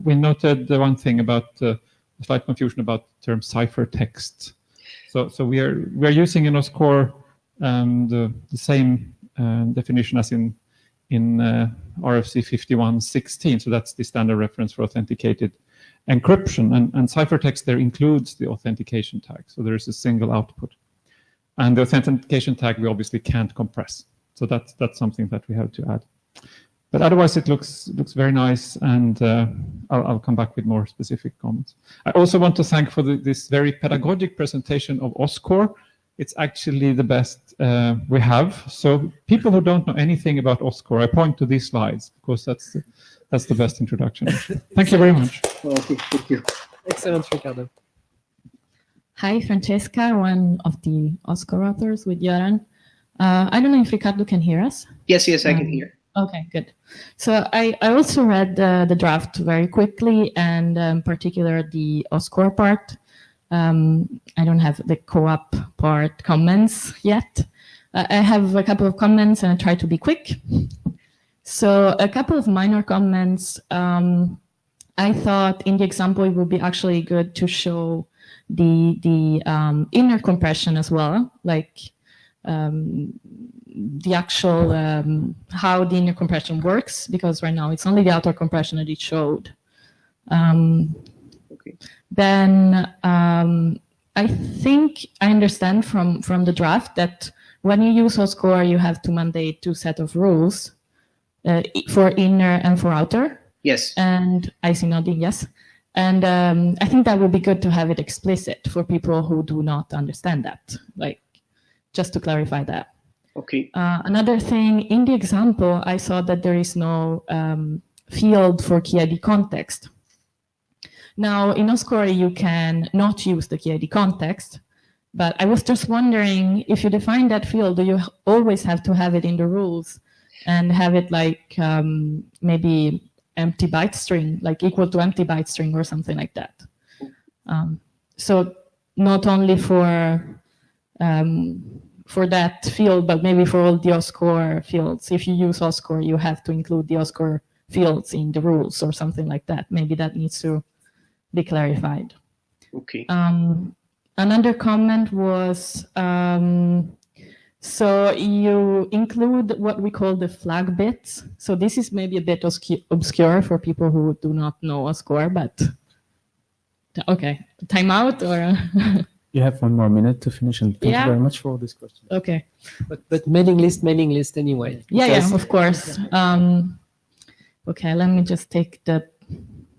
we noted the one thing about slight confusion about the term ciphertext. So we are using in Oscore the same definition as in RFC 5116. So that's the standard reference for authenticated encryption, and ciphertext there includes the authentication tag. So there is a single output, and the authentication tag we obviously can't compress. So that's something that we have to add. But otherwise, it looks very nice, and I'll come back with more specific comments. I also want to thank for this very pedagogic presentation of Oscore. It's actually the best we have. So people who don't know anything about Oscore, I point to these slides because that's the best introduction. Thank you very much. Okay, thank you. Excellent, Ricardo. Hi, Francesca, one of the Oscore authors with Göran. I don't know if Ricardo can hear us. Yes, I can hear. Okay, good. So I also read the draft very quickly, and in particular the Oscore part. I don't have the co-op part comments yet. I have a couple of comments, and I try to be quick. So a couple of minor comments. I thought in the example it would be actually good to show the inner compression as well, like the actual how the inner compression works, because right now it's only the outer compression that it showed. Okay. Then I think I understand from the draft that when you use Oscore, you have to mandate two set of rules for inner and for outer. Yes. And I see nodding, yes. And I think that would be good to have it explicit for people who do not understand that, like just to clarify that. Okay. Another thing, in the example, I saw that there is no field for key ID context. Now, in Oscore, you can not use the key ID context, but I was just wondering, if you define that field, do you always have to have it in the rules and have it like maybe empty byte string, like equal to empty byte string or something like that? So not only for that field, but maybe for all the Oscore fields. If you use Oscore, you have to include the Oscore fields in the rules or something like that. Maybe that needs to be clarified. Okay. Another comment was, so you include what we call the flag bits. So this is maybe a bit obscure for people who do not know Oscore, but okay, time out or? You have 1 more minute to finish, and thank you very much for all these questions. Okay. But mailing list anyway. Yeah, of course. Okay, let me just take the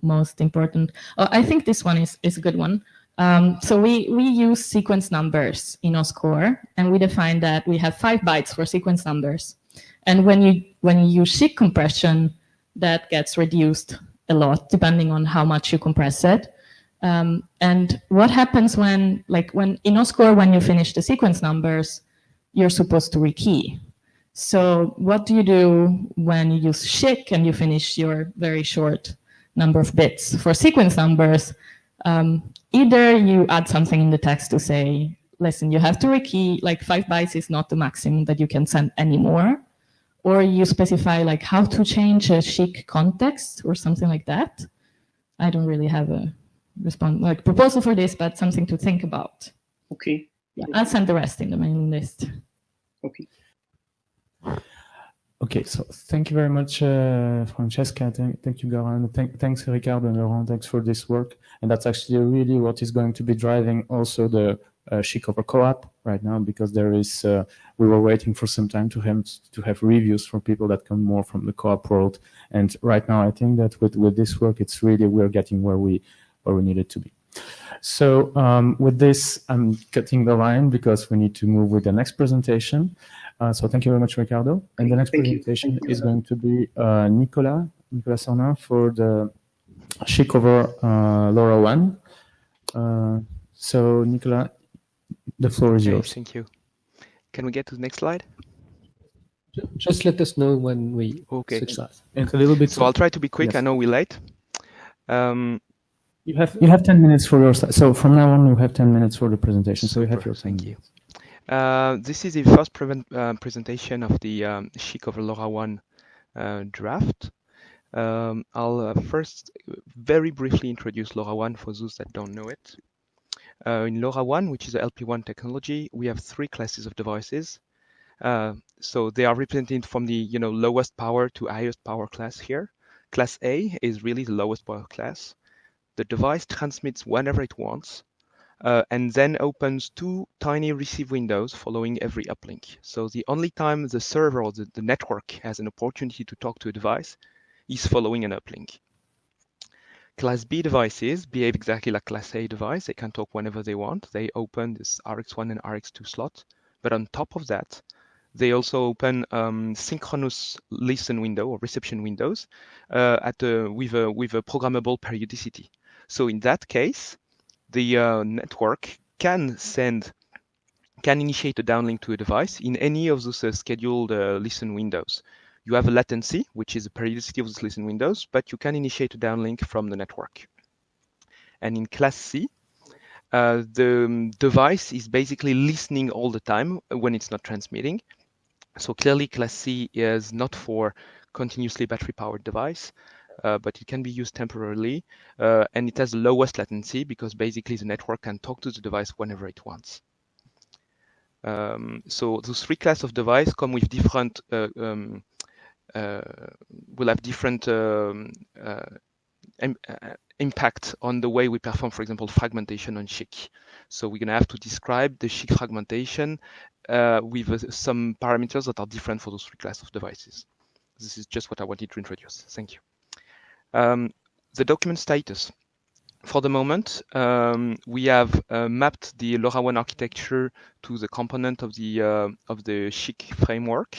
most important. Oh, I think this one is a good one. So we use sequence numbers in Oscore, and we define that we have 5 bytes for sequence numbers. And when you use SHIC compression, that gets reduced a lot depending on how much you compress it. And what happens when in Oscore, when you finish the sequence numbers, you're supposed to rekey. So what do you do when you use SHIC and you finish your very short number of bits? For sequence numbers, either you add something in the text to say, listen, you have to rekey, like 5 bytes is not the maximum that you can send anymore, or you specify like how to change a SHIC context or something like that. I don't really have a proposal for this, but something to think about. Okay. Yeah, I'll send the rest in the mailing list. Okay. Okay, so thank you very much, Francesca. Thank you, Goran. Thanks, Ricardo and Laurent. Thanks for this work. And that's actually really what is going to be driving also the SHIC over co-op right now, because there is, we were waiting for some time to have reviews from people that come more from the co-op world. And right now, I think that with this work, it's really, we're getting where we needed to be. So with this, I'm cutting the line because we need to move with the next presentation. So thank you very much, Ricardo. And the next presentation is going to be Nicolas Sornin for the SHIC over LoRaWAN. So Nicolas, the floor is yours. Thank you. Can we get to the next slide? Just let us know when we switch slides. And a little bit. So I'll try to be quick. Yes. I know we're late. You have 10 minutes for your slide. So from now on, you have 10 minutes for the presentation. So you have your 10 Thank you. This is the first presentation of the SHIC over LoRaWAN draft. I'll first very briefly introduce LoRaWAN for those that don't know it. In LoRaWAN, which is a LPWAN technology, we have three classes of devices. So they are represented from the lowest power to highest power class here. Class A is really the lowest power class. The device transmits whenever it wants, and then opens two tiny receive windows following every uplink. So the only time the server or the network has an opportunity to talk to a device is following an uplink. Class B devices behave exactly like Class A device. They can talk whenever they want. They open this RX1 and RX2 slot, but on top of that, they also open synchronous listen window or reception windows with a programmable periodicity. So in that case, the network can initiate a downlink to a device in any of those scheduled listen windows. You have a latency, which is the periodicity of those listen windows, but you can initiate a downlink from the network. And in Class C, the device is basically listening all the time when it's not transmitting. So clearly, Class C is not for continuously battery-powered device, but it can be used temporarily, and it has the lowest latency because basically the network can talk to the device whenever it wants. So those three classes of device come with different, will have different impact on the way we perform, for example, fragmentation on SHIC. So we're going to have to describe the SHIC fragmentation with some parameters that are different for those three classes of devices. This is just what I wanted to introduce. Thank you. The document status. For the moment, we have mapped the LoRaWAN architecture to the component of the SHIC framework.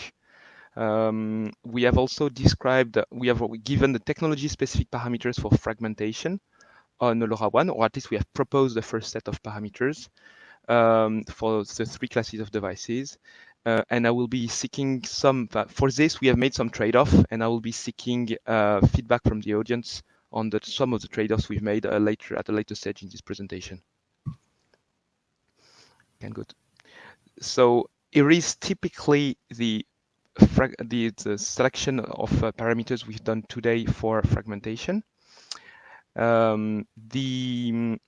We have also described, we have given the technology-specific parameters for fragmentation on the LoRaWAN, or at least we have proposed the first set of parameters for the three classes of devices. And I will be seeking some, for this we have made some trade-off, and I will be seeking feedback from the audience on some of the trade-offs we've made at a later stage in this presentation. Okay, good. So here is typically the selection of parameters we've done today for fragmentation. The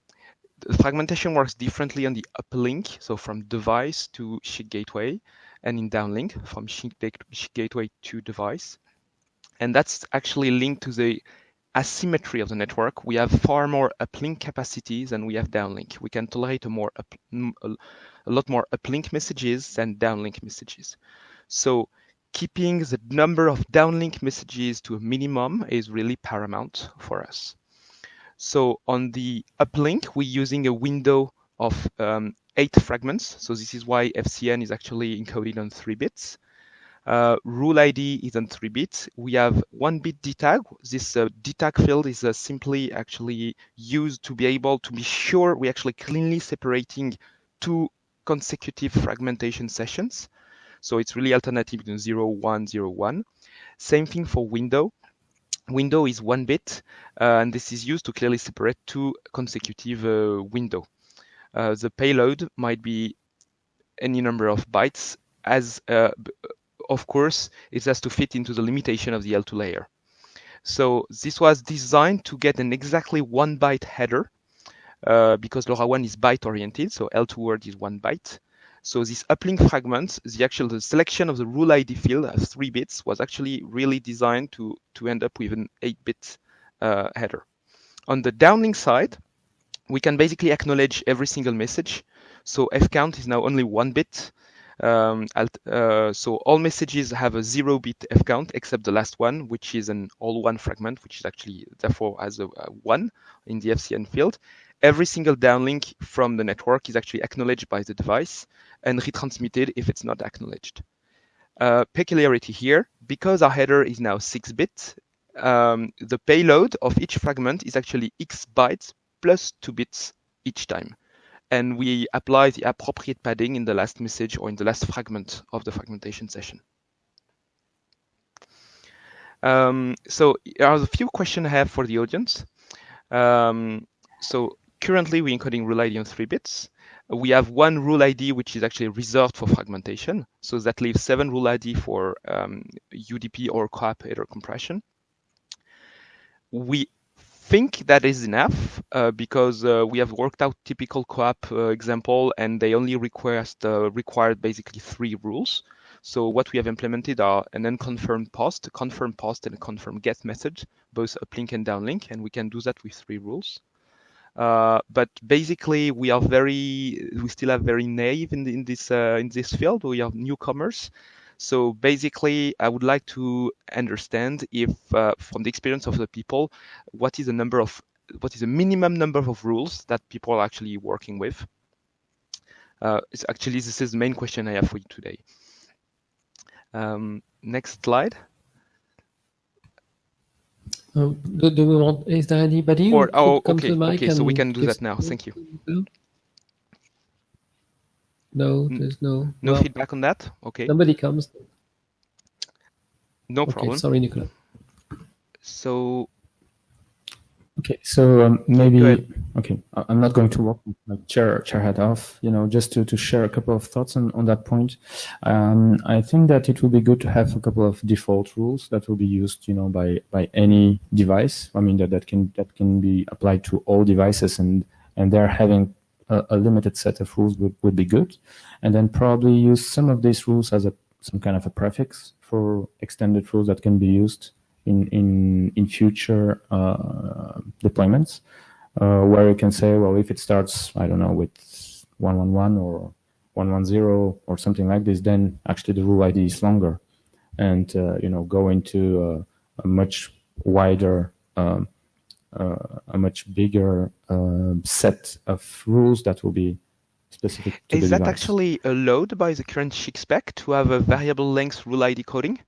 fragmentation works differently on the uplink, so from device to SHIC gateway, and in downlink from SHIC gateway to device. And that's actually linked to the asymmetry of the network. We have far more uplink capacity than we have downlink. We can tolerate a lot more uplink messages than downlink messages. So keeping the number of downlink messages to a minimum is really paramount for us. So on the uplink, we're using a window of 8 fragments. So this is why FCN is actually encoded on 3 bits. Rule ID is on 3 bits. We have 1-bit DTAG. This DTAG field is simply actually used to be able to be sure we're actually cleanly separating 2 consecutive fragmentation sessions. So it's really alternative between 0, 1, 0, 1. Same thing for window. Window is 1 bit, and this is used to clearly separate 2 consecutive window. The payload might be any number of bytes, as of course it has to fit into the limitation of the L2 layer. So this was designed to get an exactly 1 byte header, because LoRaWAN is byte oriented, so L2 word is 1 byte. So this uplink fragment, the selection of the rule ID field as 3 bits was actually really designed to end up with an 8-bit header. On the downlink side, we can basically acknowledge every single message. So fcount is now only 1 bit. So all messages have a 0-bit fcount except the last one, which is an all-one fragment, which is actually therefore has a 1 in the FCN field. Every single downlink from the network is actually acknowledged by the device and retransmitted if it's not acknowledged. Peculiarity here, because our header is now 6-bit, the payload of each fragment is actually x bytes plus 2 bits each time. And we apply the appropriate padding in the last message or in the last fragment of the fragmentation session. So there are a few questions I have for the audience. So currently we're encoding rule ID on 3 bits. We have 1 rule ID which is actually reserved for fragmentation. So that leaves 7 rule ID for UDP or CoAP header compression. We think that is enough because we have worked out typical CoAP example, and they only required basically 3 rules. So what we have implemented are an unconfirmed post, a confirmed post, and a confirmed get method, both uplink and downlink, and we can do that with 3 rules. But basically, we still have very naive in this field. We are newcomers. So basically, I would like to understand if, from the experience of the people, what is the minimum number of rules that people are actually working with. This is the main question I have for you today. Next slide. Do we want? Is there anybody? Okay. So we can do that now. Thank you. No, there's no feedback on that. Okay. Somebody comes. No problem. Sorry, Nicolas. So. Okay, so maybe I'm not going to walk my chair hat off. Just to share a couple of thoughts on that point. I think that it would be good to have a couple of default rules that will be used, by any device. I mean that can be applied to all devices, and they're having a limited set of rules would be good, and then probably use some of these rules as some kind of a prefix for extended rules that can be used in future deployments, where you can say, well, if it starts, I don't know, with 111 or 110 or something like this, then actually the rule ID is longer, and go into a much wider, a much bigger set of rules that will be specific to the device. Is that actually allowed by the current SHIC spec to have a variable length rule ID coding?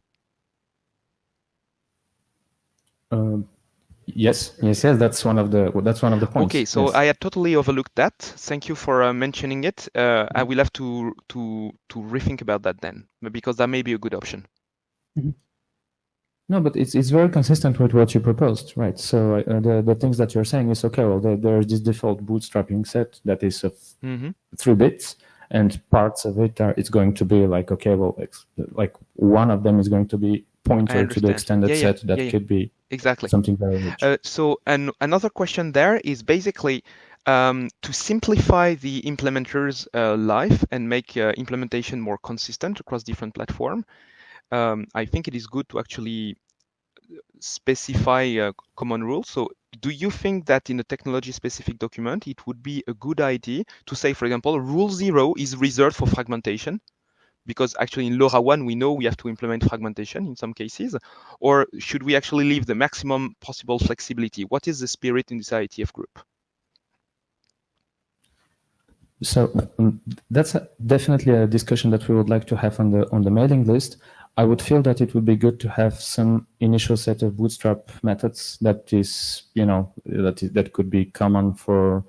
Yes. That's one of the points. Okay, so yes. I had totally overlooked that. Thank you for mentioning it. I will have to rethink about that then, because that may be a good option. Mm-hmm. No, but it's very consistent with what you proposed, right? So the things that you're saying is okay. Well, there's this default bootstrapping set that is of 3 bits, and parts of it it's going to be like, okay, well, like one of them is going to be pointer to the extended set that could be exactly something very rich. So another question there is basically to simplify the implementer's life and make implementation more consistent across different platforms. I think it is good to actually specify common rules. So do you think that in a technology-specific document, it would be a good idea to say, for example, rule 0 is reserved for fragmentation? Because actually in LoRaWAN, we know we have to implement fragmentation in some cases, or should we actually leave the maximum possible flexibility? What is the spirit in this IETF group? So that's definitely a discussion that we would like to have on the mailing list. I would feel that it would be good to have some initial set of bootstrap methods that is, that could be common for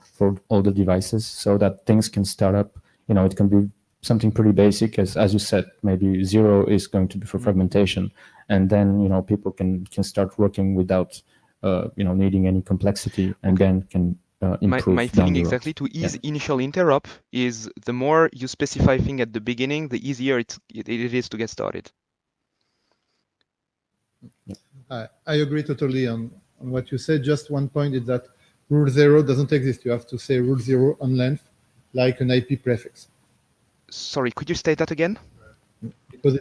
all the devices, so that things can start up. It can be something pretty basic, as you said, maybe 0 is going to be for fragmentation, and then people can start working without needing any complexity, and then can improve. My feeling exactly to ease initial interop is the more you specify thing at the beginning, the easier it is to get started. I agree totally on what you said. Just one point is that rule 0 doesn't exist. You have to say rule 0 on length, like an IP prefix. Sorry, could you state that again? Because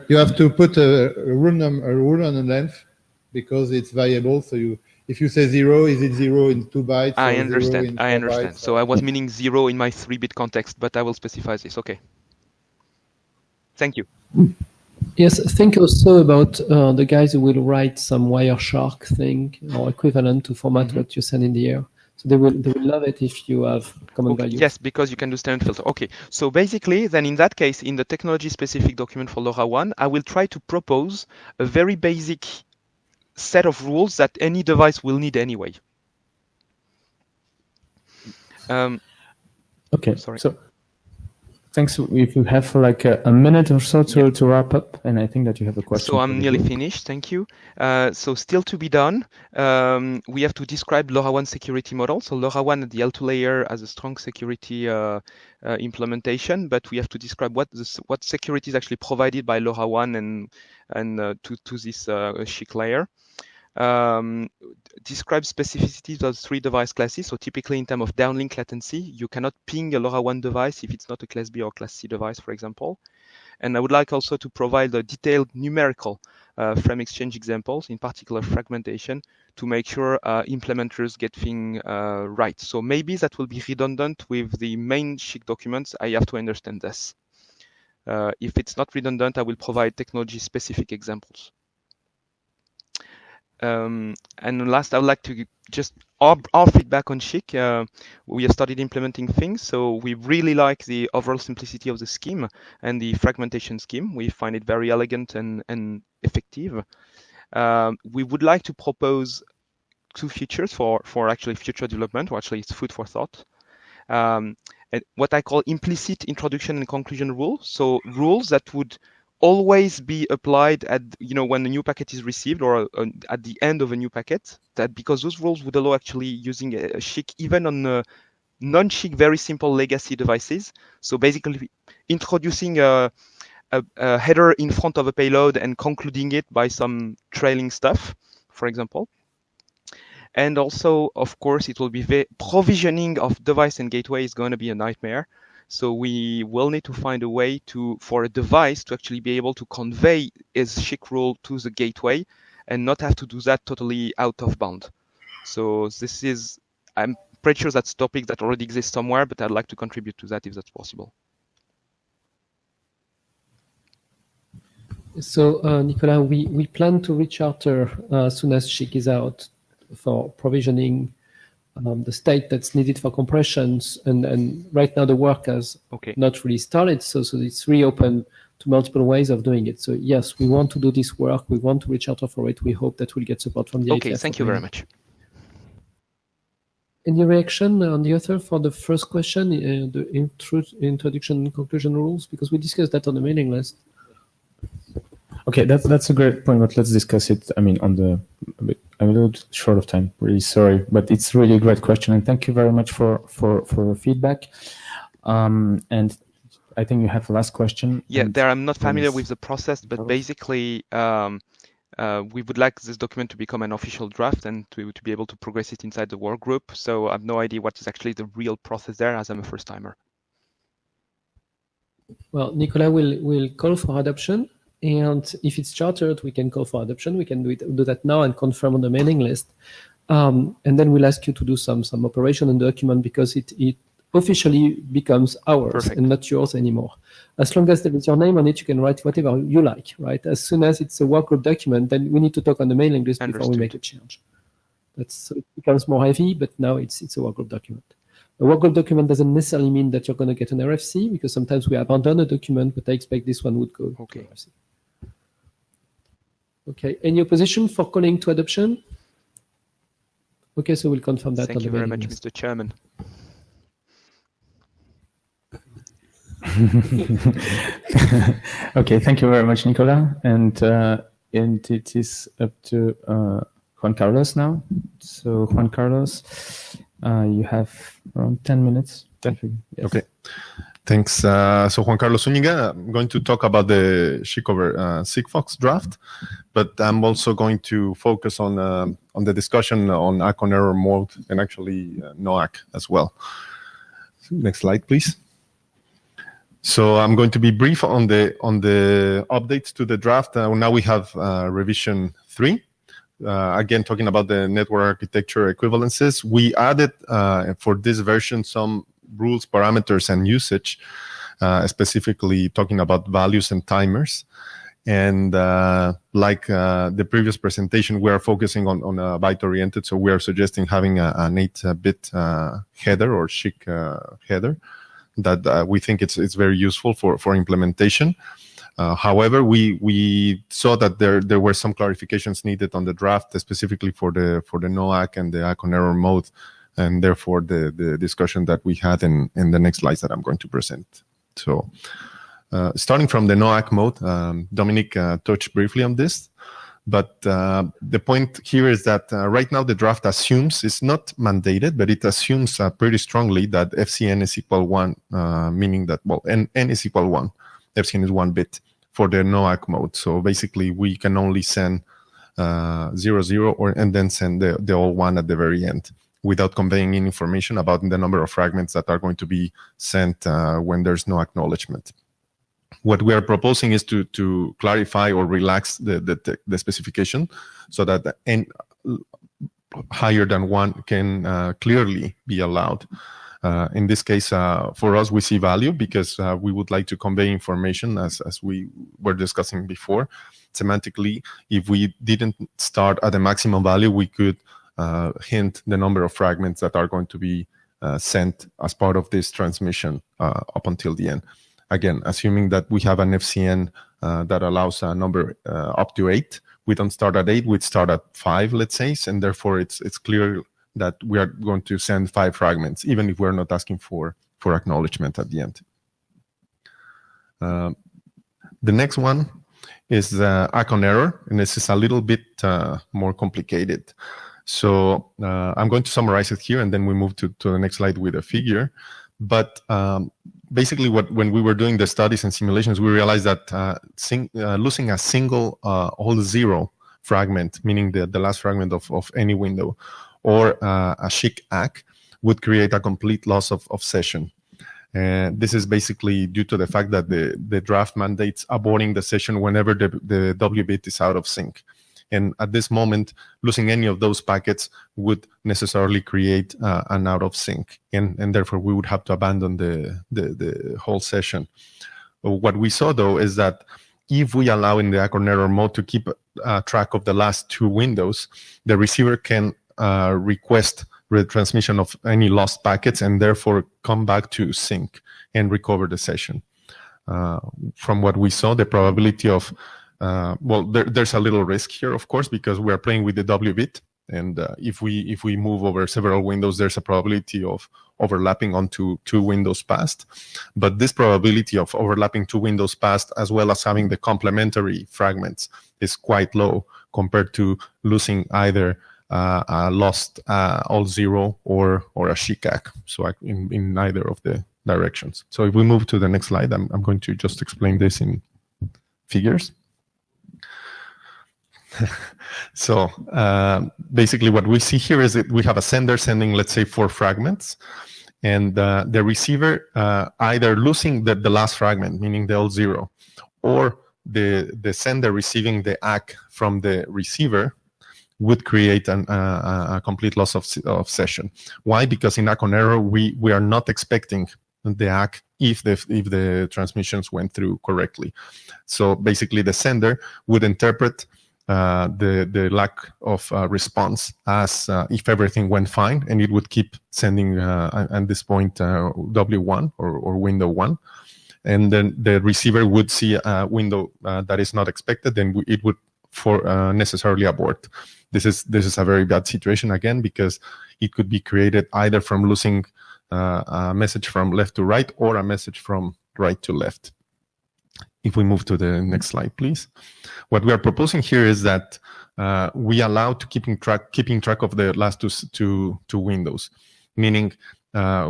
you have to put a rule on the length because it's variable. So if you say 0, is it 0 in 2 bytes? I or 0 understand. in I 4 understand. bytes? So I was meaning 0 in my 3-bit context, but I will specify this. Okay. Thank you. Yes, think also about the guys who will write some Wireshark thing or equivalent to format what you send in the air. So they will love it if you have common value. Yes, because you can do standard filter. Okay, so basically, then in that case, in the technology-specific document for LoRaWAN, I will try to propose a very basic set of rules that any device will need anyway. Okay, sorry. So thanks. If you have like a minute or so to wrap up, and I think that you have a question. So I'm nearly finished. Thank you. So still to be done, we have to describe LoRaWAN security model. So LoRaWAN at the L2 layer has a strong security implementation, but we have to describe what security is actually provided by LoRaWAN and to this SHIC layer. Describe specificities of 3 device classes. So typically in terms of downlink latency, you cannot ping a LoRaWAN device if it's not a class B or class C device, for example. And I would like also to provide a detailed numerical frame exchange examples, in particular fragmentation, to make sure implementers get things right. So maybe that will be redundant with the main SHIC documents. I have to understand this. If it's not redundant, I will provide technology-specific examples. And last, I would like to just our feedback on SHIC. We have started implementing things, so we really like the overall simplicity of the scheme and the fragmentation scheme. We find it very elegant and effective. We would like to propose 2 features for actually future development, or actually it's food for thought. And what I call implicit introduction and conclusion rules. So rules that would always be applied at when a new packet is received or at the end of a new packet, that because those rules would allow actually using a SHIC even on non-SHIC very simple legacy devices. So basically introducing a header in front of a payload and concluding it by some trailing stuff, for example. And also, of course, it will be provisioning of device and gateway is going to be a nightmare. So we will need to find a way for a device to actually be able to convey its SHIC rule to the gateway and not have to do that totally out of bound. So this is, I'm pretty sure that's a topic that already exists somewhere, but I'd like to contribute to that if that's possible. So Nicolas, we plan to recharter as soon as SHIC is out for provisioning the state that's needed for compressions, and right now the work has not really started, so it's reopened to multiple ways of doing it. So yes, we want to do this work, we want to recharter for it, we hope that we'll get support from the IETF. Okay, thank you very much. Any reaction on the author for the first question, the introduction and conclusion rules, because we discussed that on the mailing list. Okay, that's a great point, but let's discuss it. I mean, I'm a little short of time, really sorry, but it's really a great question, and thank you very much for your feedback. And I think you have a last question. Yeah, I'm not familiar with the process, but basically we would like this document to become an official draft and to be able to progress it inside the work group. So I have no idea what is actually the real process there, as I'm a first timer. Well, Nicolas will call for adoption. And if it's chartered, we can call for adoption. We can do that now and confirm on the mailing list. And then we'll ask you to do some operation on the document because it officially becomes ours and not yours anymore. As long as there is your name on it, you can write whatever you like, right? As soon as it's a workgroup document, then we need to talk on the mailing list before we make a change. So it becomes more heavy, but now it's a workgroup document. A workgroup document doesn't necessarily mean that you're going to get an RFC, because sometimes we abandon a document, but I expect this one would go to RFC. Okay, any opposition for calling to adoption? Okay, so we'll confirm that. Thank you very much, Mr. Chairman. Okay, thank you very much, Nicolas. And it is up to Juan Carlos now. So Juan Carlos, you have around 10 minutes. 10. Yes. Okay. Thanks. So Juan Carlos Zúñiga, I'm going to talk about the SHIC over Sigfox draft, but I'm also going to focus on the discussion on ACK on error mode and actually no ACK as well. So next slide, please. So I'm going to be brief on the updates to the draft. Now we have revision 3. Again, talking about the network architecture equivalences. We added for this version some rules, parameters, and usage, specifically talking about values and timers. And like the previous presentation, we are focusing on byte-oriented, so we are suggesting having an 8-bit header or SHIC header that we think it's very useful for implementation. However, we saw that there were some clarifications needed on the draft, specifically for the NOAC and the ACK on error mode, and therefore the discussion that we had in the next slides that I'm going to present. So starting from the NOAC mode, Dominic touched briefly on this, but the point here is that right now the draft assumes, it's not mandated, but it assumes pretty strongly that FCN is equal 1, meaning that, well, n is equal 1. FCN is 1 bit for the NOAC mode. So basically we can only send 0, 0, and then send the all 1 at the very end without conveying any information about the number of fragments that are going to be sent when there's no acknowledgement. What we are proposing is to clarify or relax the specification so that n higher than 1 can clearly be allowed. In this case, for us, we see value because we would like to convey information as we were discussing before. Semantically, if we didn't start at the maximum value, we could hint the number of fragments that are going to be sent as part of this transmission up until the end. Again, assuming that we have an FCN that allows a number up to 8. We don't start at 8, we start at 5, let's say, and therefore it's clear that we are going to send 5 fragments, even if we're not asking for acknowledgement at the end. The next one is the ACK on error, and this is a little bit more complicated. So I'm going to summarize it here, and then we move to the next slide with a figure. But basically, when we were doing the studies and simulations, we realized that losing a single all 0 fragment, meaning the last fragment of any window, or a SHIC ACK, would create a complete loss of session. And this is basically due to the fact that the draft mandates aborting the session whenever the W bit is out of sync. And at this moment, losing any of those packets would necessarily create an out of sync, and therefore we would have to abandon the whole session. What we saw, though, is that if we allow in the ACK on error mode to keep track of the last 2 windows, the receiver can request retransmission of any lost packets and therefore come back to sync and recover the session. From what we saw, the probability of well, there's a little risk here, of course, because we are playing with the W bit, and if we move over several windows, there's a probability of overlapping onto 2 windows passed. But this probability of overlapping 2 windows passed, as well as having the complementary fragments, is quite low compared to losing either a lost all 0 or a SHIC ACK. So in neither of the directions. So if we move to the next slide, I'm going to just explain this in figures. So basically what we see here is that we have a sender sending, let's say, 4 fragments, and the receiver either losing the last fragment, meaning the all 0, or the sender receiving the ACK from the receiver would create a complete loss of session. Why? Because in ACK on error, we are not expecting the ACK if the transmissions went through correctly. So basically the sender would interpret the lack of response as if everything went fine, and it would keep sending at this point W1 or window 1, and then the receiver would see a window that is not expected, then it would necessarily abort. This is a very bad situation, again, because it could be created either from losing a message from left to right or a message from right to left. If we move to the next slide, please. What we are proposing here is that we allow to keeping track of the last two windows, meaning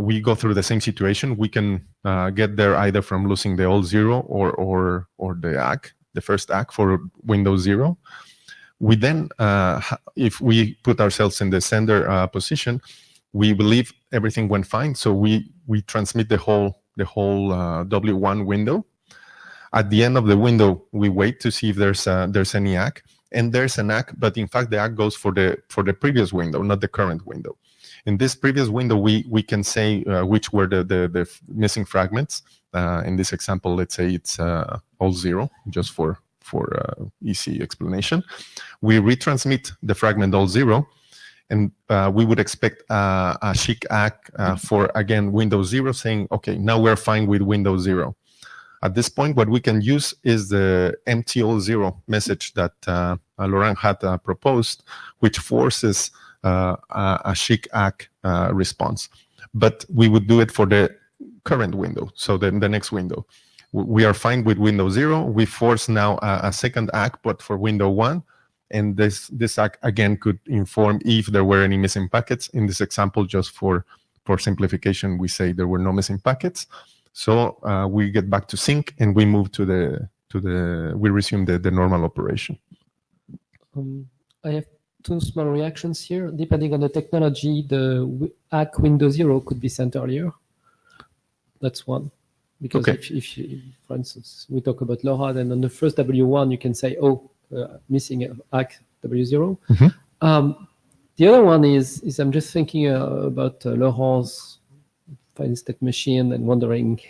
we go through the same situation. We can get there either from losing the all 0 or the ACK, the first ACK for Windows 0. We then, if we put ourselves in the sender position, we believe everything went fine, so we transmit the whole W1 window. At the end of the window, we wait to see if there's any ACK, and there's an ACK, but in fact the ACK goes for the previous window, not the current window. In this previous window, we can say which were the missing fragments. In this example, let's say it's all 0, just for easy explanation. We retransmit the fragment all 0, and we would expect a chic ACK for, again, window 0, saying, okay, now we're fine with window 0. At this point, what we can use is the MTO0 message that Laurent had proposed, which forces a chic ACK response. But we would do it for the current window, so then the next window. We are fine with window 0. We force now a second ACK, but for window 1. And this ACK, again, could inform if there were any missing packets. In this example, just for simplification, we say there were no missing packets. So we get back to sync, and we move we resume the normal operation. I have 2 small reactions here. Depending on the technology, the ACK window 0 could be sent earlier. That's one. Because Okay. if you, for instance, we talk about LoRa, then on the first W1, you can say, missing ACK W0. The other one is I'm just thinking about Laurent's fine state machine and wondering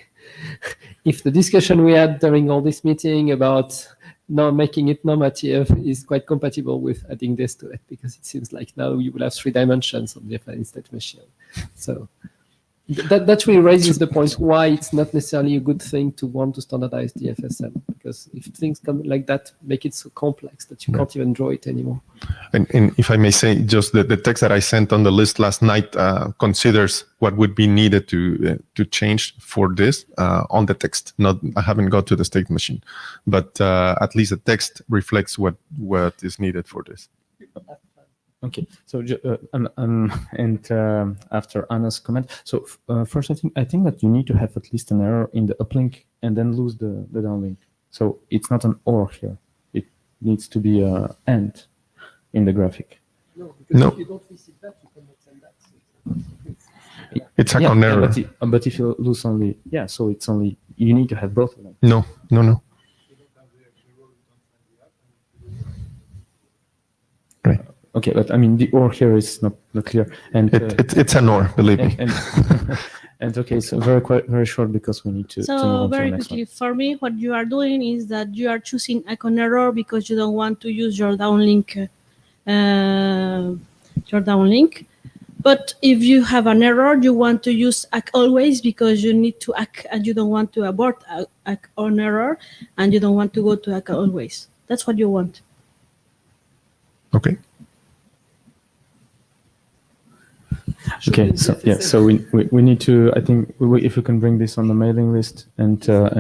if the discussion we had during all this meeting about now making it normative is quite compatible with adding this to it, because it seems like now you will have 3 dimensions on the fine state machine. So that really raises the point why it's not necessarily a good thing to want to standardize the FSM, because if things come like that, make it so complex that you can't even draw it anymore. And if I may say, just the text that I sent on the list last night considers what would be needed to change for this on the text. I haven't got to the state machine, but at least the text reflects what is needed for this. Okay, so after Anna's comment, so first I think that you need to have at least an error in the uplink and then lose the downlink. So it's not an or here; it needs to be a and in the graphic. No, because if you don't receive that, you cannot send that. It's a con error. But if you lose only, so it's only, you need to have both of them. No. Right. Okay, but I mean the or here is not clear, and it's an or, believe me. And okay, so very short because we need to. So move on to very the next quickly, one. for me, what you are doing is that you are choosing a con error because you don't want to use your downlink. But if you have an error, you want to use ACK always because you need to ACK and you don't want to abort ACK on error, and you don't want to go to ACK always. That's what you want. Okay. Okay, so we need to. I think if we can bring this on the mailing list and talk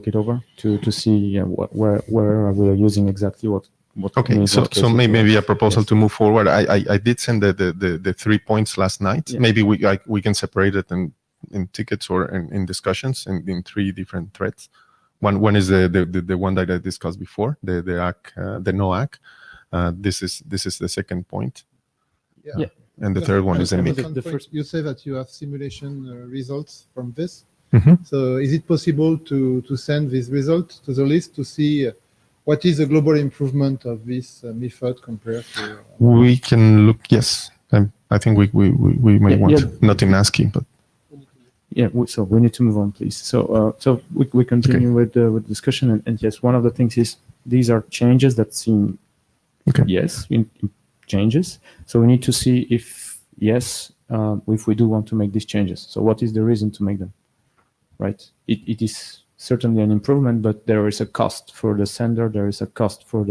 it over to see where we are using exactly what. Okay, so maybe a proposal to move forward. I did send the 3 points last night. Yeah. Maybe we can separate it in tickets or in discussions in 3 different threads. One is the one that I discussed before, the ACK, the no ACK. This is the second point. Yeah. And the third one is the first. You say that you have simulation results from this. Mm-hmm. So is it possible to send this result to the list to see what is the global improvement of this method compared to? We can look. Yes, I think we may want not in ASCII, but. Yeah, so we need to move on, please. So we continue with the discussion, and yes, one of the things is these are changes that seem changes. So we need to see if we do want to make these changes. So what is the reason to make them? Right? It is certainly an improvement, but there is a cost for the sender. There is a cost for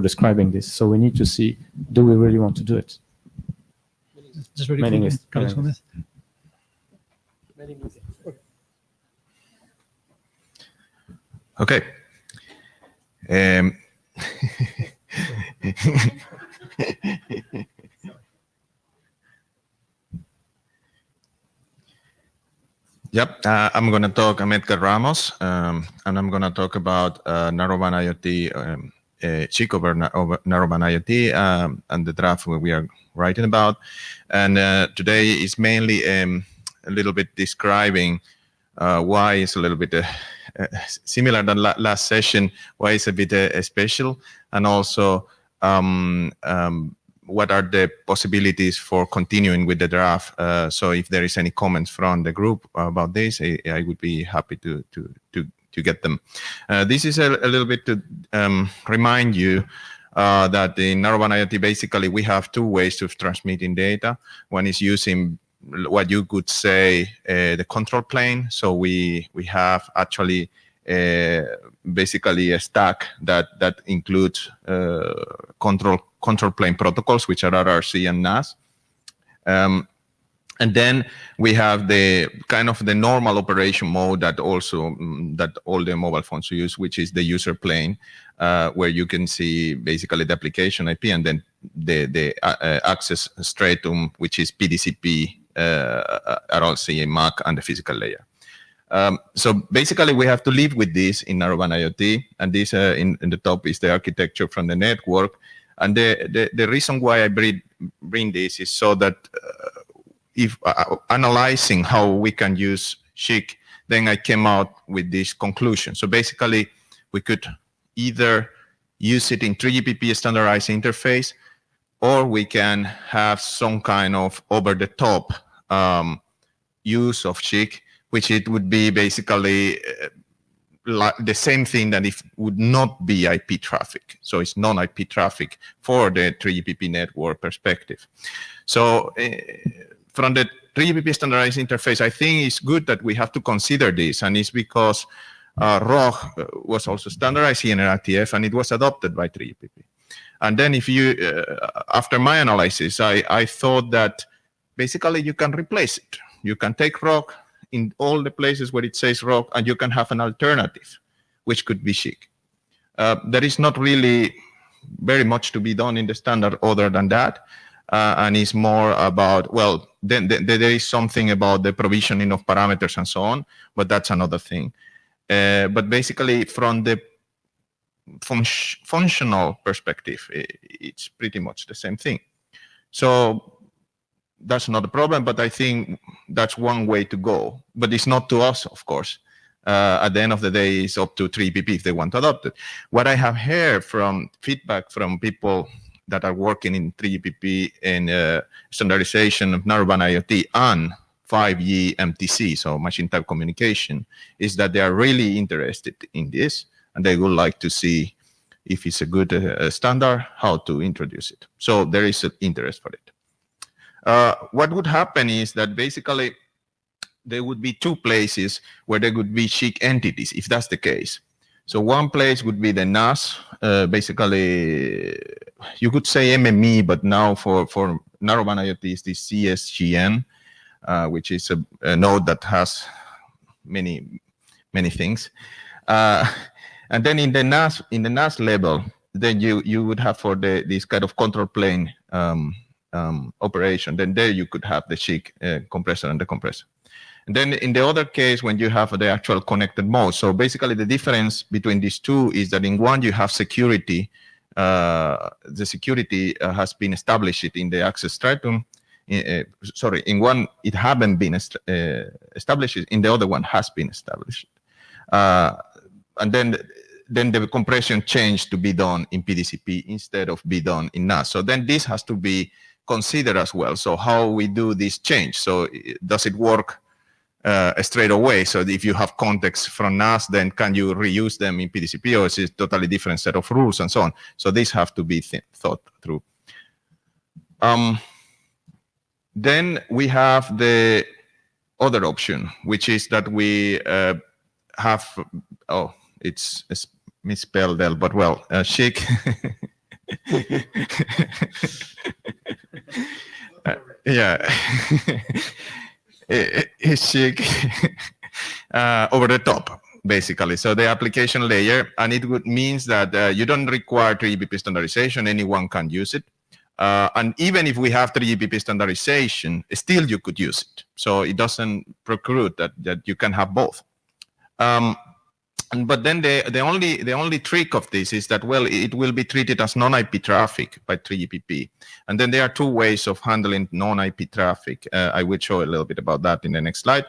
describing this. So we need to see: do we really want to do it? Just very quickly, Carlos Gomez. Okay. I'm going to talk. I'm Edgar Ramos, and I'm going to talk about narrowband IoT SHIC over narrowband IoT and the draft we are writing about. And today is mainly a little bit describing why it's a little bit similar than last session, why it's a bit special, and also what are the possibilities for continuing with the draft. So if there is any comments from the group about this, I would be happy to get them. This is a little bit to remind you that in narrowband IoT, basically we have two ways of transmitting data. One is using what you could say the control plane. So we have actually basically a stack that includes control plane protocols, which are RRC and NAS. And then we have the kind of the normal operation mode that also that all the mobile phones use, which is the user plane, where you can see basically the application IP and then the access stratum, which is PDCP, RLC, MAC, and the physical layer. So basically, we have to live with this in narrowband IoT, and this in the top is the architecture from the network. And the reason why I bring this is so that if analyzing how we can use SHIC, then I came out with this conclusion. So basically, we could either use it in 3GPP standardized interface, or we can have some kind of over-the-top use of SHIC, which it would be basically like the same thing that if would not be IP traffic. So it's non-IP traffic for the 3GPP network perspective. So from the 3GPP standardized interface, I think it's good that we have to consider this, and it's because ROG was also standardized here in IETF, and it was adopted by 3GPP. And then if you, after my analysis, I thought that basically you can replace it. You can take ROG in all the places where it says ROG, and you can have an alternative, which could be SHIC. There is not really very much to be done in the standard other than that. And it's more about, well, then there is something about the provisioning of parameters and so on, but that's another thing. But basically, from the functional perspective, it's pretty much the same thing. So that's not a problem, but I think that's one way to go. But it's not to us, of course. At the end of the day, it's up to 3GPP if they want to adopt it. What I have heard from feedback from people that are working in 3GPP and standardization of narrowband IoT and 5G MTC, so machine type communication, is that they are really interested in this, and they would like to see if it's a good standard, how to introduce it. So there is an interest for it. What would happen is that basically there would be two places where there would be SHIC entities, if that's the case. So one place would be the NAS, basically, you could say MME, but now for narrowband IoT is the CSGN, which is a node that has many things. And then in the NAS level, then you would have for this kind of control plane operation. Then there you could have the SHIC compressor and the compressor. And then in the other case, when you have the actual connected mode, so basically the difference between these two is that in one you have security. The security has been established in the access stratum. In one it haven't been established. In the other one has been established. And then the compression changed to be done in PDCP instead of be done in NAS. So then this has to be considered as well. So how we do this change? So does it work straight away? So if you have context from NAS, then can you reuse them in PDCP, or is it a totally different set of rules and so on? So these have to be thought through. Then we have the other option, which is that we have, it's misspelled, but well, SHIC. Yeah. Is SHIC over the top, basically. So the application layer, and it means that you don't require 3GPP standardization. Anyone can use it. And even if we have 3GPP standardization, still you could use it. So it doesn't preclude that you can have both. But then the only trick of this is that, well, it will be treated as non-IP traffic by 3GPP. And then there are two ways of handling non-IP traffic. I will show a little bit about that in the next slide.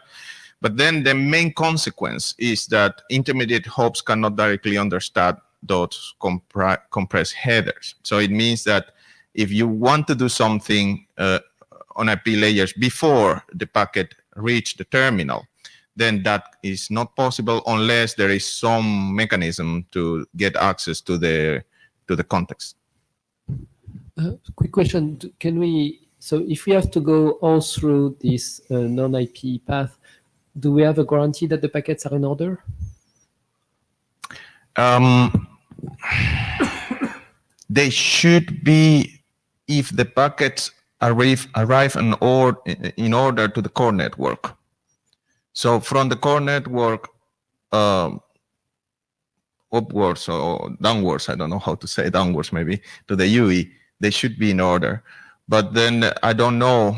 But then the main consequence is that intermediate hops cannot directly understand those compressed headers. So it means that if you want to do something on IP layers before the packet reach the terminal, then that is not possible unless there is some mechanism to get access to the context. Quick question: can we? So if we have to go all through this non-IP path, do we have a guarantee that the packets are in order? They should be if the packets arrive in order to the core network. So from the core network upwards or downwards, I don't know how to say downwards, maybe to the UE, they should be in order. But then I don't know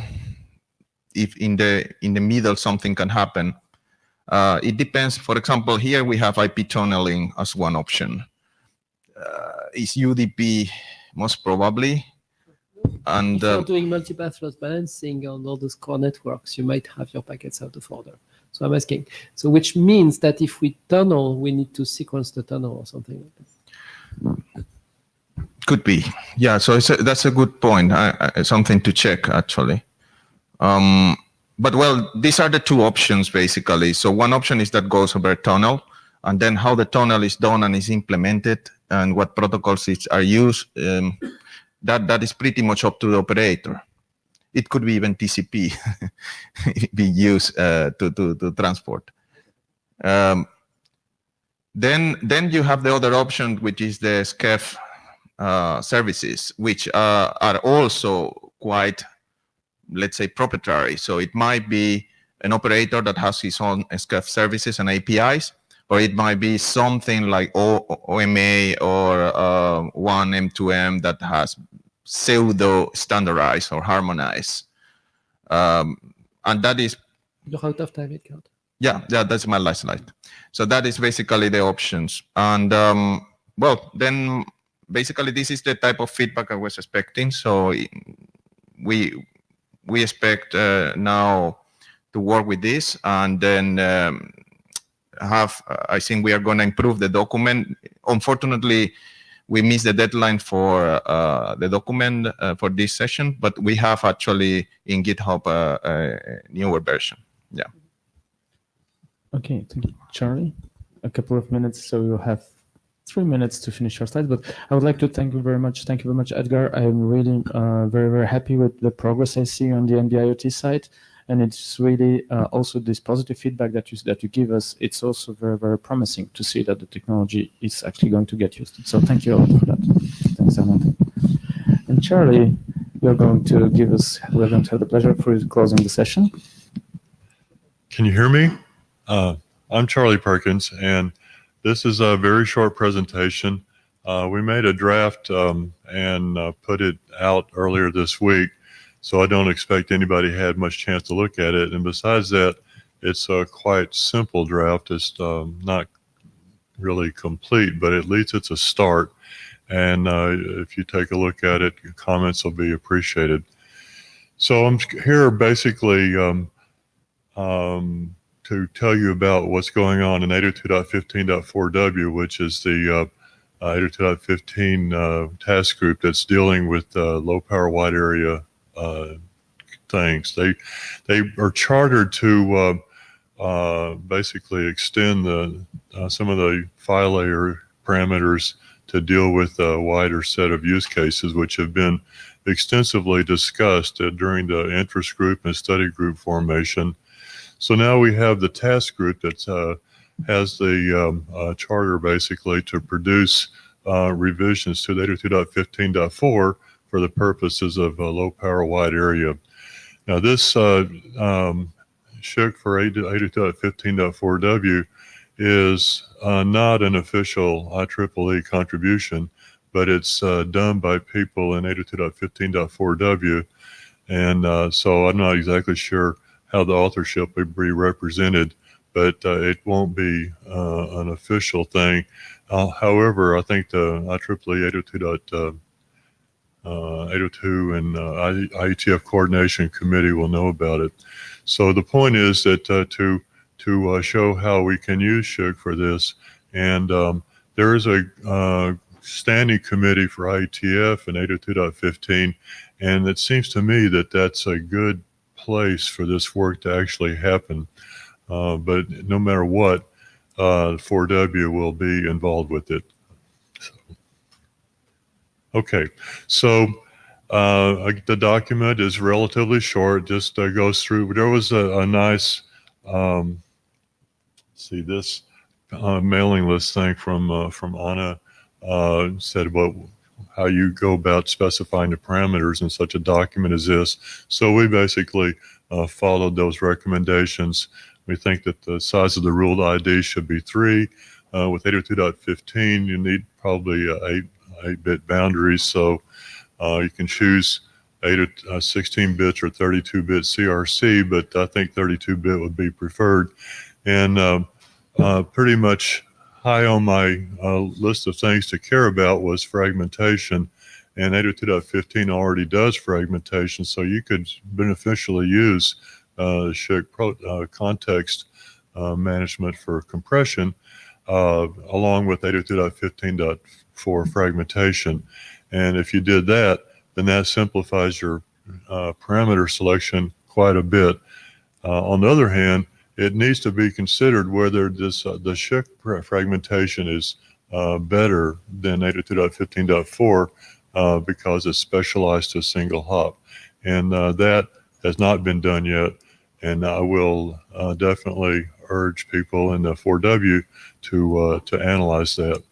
if in the middle something can happen. It depends. For example, here we have IP tunneling as one option. Is UDP most probably? And if you're doing multipath load balancing on all those core networks, you might have your packets out of order. So I'm asking, so which means that if we tunnel, we need to sequence the tunnel or something like that. Could be, yeah. So that's a good point. Something to check actually. But well, these are the two options basically. So one option is that goes over a tunnel, and then how the tunnel is done and is implemented, and what protocols are used. That is pretty much up to the operator. It could be even TCP being used to transport. Then you have the other option, which is the SCEF services, which are also quite, let's say, proprietary. So it might be an operator that has his own SCEF services and APIs, or it might be something like OMA or one M2M that has pseudo standardized or harmonized. And that is... You're out of time, Edgar. Yeah, that's my last slide. So that is basically the options. And well, then basically this is the type of feedback I was expecting. So we expect now to work with this, and then I think we are going to improve the document. Unfortunately, we missed the deadline for the document for this session, but we have actually in GitHub a newer version. Yeah. Okay, thank you, Charlie. A couple of minutes, so you'll have 3 minutes to finish your slides. But I would like to thank you very much. Thank you very much, Edgar. I am really very, very happy with the progress I see on the NB-IoT side. And it's really also this positive feedback that you give us. It's also very, very promising to see that the technology is actually going to get used. So thank you all for that. Thanks, Anand. And Charlie, we're going to have the pleasure for closing the session. Can you hear me? I'm Charlie Perkins, and this is a very short presentation. We made a draft and put it out earlier this week. So I don't expect anybody had much chance to look at it. And besides that, it's a quite simple draft. It's not really complete, but at least it's a start. And if you take a look at it, your comments will be appreciated. So I'm here basically to tell you about what's going on in 802.15.4W, which is the 802.15 task group that's dealing with low power wide area things. They are chartered to basically extend some of the file layer parameters to deal with a wider set of use cases, which have been extensively discussed during the interest group and study group formation. So now we have the task group that has the charter basically to produce revisions to 802.15.4 for the purposes of low power wide area. Now this SHIC for 802.15.4W is not an official IEEE contribution, but it's done by people in 802.15.4W. And so I'm not exactly sure how the authorship would be represented, but it won't be an official thing. However, I think the IEEE 802 and IETF Coordination Committee will know about it. So the point is that to show how we can use SHIC for this, and there is a standing committee for IETF and 802.15, and it seems to me that that's a good place for this work to actually happen. But no matter what, 4W will be involved with it. Okay, so the document is relatively short, just goes through. There was a nice, see this mailing list thing from Anna, said about how you go about specifying the parameters in such a document as this. So we basically followed those recommendations. We think that the size of the ruled ID should be 3. With 802.15, you need probably 8-bit boundaries, so you can choose 16 bits or 32-bit CRC, but I think 32-bit would be preferred. And pretty much high on my list of things to care about was fragmentation, and 802.15 already does fragmentation, so you could beneficially use SHIC context management for compression along with 802.15.4 fragmentation. And if you did that, then that simplifies your parameter selection quite a bit. On the other hand, it needs to be considered whether this the SHIC fragmentation is better than 802.15.4 because it's specialized to a single hop. And that has not been done yet. And I will definitely urge people in the 4W to analyze that.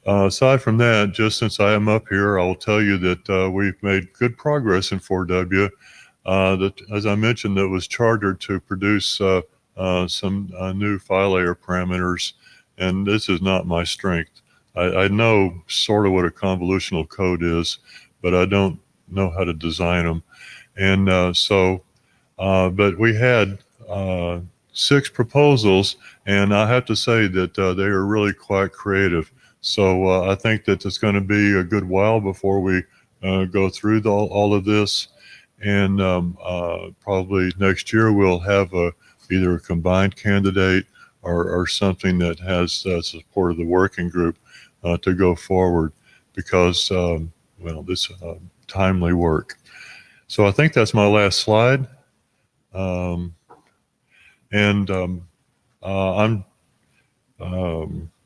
Aside from that, just since I am up here, I will tell you that we've made good progress in 4W. That, as I mentioned, that was chartered to produce some new file layer parameters, and this is not my strength. I know sort of what a convolutional code is, but I don't know how to design them. And but we had 6 proposals, and I have to say that they are really quite creative. So I think that it's going to be a good while before we go through all of this. And probably next year we'll have either a combined candidate or something that has support of the working group to go forward because, well, this timely work. So I think that's my last slide. I'm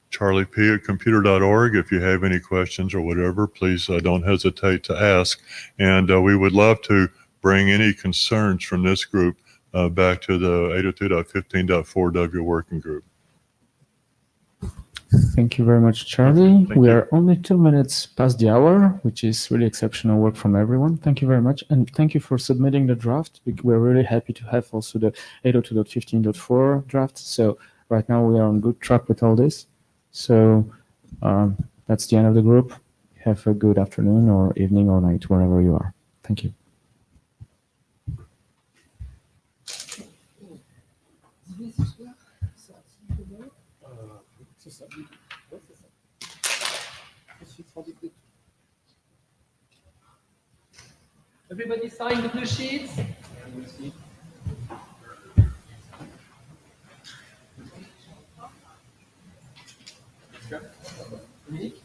Charlie P. at computer.org. If you have any questions or whatever, please don't hesitate to ask. And we would love to bring any concerns from this group back to the 802.15.4W working group. Thank you very much, Charlie. We are only 2 minutes past the hour, which is really exceptional work from everyone. Thank you very much. And thank you for submitting the draft. We're really happy to have also the 802.15.4 draft. So right now we are on good track with all this. So that's the end of the group. Have a good afternoon or evening or night, wherever you are. Thank you. Everybody sign the blue sheets. Dominique?